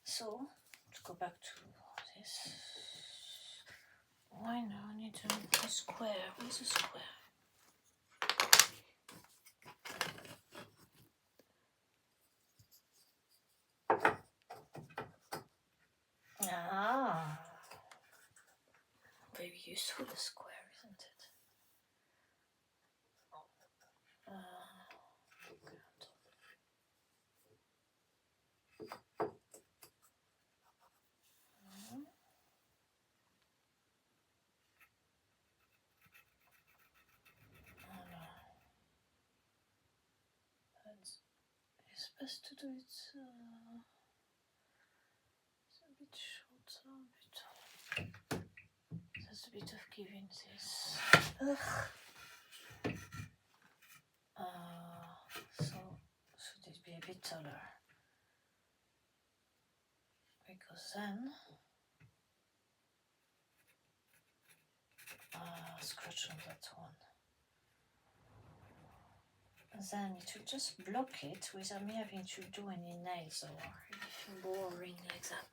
So, to go back to this. Why now? I need a square. Where's the square? Ah, very useful, a square, isn't it? You're supposed to do it. It's a bit shorter. There's a bit of giving this. So should it be a bit taller? Because then scratch on that one. Then it will just block it without me having to do any nails or anything boring like that.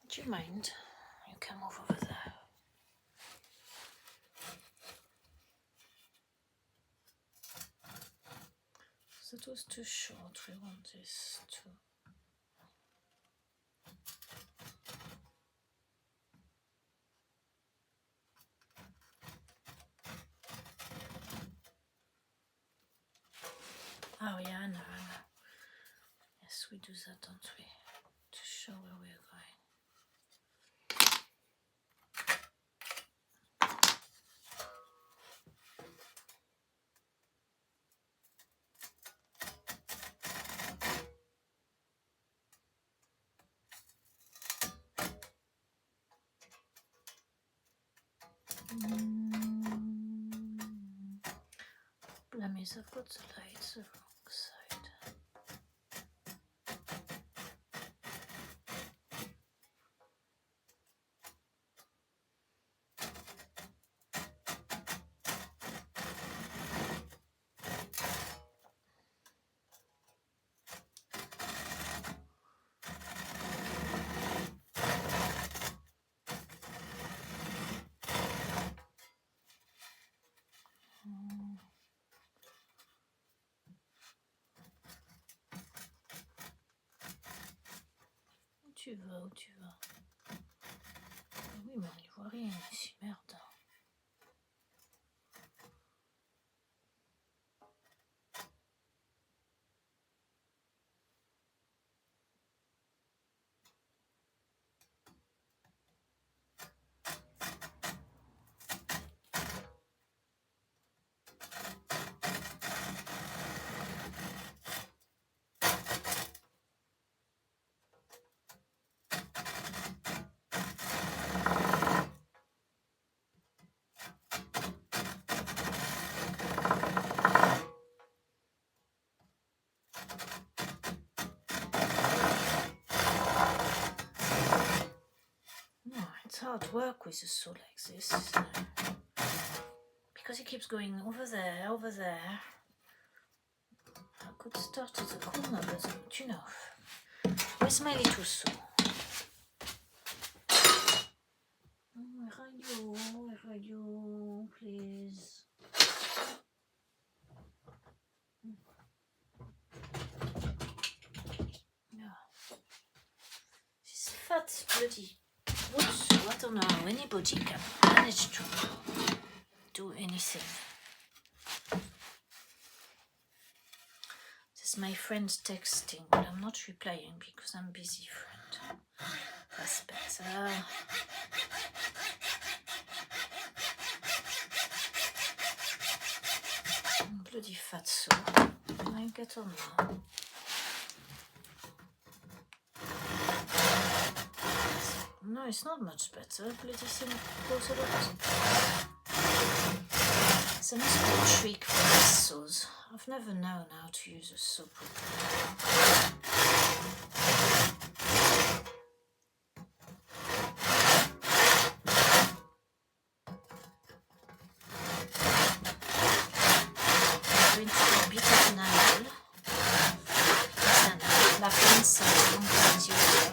Do you mind? You can move over there. That was too short. We want this to. Oh yeah, I know. Yes, we do that, don't we? To show where we are going. Problem is, I've got the lights the wrong side. Tu vas où tu vas? Oui, mais on n'y voit rien ici, merde. It's hard work with a saw like this, because it keeps going over there, over there. I could start at the corner, but you know, where's my little saw? Where are you? Where are you? Please. Yeah. This fat bloody wood saw, I don't know how anybody can manage to do anything. This is my friend texting, but I'm not replying because I'm busy, friend. That's better. Bloody fat so. Can I get on now? No, it's not much better. Bloody thing goes all opposite. There must be a trick for these saws. I've never known how to use a saw properly. I'm going to do a bit of an angle. And la pinza non funziona.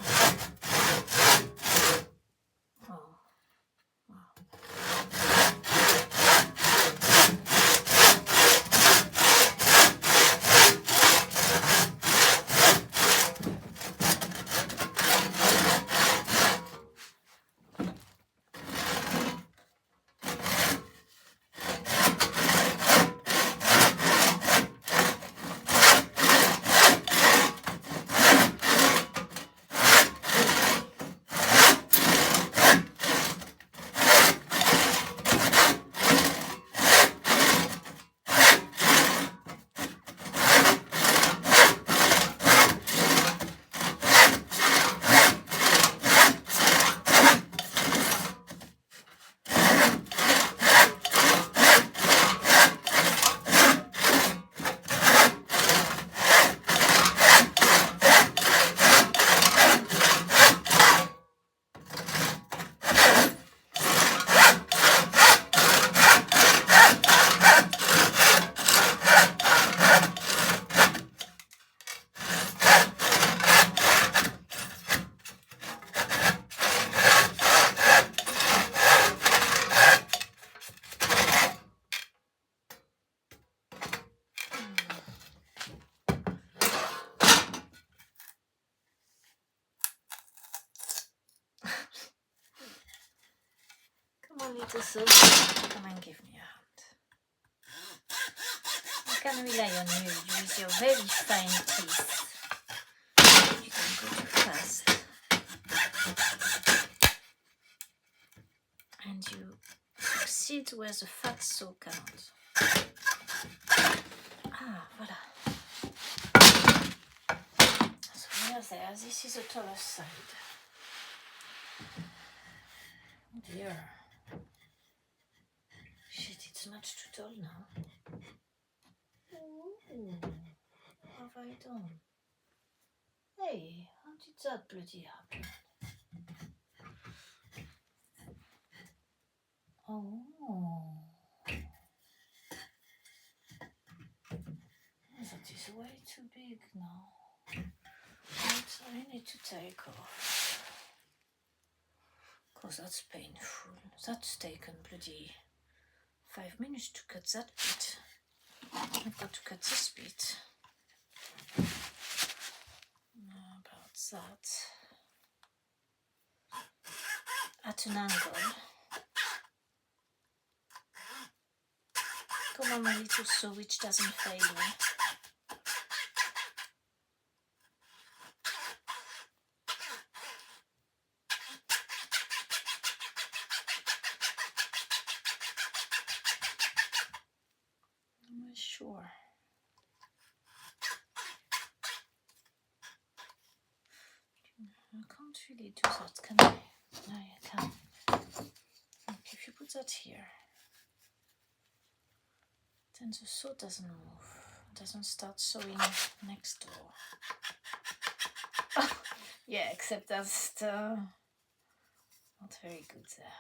Little saw, come and give me a hand. I can rely on you with your very fine teeth. You can go too fast. And you succeed where the fat saw cannot. Ah, voilà. So we are there. This is the taller side. Oh dear. Shit, it's much too tall now. Ooh, what have I done? Hey, how did that bloody happen? Oh, that is way too big now. What I need to take off. Cause that's painful. That's taken bloody 5 minutes to cut that bit. I've got to cut this bit. How about that? At an angle. Come on, my little saw which doesn't fail me. Sure. I can't really do that, can I? No, I can. Look, if you put that here, then the saw doesn't move. It doesn't start sewing next door. Oh, yeah, except that's not very good there.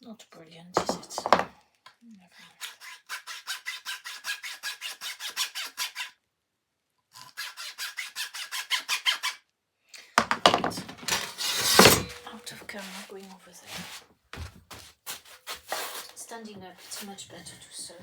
Not brilliant, is it? Never mind. Out of camera, going over there. Standing up, it's much better to sew.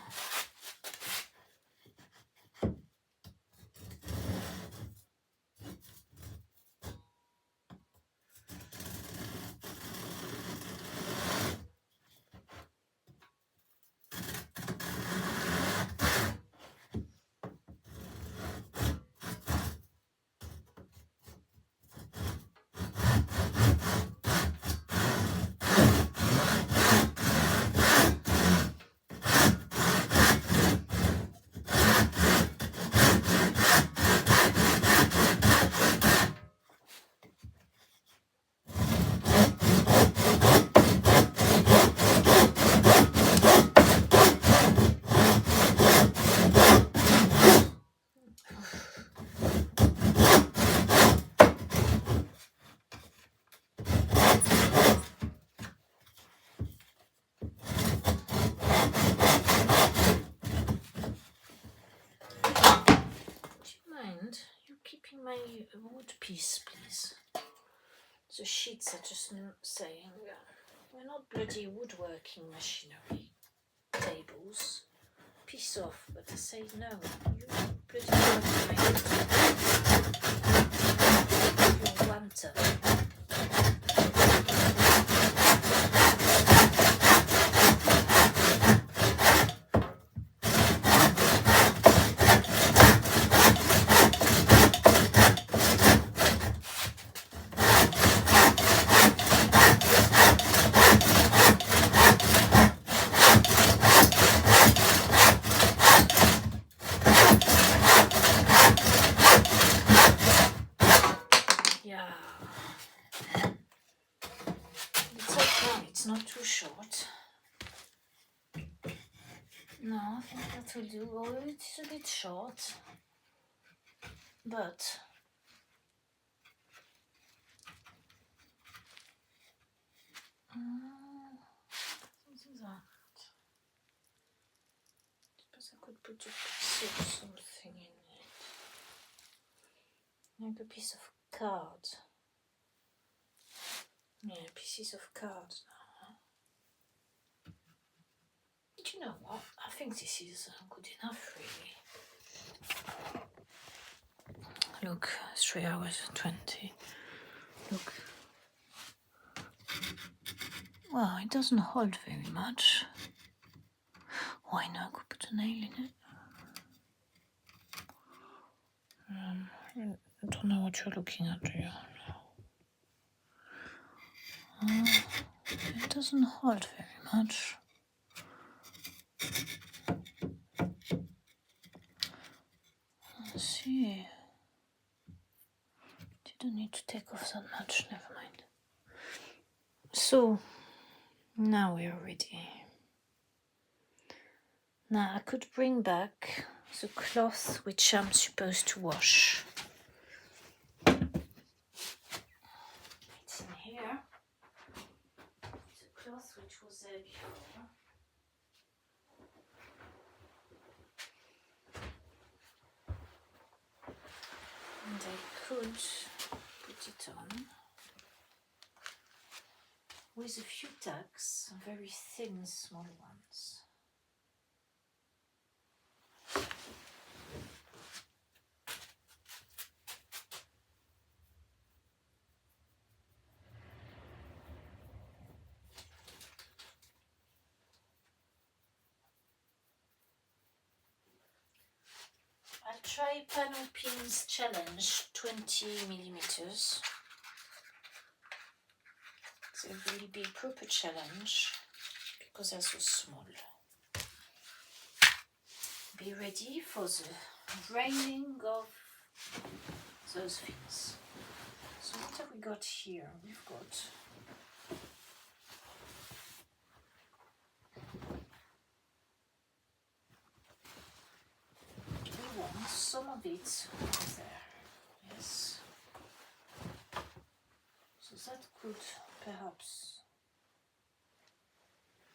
my wood piece, please. The sheets are just saying we're not bloody woodworking machinery. Tables. Piece off, but I say no. You bloody you want to. It's not too short. No, I think that will do. Oh, it's a bit short, but something that. Suppose I could put a piece of something in it, like a piece of card. Yeah, pieces of card now. But you know what? I think this is good enough, really. Look, 3 hours and 20. Look. Well, it doesn't hold very much. Why not? I could put a nail in it. I don't know what you're looking at here. It doesn't hold very much. Let's see. Didn't need to take off that much, never mind. So, now we are ready. Now I could bring back the cloth which I'm supposed to wash. It's in here. The cloth which was there before. And I could put it on with a few tacks, very thin, small ones. I'll try panel pins challenge 20 millimeters. It will be a proper challenge because they're so small. Be ready for the raining of those things. So what have we got here? We've got we want some of it there. Yes. So that could perhaps,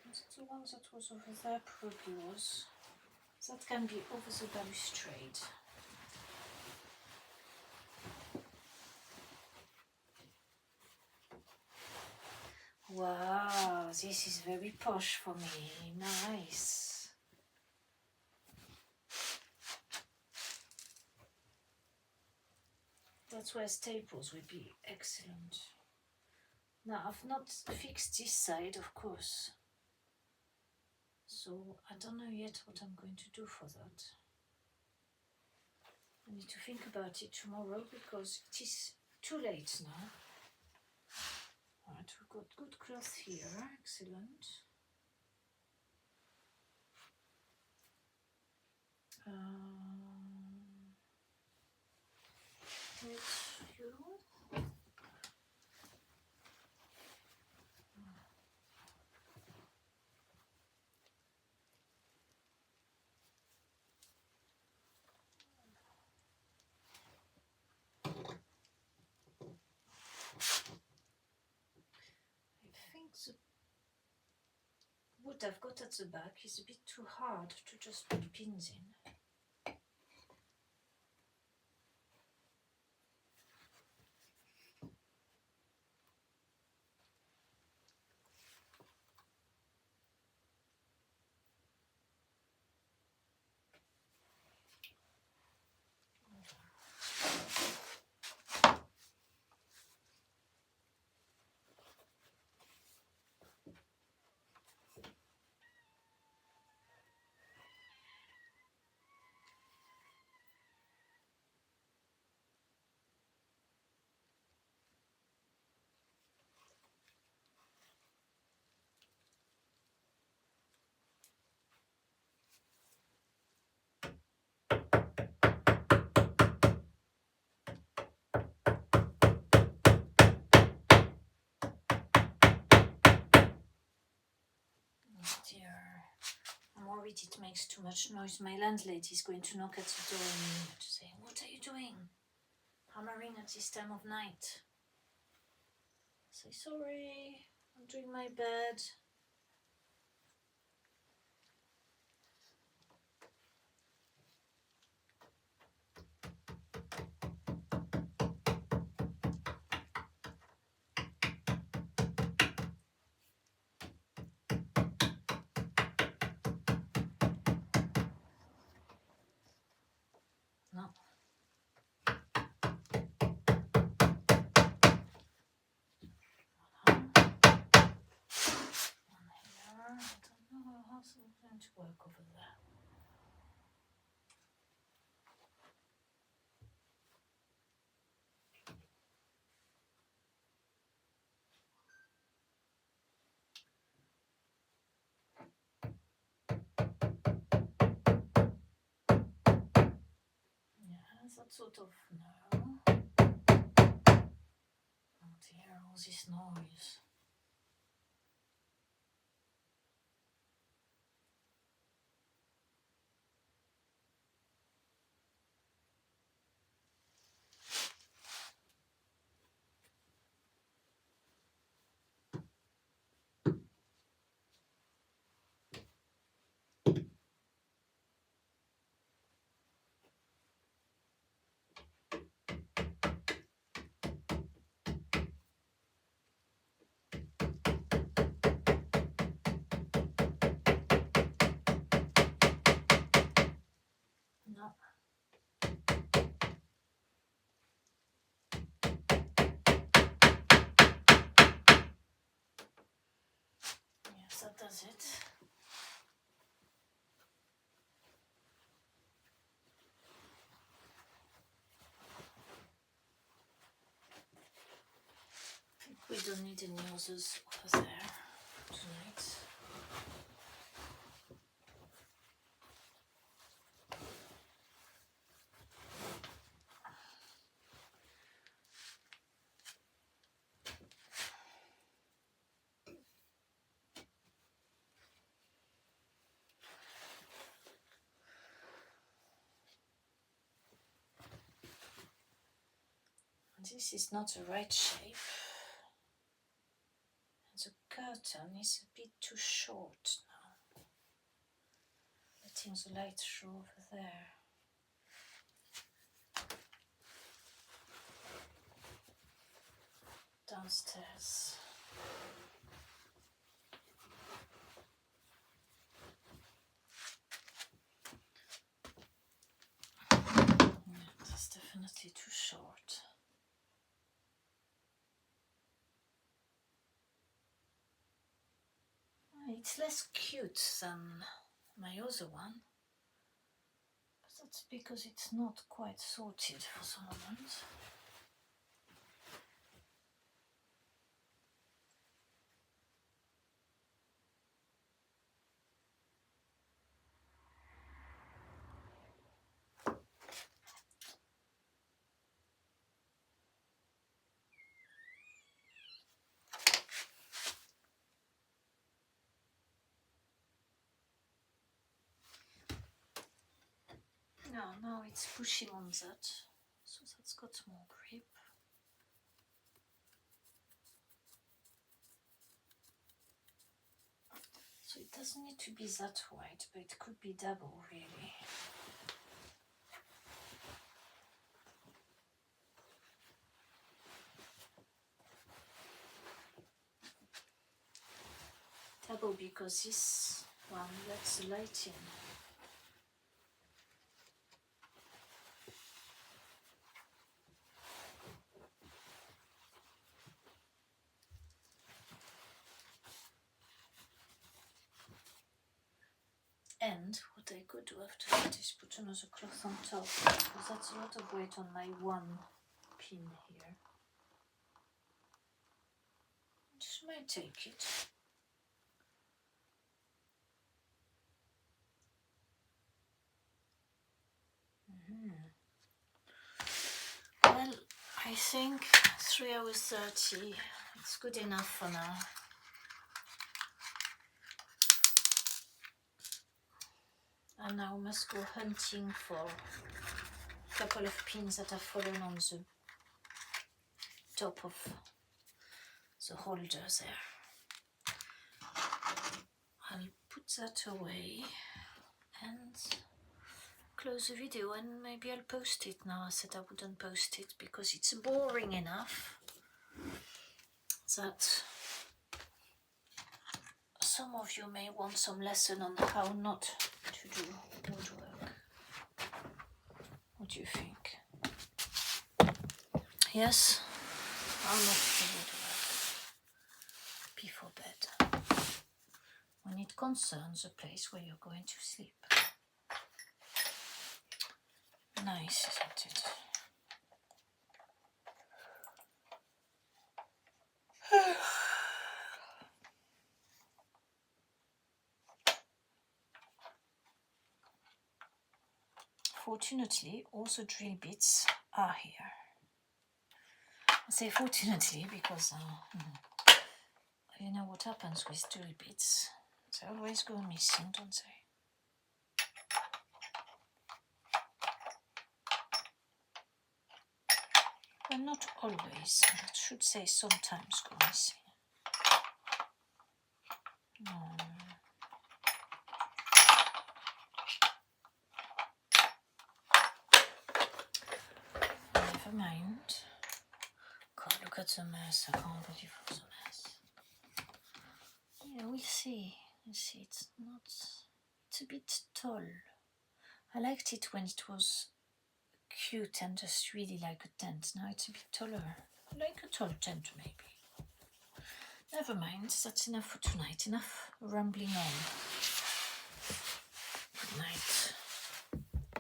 was it the one that was over there? Probably was. That can be over the balustrade. Wow, this is very posh for me. Nice. That's where staples would be excellent. Now, I've not fixed this side, of course. So, I don't know yet what I'm going to do for that. I need to think about it tomorrow because it is too late now. Alright, we've got good cloth here, excellent. It's you. The wood I've got at the back is a bit too hard to just put pins in. worried it makes too much noise. My landlady is going to knock at the door in a minute to say, "What are you doing? Hammering at this time of night?" I say, "Sorry, I'm doing my bed." No. I don't know how it's going to work over there. Yeah, that sort of no. Oh dear, all this noise. No. Yes, that does it. I think we don't need any others over there tonight. This is not the right shape. And the curtain is a bit too short now. Letting the light through over there. Downstairs. Yeah, that's definitely too short. It's less cute than my other one, but that's because it's not quite sorted for the moment. No, now it's pushing on that, so that's got more grip. So it doesn't need to be that wide, but it could be double really. Double because this one lets the light in. And what I could do after that is put another cloth on top, because that's a lot of weight on my one pin here. Just might take it. Well, I think 3 hours 30, it's good enough for now. And now must go hunting for a couple of pins that have fallen on the top of the holder there. I'll put that away and close the video, and maybe I'll post it now. I said I wouldn't post it because it's boring enough that some of you may want some lesson on how not to do woodwork. What do you think? Yes? How not to do woodwork before bed when it concerns the place where you're going to sleep. Nice, isn't it? Fortunately, all the drill bits are here. I say fortunately because you know what happens with drill bits. They always go missing, don't they? Well, not always. I should say sometimes go missing. Never mind. God, look at the mess. I can't believe the mess. Yeah, we'll see. You see, it's not. It's a bit tall. I liked it when it was cute and just really like a tent. Now it's a bit taller. Like a tall tent, maybe. Never mind. That's enough for tonight. Enough rambling on.